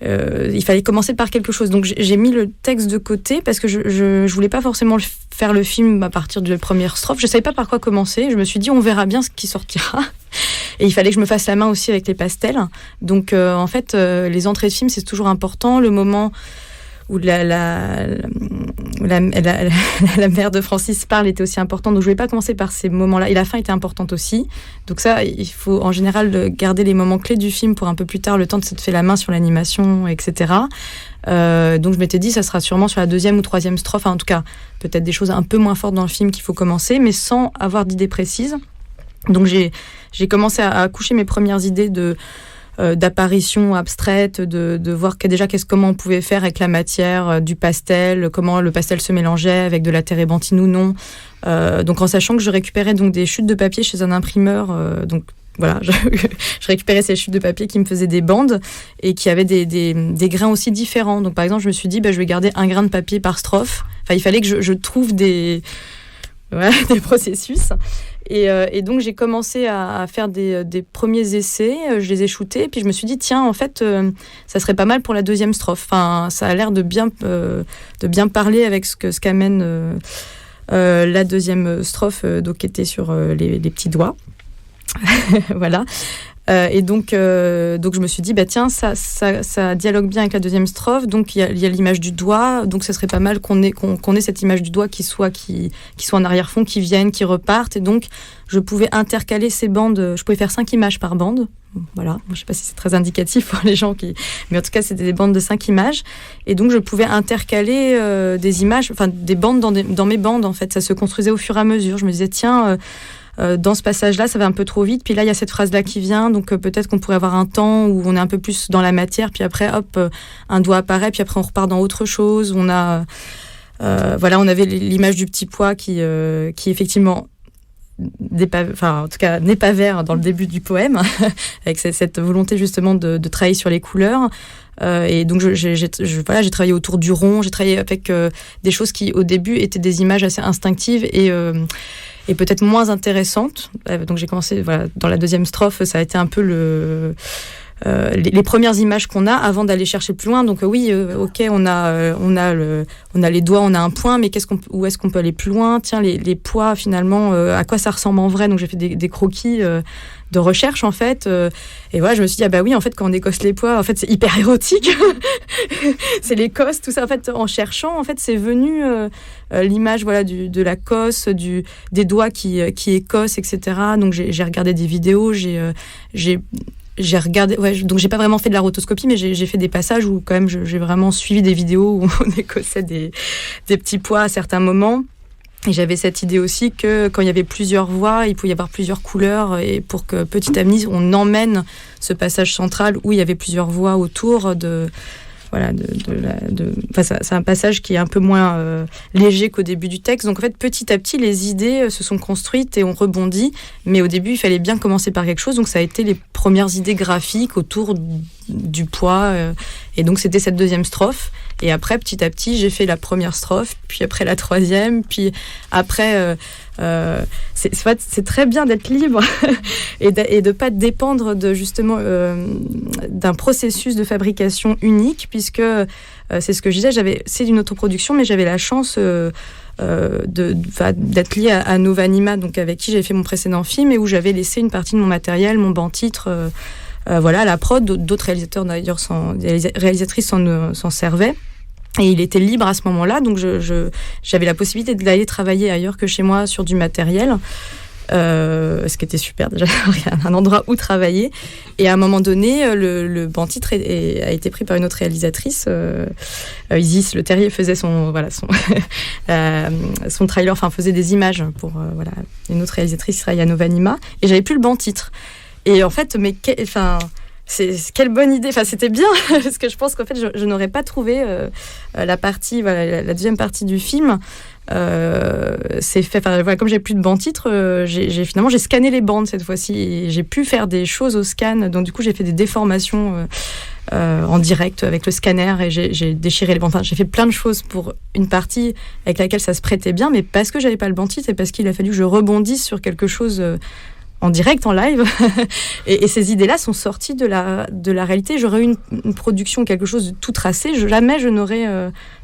il fallait commencer par quelque chose. Donc j'ai mis le texte de côté parce que je voulais pas forcément faire le film à partir de la première strophe. Je savais pas par quoi commencer. Je me suis dit on verra bien ce qui sortira. Et il fallait que je me fasse la main aussi avec les pastels. Donc en fait les entrées de film c'est toujours important. Le moment où la mère de Francis parle était aussi importante. Donc je ne voulais pas commencer par ces moments-là. Et la fin était importante aussi. Donc ça, il faut en général garder les moments clés du film pour un peu plus tard, le temps de se faire la main sur l'animation, etc. Donc je m'étais dit, ça sera sûrement sur la 2e ou 3e strophe. Enfin, en tout cas, peut-être des choses un peu moins fortes dans le film qu'il faut commencer, mais sans avoir d'idées précises. Donc j'ai commencé à coucher mes premières idées d'apparition abstraite, de voir comment on pouvait faire avec la matière du pastel, comment le pastel se mélangeait avec de la térébenthine ou non. Donc en sachant que je récupérais donc des chutes de papier chez un imprimeur, donc voilà, je récupérais ces chutes de papier qui me faisaient des bandes et qui avaient des grains aussi différents. Donc par exemple, je me suis dit, je vais garder un grain de papier par strophe. Enfin, il fallait que je trouve des processus. Et donc j'ai commencé à faire des premiers essais, je les ai shootés, puis je me suis dit tiens en fait ça serait pas mal pour la 2e strophe. Enfin ça a l'air de bien parler avec ce qu'amène la 2e strophe, donc qui était sur les petits doigts. Voilà. Et donc je me suis dit tiens ça dialogue bien avec la 2e strophe, donc il y a l'image du doigt, donc ça serait pas mal qu'on ait cette image du doigt qui soit en arrière-fond, qui vienne, qui reparte, et donc je pouvais intercaler ces bandes, je pouvais faire 5 images par bande. Voilà, je sais pas si c'est très indicatif pour les gens mais en tout cas c'était des bandes de 5 images, et donc je pouvais intercaler des images, enfin des bandes dans mes bandes en fait, ça se construisait au fur et à mesure. Je me disais tiens dans ce passage-là, ça va un peu trop vite. Puis là, il y a cette phrase-là qui vient. Donc, peut-être qu'on pourrait avoir un temps où on est un peu plus dans la matière. Puis après, hop, un doigt apparaît. Puis après, on repart dans autre chose. On a, on avait l'image du petit pois qui effectivement, en tout cas, n'est pas vert dans le début du poème, avec cette volonté justement de travailler sur les couleurs. Et donc, j'ai travaillé autour du rond. J'ai travaillé avec des choses qui, au début, étaient des images assez instinctives et peut-être moins intéressantes. Donc j'ai commencé, dans la deuxième strophe, ça a été un peu les premières images qu'on a avant d'aller chercher plus loin. Donc ok, on a les doigts, on a un point, mais où est-ce qu'on peut aller plus loin? Tiens, les poids, finalement, à quoi ça ressemble en vrai? Donc j'ai fait des croquis de recherche, en fait. Et voilà, je me suis dit, oui, en fait, quand on écosse les pois, en fait, c'est hyper érotique. C'est l'écosse, tout ça. En fait, en cherchant, en fait, c'est venu l'image, de la cosse, des doigts qui écossent, etc. Donc j'ai regardé des vidéos, j'ai regardé, donc j'ai pas vraiment fait de la rotoscopie, mais j'ai fait des passages où quand même j'ai vraiment suivi des vidéos où on écossait des petits pois à certains moments. Et j'avais cette idée aussi que quand il y avait plusieurs voix, il pouvait y avoir plusieurs couleurs, et pour que petit à petit on emmène ce passage central où il y avait plusieurs voix autour c'est un passage qui est un peu moins léger qu'au début du texte. Donc en fait, petit à petit, les idées se sont construites et on rebondit. Mais au début, il fallait bien commencer par quelque chose. Donc ça a été les premières idées graphiques autour du poids. Et donc c'était cette deuxième strophe. Et après, petit à petit, j'ai fait la première strophe, puis après la troisième, puis après... c'est très bien d'être libre et de pas dépendre d'un processus de fabrication unique, puisque c'est ce que je disais, c'est une autoproduction, mais j'avais la chance d'être liée à Novanima, donc avec qui j'avais fait mon précédent film et où j'avais laissé une partie de mon matériel, mon banc-titre, à la prod. D'autres réalisateurs d'ailleurs, réalisatrices s'en servaient. Et il était libre à ce moment-là, donc j'avais la possibilité d'aller travailler ailleurs que chez moi sur du matériel, ce qui était super, déjà, un endroit où travailler. Et à un moment donné, le banc-titre a été pris par une autre réalisatrice. Isis Le Terrier faisait son trailer, faisait des images pour une autre réalisatrice qui travaillait à Novanima, et j'avais plus le banc-titre. Et en fait, quelle bonne idée, c'était bien, parce que je pense qu'en fait je n'aurais pas trouvé la partie, la deuxième partie du film. C'est fait, comme j'ai plus de banc-titre, j'ai scanné les bandes cette fois-ci, et j'ai pu faire des choses au scan. Donc du coup j'ai fait des déformations en direct avec le scanner, et j'ai déchiré les bandes. J'ai fait plein de choses pour une partie avec laquelle ça se prêtait bien, mais parce que j'avais pas le banc-titre et parce qu'il a fallu que je rebondisse sur quelque chose en direct, en live. et ces idées-là sont sorties de la réalité. J'aurais eu une production, quelque chose de tout tracé. Jamais je n'aurais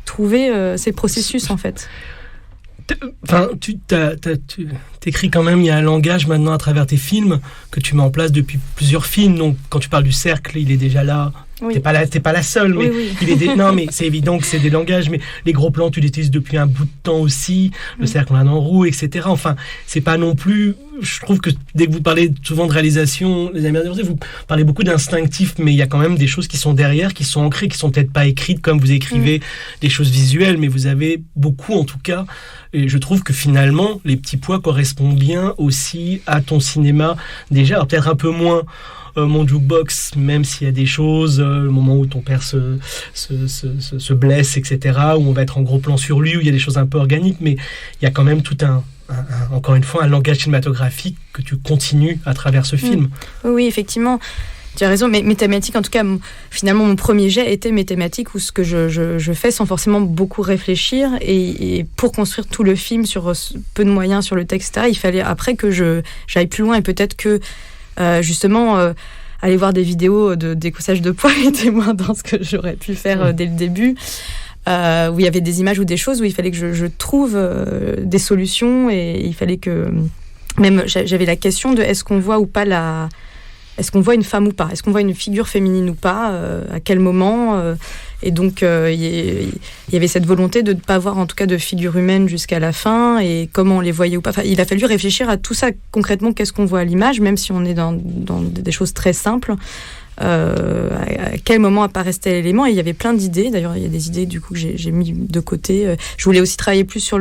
trouvé ces processus, en fait. Tu t'écris quand même, il y a un langage maintenant à travers tes films que tu mets en place depuis plusieurs films. Donc, quand tu parles du cercle, il est déjà là. Oui. T'es pas la seule, mais oui. Non, mais c'est évident que c'est des langages. Mais les gros plans, tu les utilises depuis un bout de temps aussi. Le cercle en roue, etc. Enfin, c'est pas non plus. Je trouve que dès que vous parlez souvent de réalisation, les Américains, vous parlez beaucoup d'instinctif, mais il y a quand même des choses qui sont derrière, qui sont ancrées, qui sont peut-être pas écrites comme vous écrivez des choses visuelles, mais vous avez beaucoup, en tout cas. Et je trouve que finalement, Les Petits Pois correspondent bien aussi à ton cinéma déjà, alors peut-être un peu moins mon jukebox, même s'il y a des choses, le moment où ton père se blesse, etc., où on va être en gros plan sur lui, où il y a des choses un peu organiques, mais il y a quand même tout encore une fois, un langage cinématographique que tu continues à travers ce film. Oui, effectivement. Tu as raison, mais mes thématiques, en tout cas, finalement, mon premier jet était mes thématiques, où ce que je fais sans forcément beaucoup réfléchir, et pour construire tout le film sur peu de moyens sur le texte, il fallait après que j'aille plus loin, et peut-être que justement aller voir des vidéos de décossage de poids était moins dans ce que j'aurais pu faire dès le début, où il y avait des images ou des choses où il fallait que je trouve des solutions, et il fallait que même j'avais la question de est-ce qu'on voit ou pas est-ce qu'on voit une femme ou pas, est-ce qu'on voit une figure féminine ou pas, à quel moment, et donc il y avait cette volonté de ne pas voir en tout cas de figure humaine jusqu'à la fin, et comment on les voyait ou pas. Il a fallu réfléchir à tout ça concrètement, qu'est-ce qu'on voit à l'image, même si on est dans des choses très simples, à quel moment apparaissent tel élément. Et il y avait plein d'idées, d'ailleurs il y a des idées du coup que j'ai mis de côté. Je voulais aussi travailler plus sur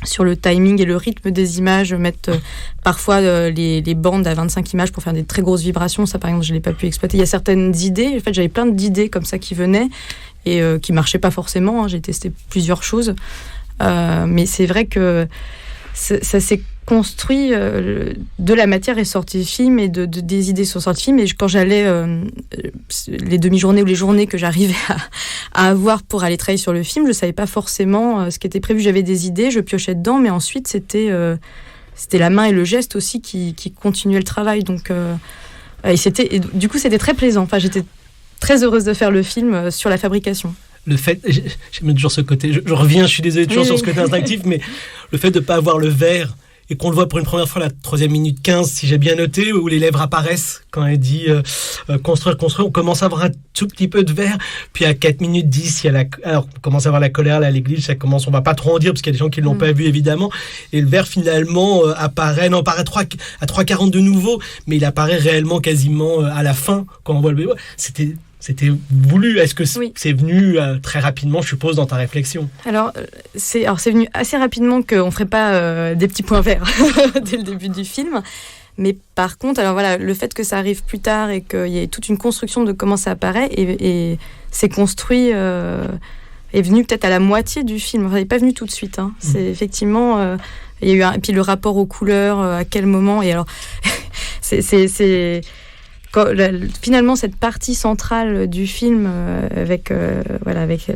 sur le timing et le rythme des images, mettre parfois les bandes à 25 images pour faire des très grosses vibrations. Ça, par exemple, je l'ai pas pu exploiter. Il y a certaines idées. En fait, j'avais plein d'idées comme ça qui venaient et qui marchaient pas forcément. J'ai testé plusieurs choses. Mais c'est vrai que ça s'est construit, de la matière est sortie de film et des idées sont sorties de film. Et quand j'allais, les demi-journées ou les journées que j'arrivais à avoir pour aller travailler sur le film, je savais pas forcément ce qui était prévu. J'avais des idées, je piochais dedans, mais ensuite c'était la main et le geste aussi qui continuaient le travail. Donc, du coup, c'était très plaisant. Enfin, j'étais très heureuse de faire le film sur la fabrication. Le fait, j'aime toujours ce côté, je reviens, je suis désolé toujours sur ce côté instinctif, mais le fait de ne pas avoir le verre et qu'on le voit pour une première fois à la 3e minute 15, si j'ai bien noté, où les lèvres apparaissent quand elle dit construire, on commence à avoir un tout petit peu de verre, puis à 4 minutes 10, alors on commence à avoir la colère là, à l'église, ça commence, on va pas trop en dire parce qu'il y a des gens qui ne l'ont pas vu évidemment, et le verre finalement apparaît à 3h40 de nouveau, mais il apparaît réellement quasiment à la fin quand on voit le bébé. C'était voulu. Est-ce que c'est venu très rapidement, je suppose, dans ta réflexion ? Alors, c'est venu assez rapidement qu'on ne ferait pas des petits points verts dès le début du film. Mais par contre, alors voilà, le fait que ça arrive plus tard et qu'il y ait toute une construction de comment ça apparaît et c'est construit, est venu peut-être à la moitié du film. Enfin, il n'est pas venu tout de suite. Hein. C'est effectivement... il y a eu puis le rapport aux couleurs, à quel moment... Et alors, finalement, cette partie centrale du film, avec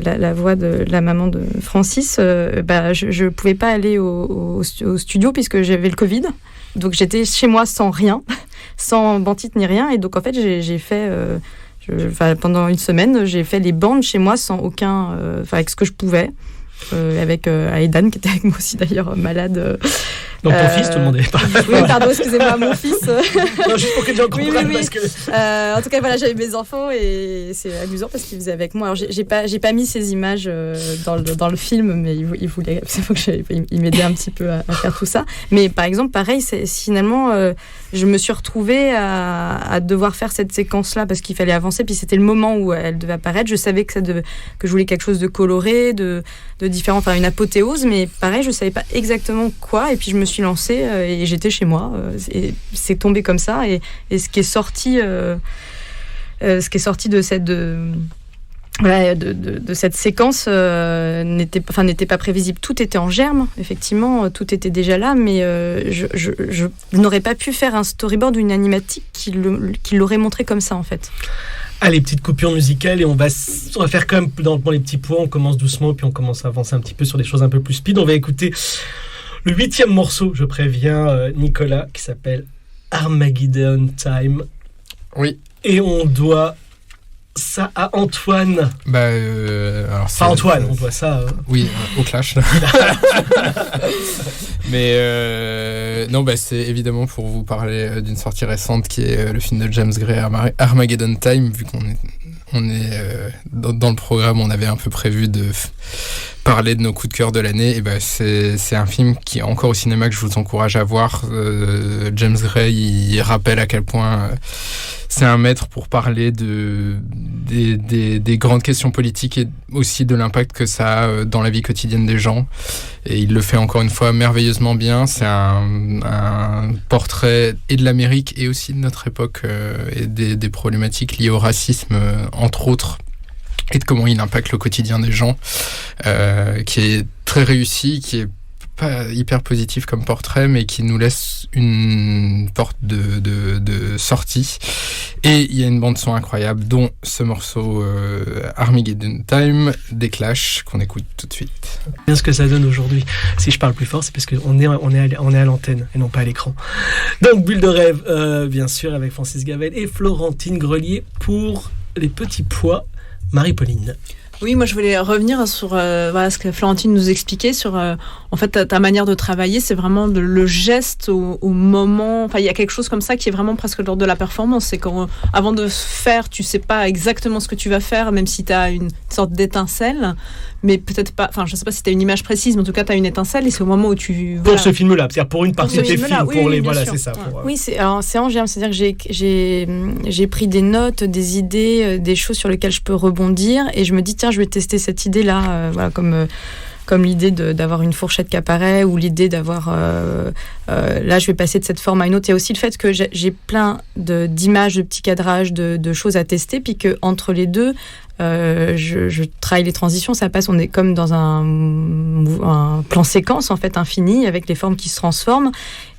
la voix de la maman de Francis, je ne pouvais pas aller au studio puisque j'avais le Covid. Donc, j'étais chez moi sans rien, sans bandite ni rien. Et donc, en fait, j'ai fait... pendant une semaine, j'ai fait les bandes chez moi sans aucun... avec ce que je pouvais. Avec Aidan, qui était avec moi aussi d'ailleurs, malade. Donc ton fils, tout le monde est pas. Oui, pardon, excusez-moi, mon fils. Non, juste pour que les gens comprennent. Oui. Parce que... en tout cas, voilà, j'avais mes enfants et c'est amusant parce qu'ils faisaient avec moi. Alors, j'ai pas mis ces images dans le film, mais ils voulaient. C'est faut que ils m'aidaient un petit peu à faire tout ça. Mais par exemple, pareil, finalement, je me suis retrouvée à devoir faire cette séquence-là parce qu'il fallait avancer. Puis c'était le moment où elle devait apparaître. Je savais que je voulais quelque chose de coloré, de différent, enfin une apothéose, mais pareil, je savais pas exactement quoi. Et puis je me suis lancée et j'étais chez moi. Et c'est tombé comme ça. Et ce qui est sorti de cette de cette séquence n'était pas prévisible. Tout était en germe, effectivement, tout était déjà là, mais je n'aurais pas pu faire un storyboard ou une animatique qui l'aurait montré comme ça, en fait. Allez, petite coupure musicale et on va faire quand même dans les petits points, on commence doucement puis on commence à avancer un petit peu sur des choses un peu plus speed. On va écouter le 8e morceau, je préviens Nicolas, qui s'appelle Armageddon Time. Oui. Et on doit ça à Antoine. Alors pas Antoine, on doit ça. Oui, au Clash. Mais non, c'est évidemment pour vous parler d'une sortie récente qui est le film de James Gray, Armageddon Time. Vu qu'on est dans le programme, on avait un peu prévu de parler de nos coups de cœur de l'année. Et c'est un film qui est encore au cinéma que je vous encourage à voir. James Gray, il rappelle à quel point c'est un maître pour parler des grandes questions politiques et aussi de l'impact que ça a dans la vie quotidienne des gens. Et il le fait encore une fois merveilleusement bien. C'est un portrait et de l'Amérique et aussi de notre époque et des problématiques liées au racisme, entre autres, et de comment il impacte le quotidien des gens, qui est très réussi, qui est pas hyper positif comme portrait, mais qui nous laisse une porte de sortie. Et il y a une bande-son incroyable, dont ce morceau Armageddon Time, des Clash, qu'on écoute tout de suite. Bien ce que ça donne aujourd'hui. Si je parle plus fort, c'est parce qu'on est à l'antenne et non pas à l'écran. Donc, Bulle de rêve, bien sûr, avec Francis Gavel et Florentine Grelier pour les petits pois. Marie-Pauline. Oui, moi je voulais revenir sur ce que Florentine nous expliquait sur en fait ta manière de travailler, c'est vraiment le geste au moment. Enfin, il y a quelque chose comme ça qui est vraiment presque lors de la performance. C'est quand avant de faire, tu sais pas exactement ce que tu vas faire, même si tu as une sorte d'étincelle, mais peut-être pas. Enfin, je sais pas si tu as une image précise, mais en tout cas tu as une étincelle et c'est au moment où tu. Pour ce film-là, c'est-à-dire pour une partie de tes films, oui, pour les voilà, c'est ça. Ouais. Oui, c'est en germe, c'est-à-dire que j'ai pris des notes, des idées, des choses sur lesquelles je peux rebondir et je me dis tiens, je vais tester cette idée-là, comme comme l'idée d'avoir une fourchette qui apparaît ou l'idée d'avoir là je vais passer de cette forme à une autre. Il y a aussi le fait que j'ai plein d'images, de petits cadrages, de choses à tester, puis que entre les deux je travaille les transitions, ça passe, on est comme dans un plan séquence en fait infini avec les formes qui se transforment,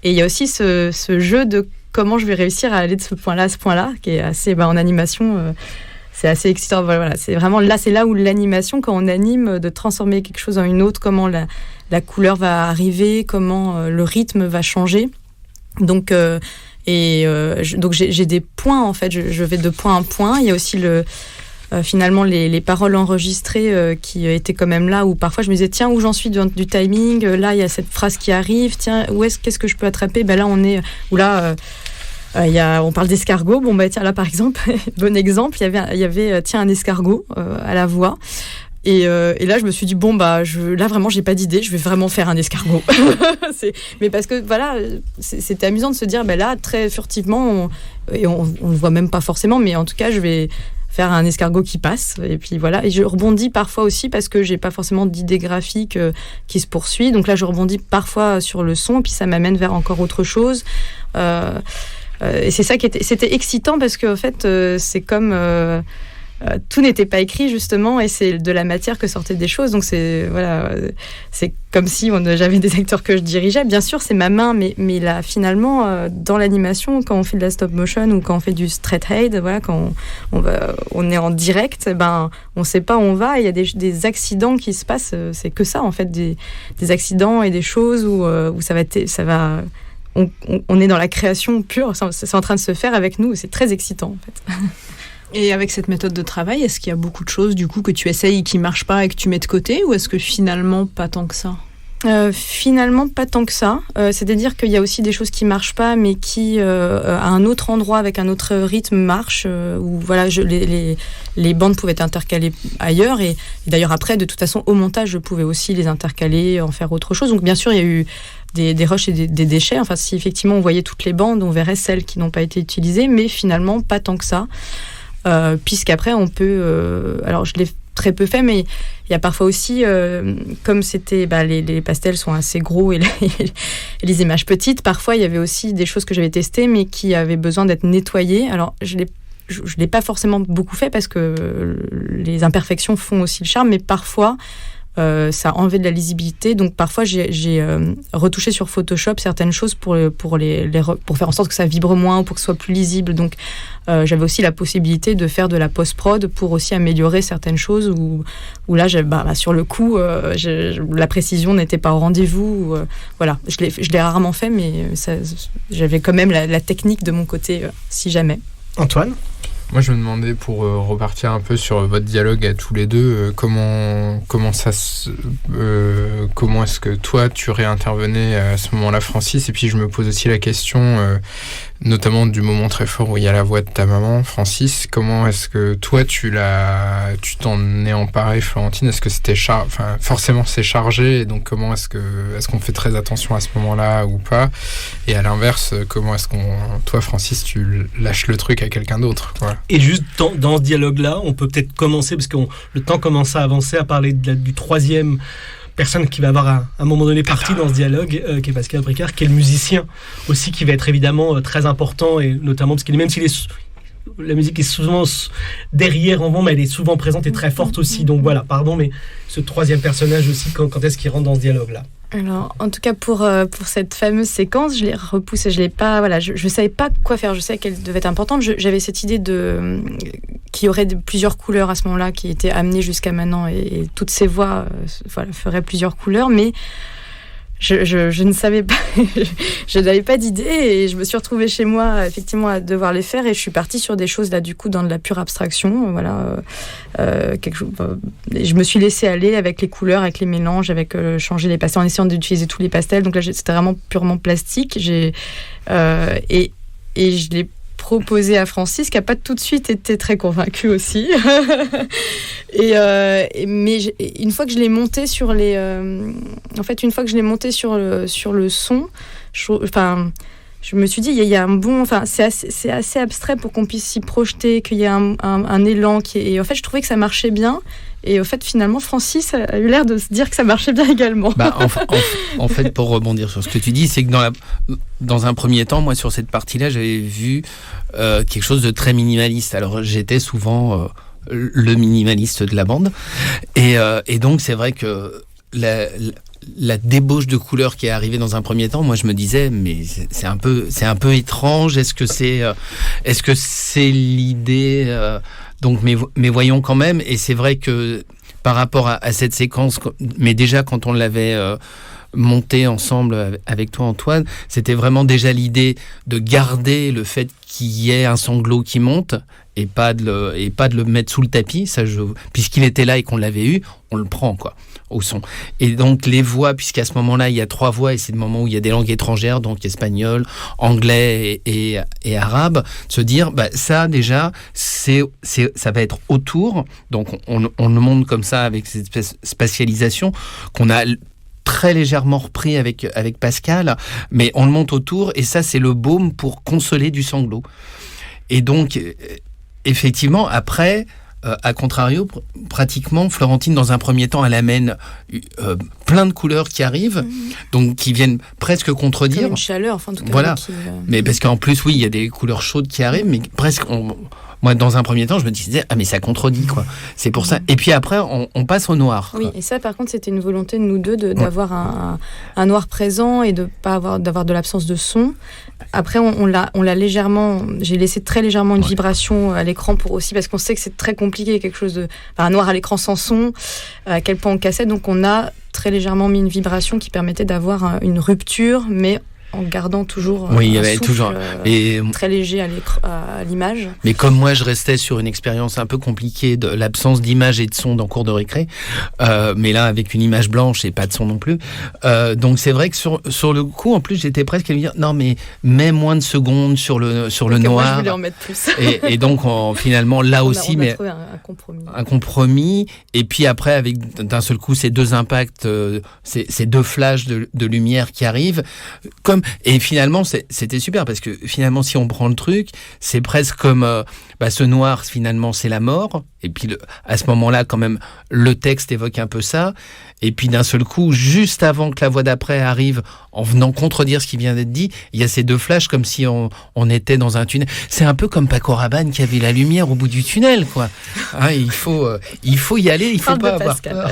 et il y a aussi ce jeu de comment je vais réussir à aller de ce point-là à ce point-là qui est assez en animation c'est assez excitant. Voilà, c'est vraiment là, c'est là où l'animation, quand on anime, de transformer quelque chose en une autre, comment la couleur va arriver, comment le rythme va changer. Donc donc j'ai des points en fait, je vais de point en point. Il y a aussi finalement les paroles enregistrées qui étaient quand même là, où parfois je me disais tiens, où j'en suis du timing, là il y a cette phrase qui arrive, tiens, qu'est-ce que je peux attraper, là on est où là on parle d'escargot, tiens là par exemple bon exemple, il y avait tiens un escargot à la voix. Et là, je me suis dit, là, vraiment, j'ai pas d'idée, je vais vraiment faire un escargot. Mais parce que, voilà, c'était amusant de se dire, là, très furtivement, on le voit même pas forcément, mais en tout cas, je vais faire un escargot qui passe. Et puis voilà, et je rebondis parfois aussi parce que j'ai pas forcément d'idée graphique qui se poursuit. Donc là, je rebondis parfois sur le son, puis ça m'amène vers encore autre chose. Et c'est ça c'était excitant parce que, en fait, c'est comme... tout n'était pas écrit justement, et c'est de la matière que sortaient des choses, donc c'est comme si j'avais des acteurs que je dirigeais. Bien sûr c'est ma main, mais là finalement dans l'animation, quand on fait de la stop motion ou quand on fait du straight ahead, quand on est en direct, on sait pas où on va, il y a des accidents qui se passent, c'est que ça en fait, des accidents et des choses où ça va on est dans la création pure, c'est en train de se faire avec nous, et c'est très excitant en fait. Et avec cette méthode de travail, est-ce qu'il y a beaucoup de choses du coup que tu essayes qui marchent pas et que tu mets de côté, ou est-ce que finalement pas tant que ça ? Finalement pas tant que ça, c'est-à-dire qu'il y a aussi des choses qui marchent pas, mais qui à un autre endroit avec un autre rythme marchent, où voilà, les bandes pouvaient être intercalées ailleurs, et d'ailleurs après de toute façon au montage je pouvais aussi les intercaler, en faire autre chose. Donc bien sûr il y a eu des rushs et des déchets, enfin si effectivement on voyait toutes les bandes, on verrait celles qui n'ont pas été utilisées, mais finalement pas tant que ça. Puisqu'après on peut alors je l'ai très peu fait, mais il y a parfois aussi comme c'était les pastels sont assez gros et les images petites, parfois il y avait aussi des choses que j'avais testées mais qui avaient besoin d'être nettoyées. Alors je l'ai pas forcément beaucoup fait parce que les imperfections font aussi le charme, mais parfois ça a enlevé de la lisibilité, donc parfois j'ai retouché sur Photoshop certaines choses pour faire en sorte que ça vibre moins ou pour que ce soit plus lisible. Donc j'avais aussi la possibilité de faire de la post-prod pour aussi améliorer certaines choses où là sur le coup la précision n'était pas au rendez-vous. Voilà, je l'ai rarement fait, mais j'avais quand même la technique de mon côté si jamais. Antoine ? Moi, je me demandais, pour repartir un peu sur votre dialogue à tous les deux, comment est-ce que toi, tu réintervenais à ce moment-là, Francis ? Et puis, je me pose aussi la question, notamment du moment très fort où il y a la voix de ta maman, Francis. Comment est-ce que toi, tu t'en es emparé, Florentine ? Est-ce que c'était forcément c'est chargé, et donc comment est-ce qu'on fait très attention à ce moment-là ou pas ? Et à l'inverse, comment est-ce toi, Francis, tu lâches le truc à quelqu'un d'autre, quoi ? Et juste dans ce dialogue-là, on peut peut-être commencer, parce que le temps commence à avancer, à parler du troisième personne qui va avoir à un moment donné partie dans ce dialogue, qui est Pascal Bricard, qui est le musicien aussi, qui va être évidemment très important, et notamment parce que même si la musique est souvent derrière en vent, mais elle est souvent présente et très forte aussi. Donc voilà, mais ce troisième personnage aussi, quand est-ce qu'il rentre dans ce dialogue-là ? Alors, en tout cas, pour cette fameuse séquence, je l'ai repoussée, je l'ai pas, voilà, je savais pas quoi faire, je savais qu'elle devait être importante, j'avais cette idée qu'il y aurait plusieurs couleurs à ce moment-là qui étaient amenées jusqu'à maintenant, et toutes ces voix, feraient plusieurs couleurs, mais je ne savais pas, je n'avais pas d'idée, et je me suis retrouvée chez moi effectivement à devoir les faire, et je suis partie sur des choses là du coup dans de la pure abstraction, voilà, quelque chose. Je me suis laissée aller avec les couleurs, avec les mélanges, avec changer les pastels en essayant d'utiliser tous les pastels. Donc là c'était vraiment purement plastique. Et je l'ai proposé à Francis, qui n'a pas tout de suite été très convaincu aussi. Mais une fois que je l'ai monté sur sur le son, je me suis dit, il y a un bon... c'est assez abstrait pour qu'on puisse s'y projeter, qu'il y ait un élan et en fait, je trouvais que ça marchait bien. Et au fait, finalement, Francis a eu l'air de se dire que ça marchait bien également. En fait, pour rebondir sur ce que tu dis, c'est que dans un premier temps, moi, sur cette partie-là, j'avais vu quelque chose de très minimaliste. Alors, j'étais souvent le minimaliste de la bande. Et donc, c'est vrai que la débauche de couleurs qui est arrivée dans un premier temps, moi je me disais mais c'est un peu étrange. Est-ce que c'est l'idée donc mais voyons quand même. Et c'est vrai que par rapport à cette séquence, mais déjà quand on l'avait monté ensemble avec toi Antoine, c'était vraiment déjà l'idée de garder le fait qu'il y ait un sanglot qui monte et pas de le mettre sous le tapis. Puisqu'il était là et qu'on l'avait eu, on le prend quoi au son. Et donc les voix, puisqu'à ce moment-là il y a 3 voix et c'est le moment où il y a des langues étrangères, donc espagnol, anglais et arabe, se dire ça déjà ça va être autour, donc on le montre comme ça avec cette spatialisation qu'on a très légèrement repris avec Pascal, mais on le monte autour et ça c'est le baume pour consoler du sanglot. Et donc effectivement après à contrario, pratiquement, Florentine, dans un premier temps, elle amène plein de couleurs qui arrivent, donc qui viennent presque contredire. Comme une chaleur, enfin, en tout cas. Voilà. Mais parce qu'en plus, oui, il y a des couleurs chaudes qui arrivent, mais presque... Moi, dans un premier temps, je me disais, mais ça contredit, quoi. C'est pour ça. Et puis après, on passe au noir. Oui, et ça, par contre, c'était une volonté de nous deux d'avoir un noir présent et de pas d'avoir de l'absence de son. Après, on l'a légèrement... J'ai laissé très légèrement une vibration à l'écran aussi, parce qu'on sait que c'est très compliqué, quelque chose de... un noir à l'écran sans son, à quel point on cassait. Donc, on a très légèrement mis une vibration qui permettait d'avoir une rupture, mais en gardant toujours il y avait toujours très léger à l'image. Mais comme moi je restais sur une expérience un peu compliquée de l'absence d'image et de son dans cours de récré, mais là avec une image blanche et pas de son non plus, donc c'est vrai que sur le coup en plus j'étais presque à me dire non mais mets moins de secondes sur le noir. Moi je voulais en mettre plus. et donc finalement là aussi on a mais trouvé un compromis. Et puis après avec d'un seul coup ces 2 impacts, ces 2 flashs de lumière qui arrivent et finalement c'était super parce que finalement si on prend le truc c'est presque comme ce noir finalement c'est la mort et puis à ce moment-là quand même le texte évoque un peu ça et puis d'un seul coup juste avant que la voix d'après arrive en venant contredire ce qui vient d'être dit il y a ces 2 flashs comme si on était dans un tunnel. C'est un peu comme Paco Rabanne qui avait la lumière au bout du tunnel quoi. Il faut y aller, il faut pas avoir peur.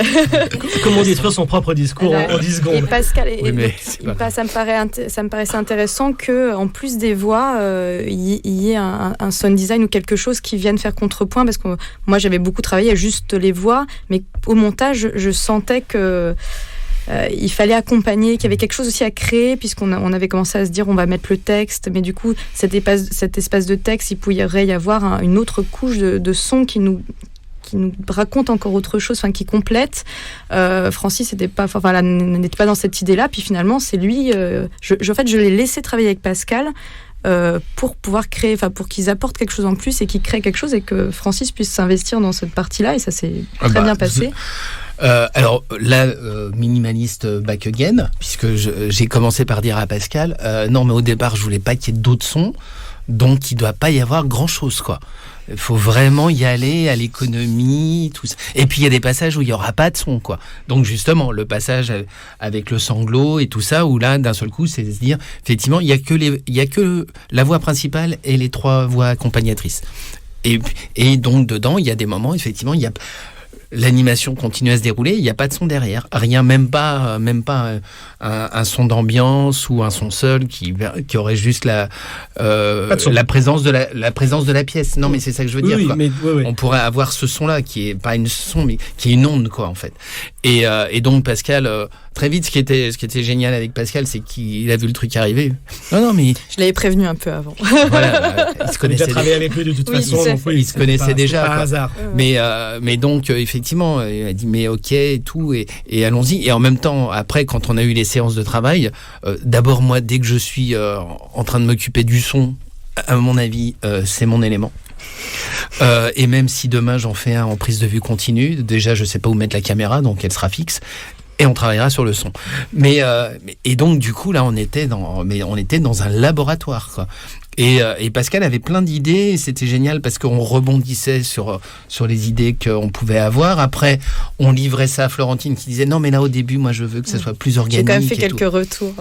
Comment détruire son propre discours en 10 secondes. Et Pascal, ça me paraissait intéressant que en plus des voix, il y ait un sound design ou quelque chose qui vienne faire contrepoint parce que moi j'avais beaucoup travaillé à juste les voix, mais au montage je sentais que il fallait accompagner, qu'il y avait quelque chose aussi à créer puisqu'on avait commencé à se dire on va mettre le texte, mais du coup cet espace de texte il pourrait y avoir une autre couche de son qui nous raconte encore autre chose, qui complète. Francis n'était pas dans cette idée-là, puis finalement c'est lui. Je l'ai laissé travailler avec Pascal pour pouvoir créer, pour qu'ils apportent quelque chose en plus et qu'ils créent quelque chose et que Francis puisse s'investir dans cette partie-là et ça s'est très bien passé. Alors là, minimaliste back again, puisque j'ai commencé par dire à Pascal, non mais au départ je voulais pas qu'il y ait d'autres sons, donc il doit pas y avoir grand-chose quoi. Il faut vraiment y aller à l'économie, tout ça. Et puis il y a des passages où il y aura pas de son, quoi. Donc justement, le passage avec le sanglot et tout ça, où là, d'un seul coup, c'est se dire, effectivement, il y a que la voix principale et les 3 voix accompagnatrices. Et donc dedans, il y a des moments, effectivement, il y a l'animation continue à se dérouler, il n'y a pas de son derrière, rien, même pas un son d'ambiance ou un son seul qui aurait juste la présence de la pièce. Non, mais c'est ça que je veux dire. Quoi. Mais, oui. On pourrait avoir ce son-là qui est pas une son, mais qui est une onde, quoi, en fait. Et donc Pascal, très vite, ce qui était génial avec Pascal, c'est qu'il a vu le truc arriver. Non, mais je l'avais prévenu un peu avant. Voilà, il se connaissait. Il a travaillé avec lui de toute façon. Donc, il se connaissait déjà. Par hasard. Mais donc effectivement, il a dit mais ok et tout et allons-y. Et en même temps, après, quand on a eu les séances de travail, d'abord moi, dès que je suis en train de m'occuper du son, à mon avis, c'est mon élément. Et même si demain j'en fais un en prise de vue continue, déjà je sais pas où mettre la caméra, donc elle sera fixe. Et on travaillera sur le son. Et donc du coup là on était dans un laboratoire, quoi. Et Pascal avait plein d'idées, et c'était génial parce qu'on rebondissait sur les idées qu'on pouvait avoir. Après, on livrait ça à Florentine qui disait non mais là au début moi je veux que ça soit plus organique. J'ai quand même fait quelques retours.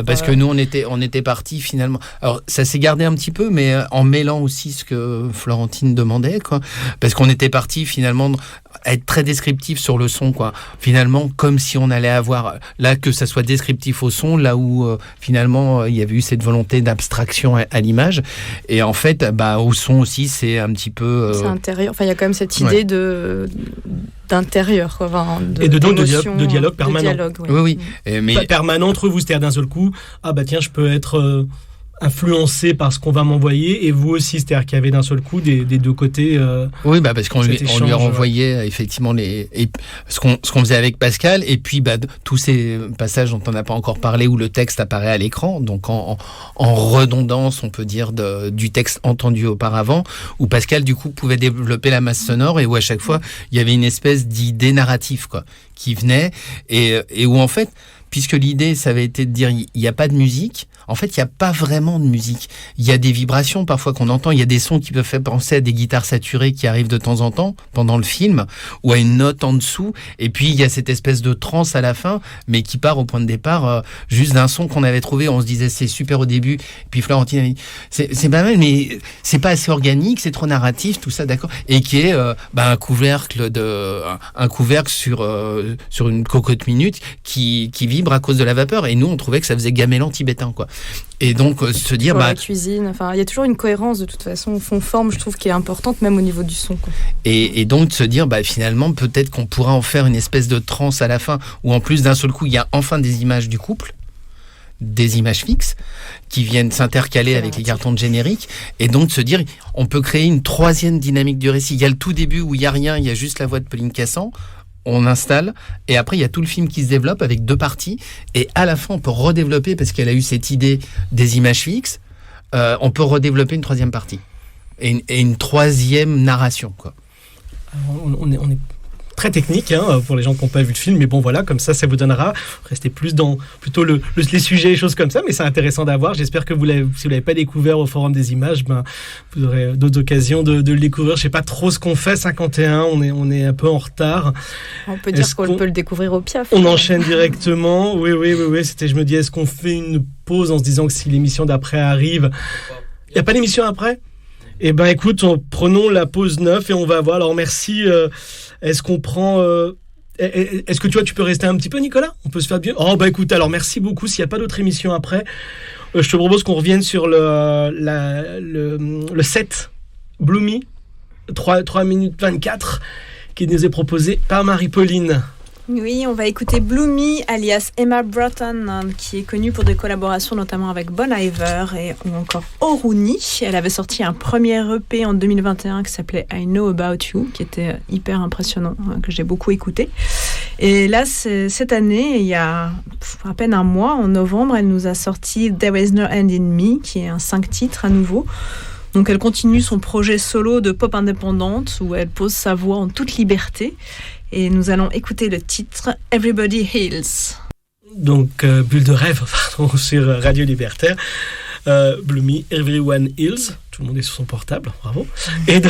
Parce que nous on était partis finalement. Alors ça s'est gardé un petit peu, mais en mêlant aussi ce que Florentine demandait, quoi. Parce qu'on était partis finalement à être très descriptif sur le son, quoi. Finalement, comme si on allait avoir là que ça soit descriptif au son, là où finalement il y avait eu cette volonté d'abstraction à l'image. Et en fait, au son aussi, c'est un petit peu. C'est intérieur. Enfin, il y a quand même cette idée d'intérieur, quoi. Enfin, et de dialogue permanent. Oui. Mais permanent entre vous, c'est-à-dire d'un seul coup, tiens, je peux être influencé par ce qu'on va m'envoyer, et vous aussi, c'est-à-dire qu'il y avait d'un seul coup des deux côtés. Oui, parce qu'on lui a renvoyé effectivement ce qu'on faisait avec Pascal, et puis tous ces passages dont on n'a pas encore parlé où le texte apparaît à l'écran, donc en redondance, on peut dire, du texte entendu auparavant, où Pascal du coup pouvait développer la masse sonore, et où à chaque fois il y avait une espèce d'idée narrative, quoi, qui venait, et où en fait, puisque l'idée ça avait été de dire il n'y a pas de musique. En fait, il n'y a pas vraiment de musique. Il y a des vibrations parfois qu'on entend. Il y a des sons qui peuvent faire penser à des guitares saturées qui arrivent de temps en temps pendant le film, ou à une note en dessous. Et puis, il y a cette espèce de transe à la fin, mais qui part au point de départ juste d'un son qu'on avait trouvé. On se disait, c'est super au début. Et puis Florentine a dit, c'est pas mal, mais c'est pas assez organique, c'est trop narratif, tout ça, d'accord. Et qui est un couvercle sur une cocotte minute qui vibre à cause de la vapeur. Et nous, on trouvait que ça faisait gamelan tibétain, quoi. Et donc se dire la cuisine, enfin il y a toujours une cohérence de toute façon fond-forme, je trouve, qui est importante même au niveau du son, quoi. Et donc de se dire finalement peut-être qu'on pourra en faire une espèce de transe à la fin, où en plus d'un seul coup il y a enfin des images du couple, des images fixes qui viennent s'intercaler avec les cartons de générique, et donc de se dire on peut créer une troisième dynamique du récit. Il y a le tout début où il y a rien, il y a juste la voix de Pauline Cassan. On installe, et après il y a tout le film qui se développe avec deux parties, et à la fin on peut redévelopper, parce qu'elle a eu cette idée des images fixes, on peut redévelopper une troisième partie et une troisième narration, quoi. Alors, on est très technique pour les gens qui n'ont pas vu le film, mais bon voilà, comme ça vous donnera, restez plus dans plutôt les sujets et choses comme ça, mais c'est intéressant d'avoir. J'espère que si vous l'avez pas découvert au Forum des Images, vous aurez d'autres occasions de le découvrir. Je sais pas trop ce qu'on fait, 51, on est un peu en retard. On peut dire qu'on peut le découvrir au Piaf. On enchaîne directement, oui, je me dis, est-ce qu'on fait une pause en se disant que si l'émission d'après arrive, il n'y a pas d'émission après ? Eh ben écoute, prenons la pause 9 et on va voir. Alors merci. Est-ce qu'on prend est-ce que tu peux rester un petit peu, Nicolas ? On peut se faire bien. Écoute, alors merci beaucoup. S'il n'y a pas d'autre émission après, je te propose qu'on revienne sur le set Bloomy 3 minutes 24 qui nous est proposé par Marie-Pauline. Oui, on va écouter Bloomy, alias Emma Broughton, qui est connue pour des collaborations notamment avec Bon Iver ou encore Oruni. Elle avait sorti un premier EP en 2021 qui s'appelait I Know About You, qui était hyper impressionnant, que j'ai beaucoup écouté. Et là, cette année, il y a à peine un mois, en novembre, elle nous a sorti There Is No End in Me, qui est un 5 titres à nouveau. Donc elle continue son projet solo de pop indépendante, où elle pose sa voix en toute liberté. Et nous allons écouter le titre Everybody Heals. Donc, Bulle de rêve, sur Radio Libertaire. Bloomy, Everyone Heals. Tout le monde est sur son portable, bravo. Et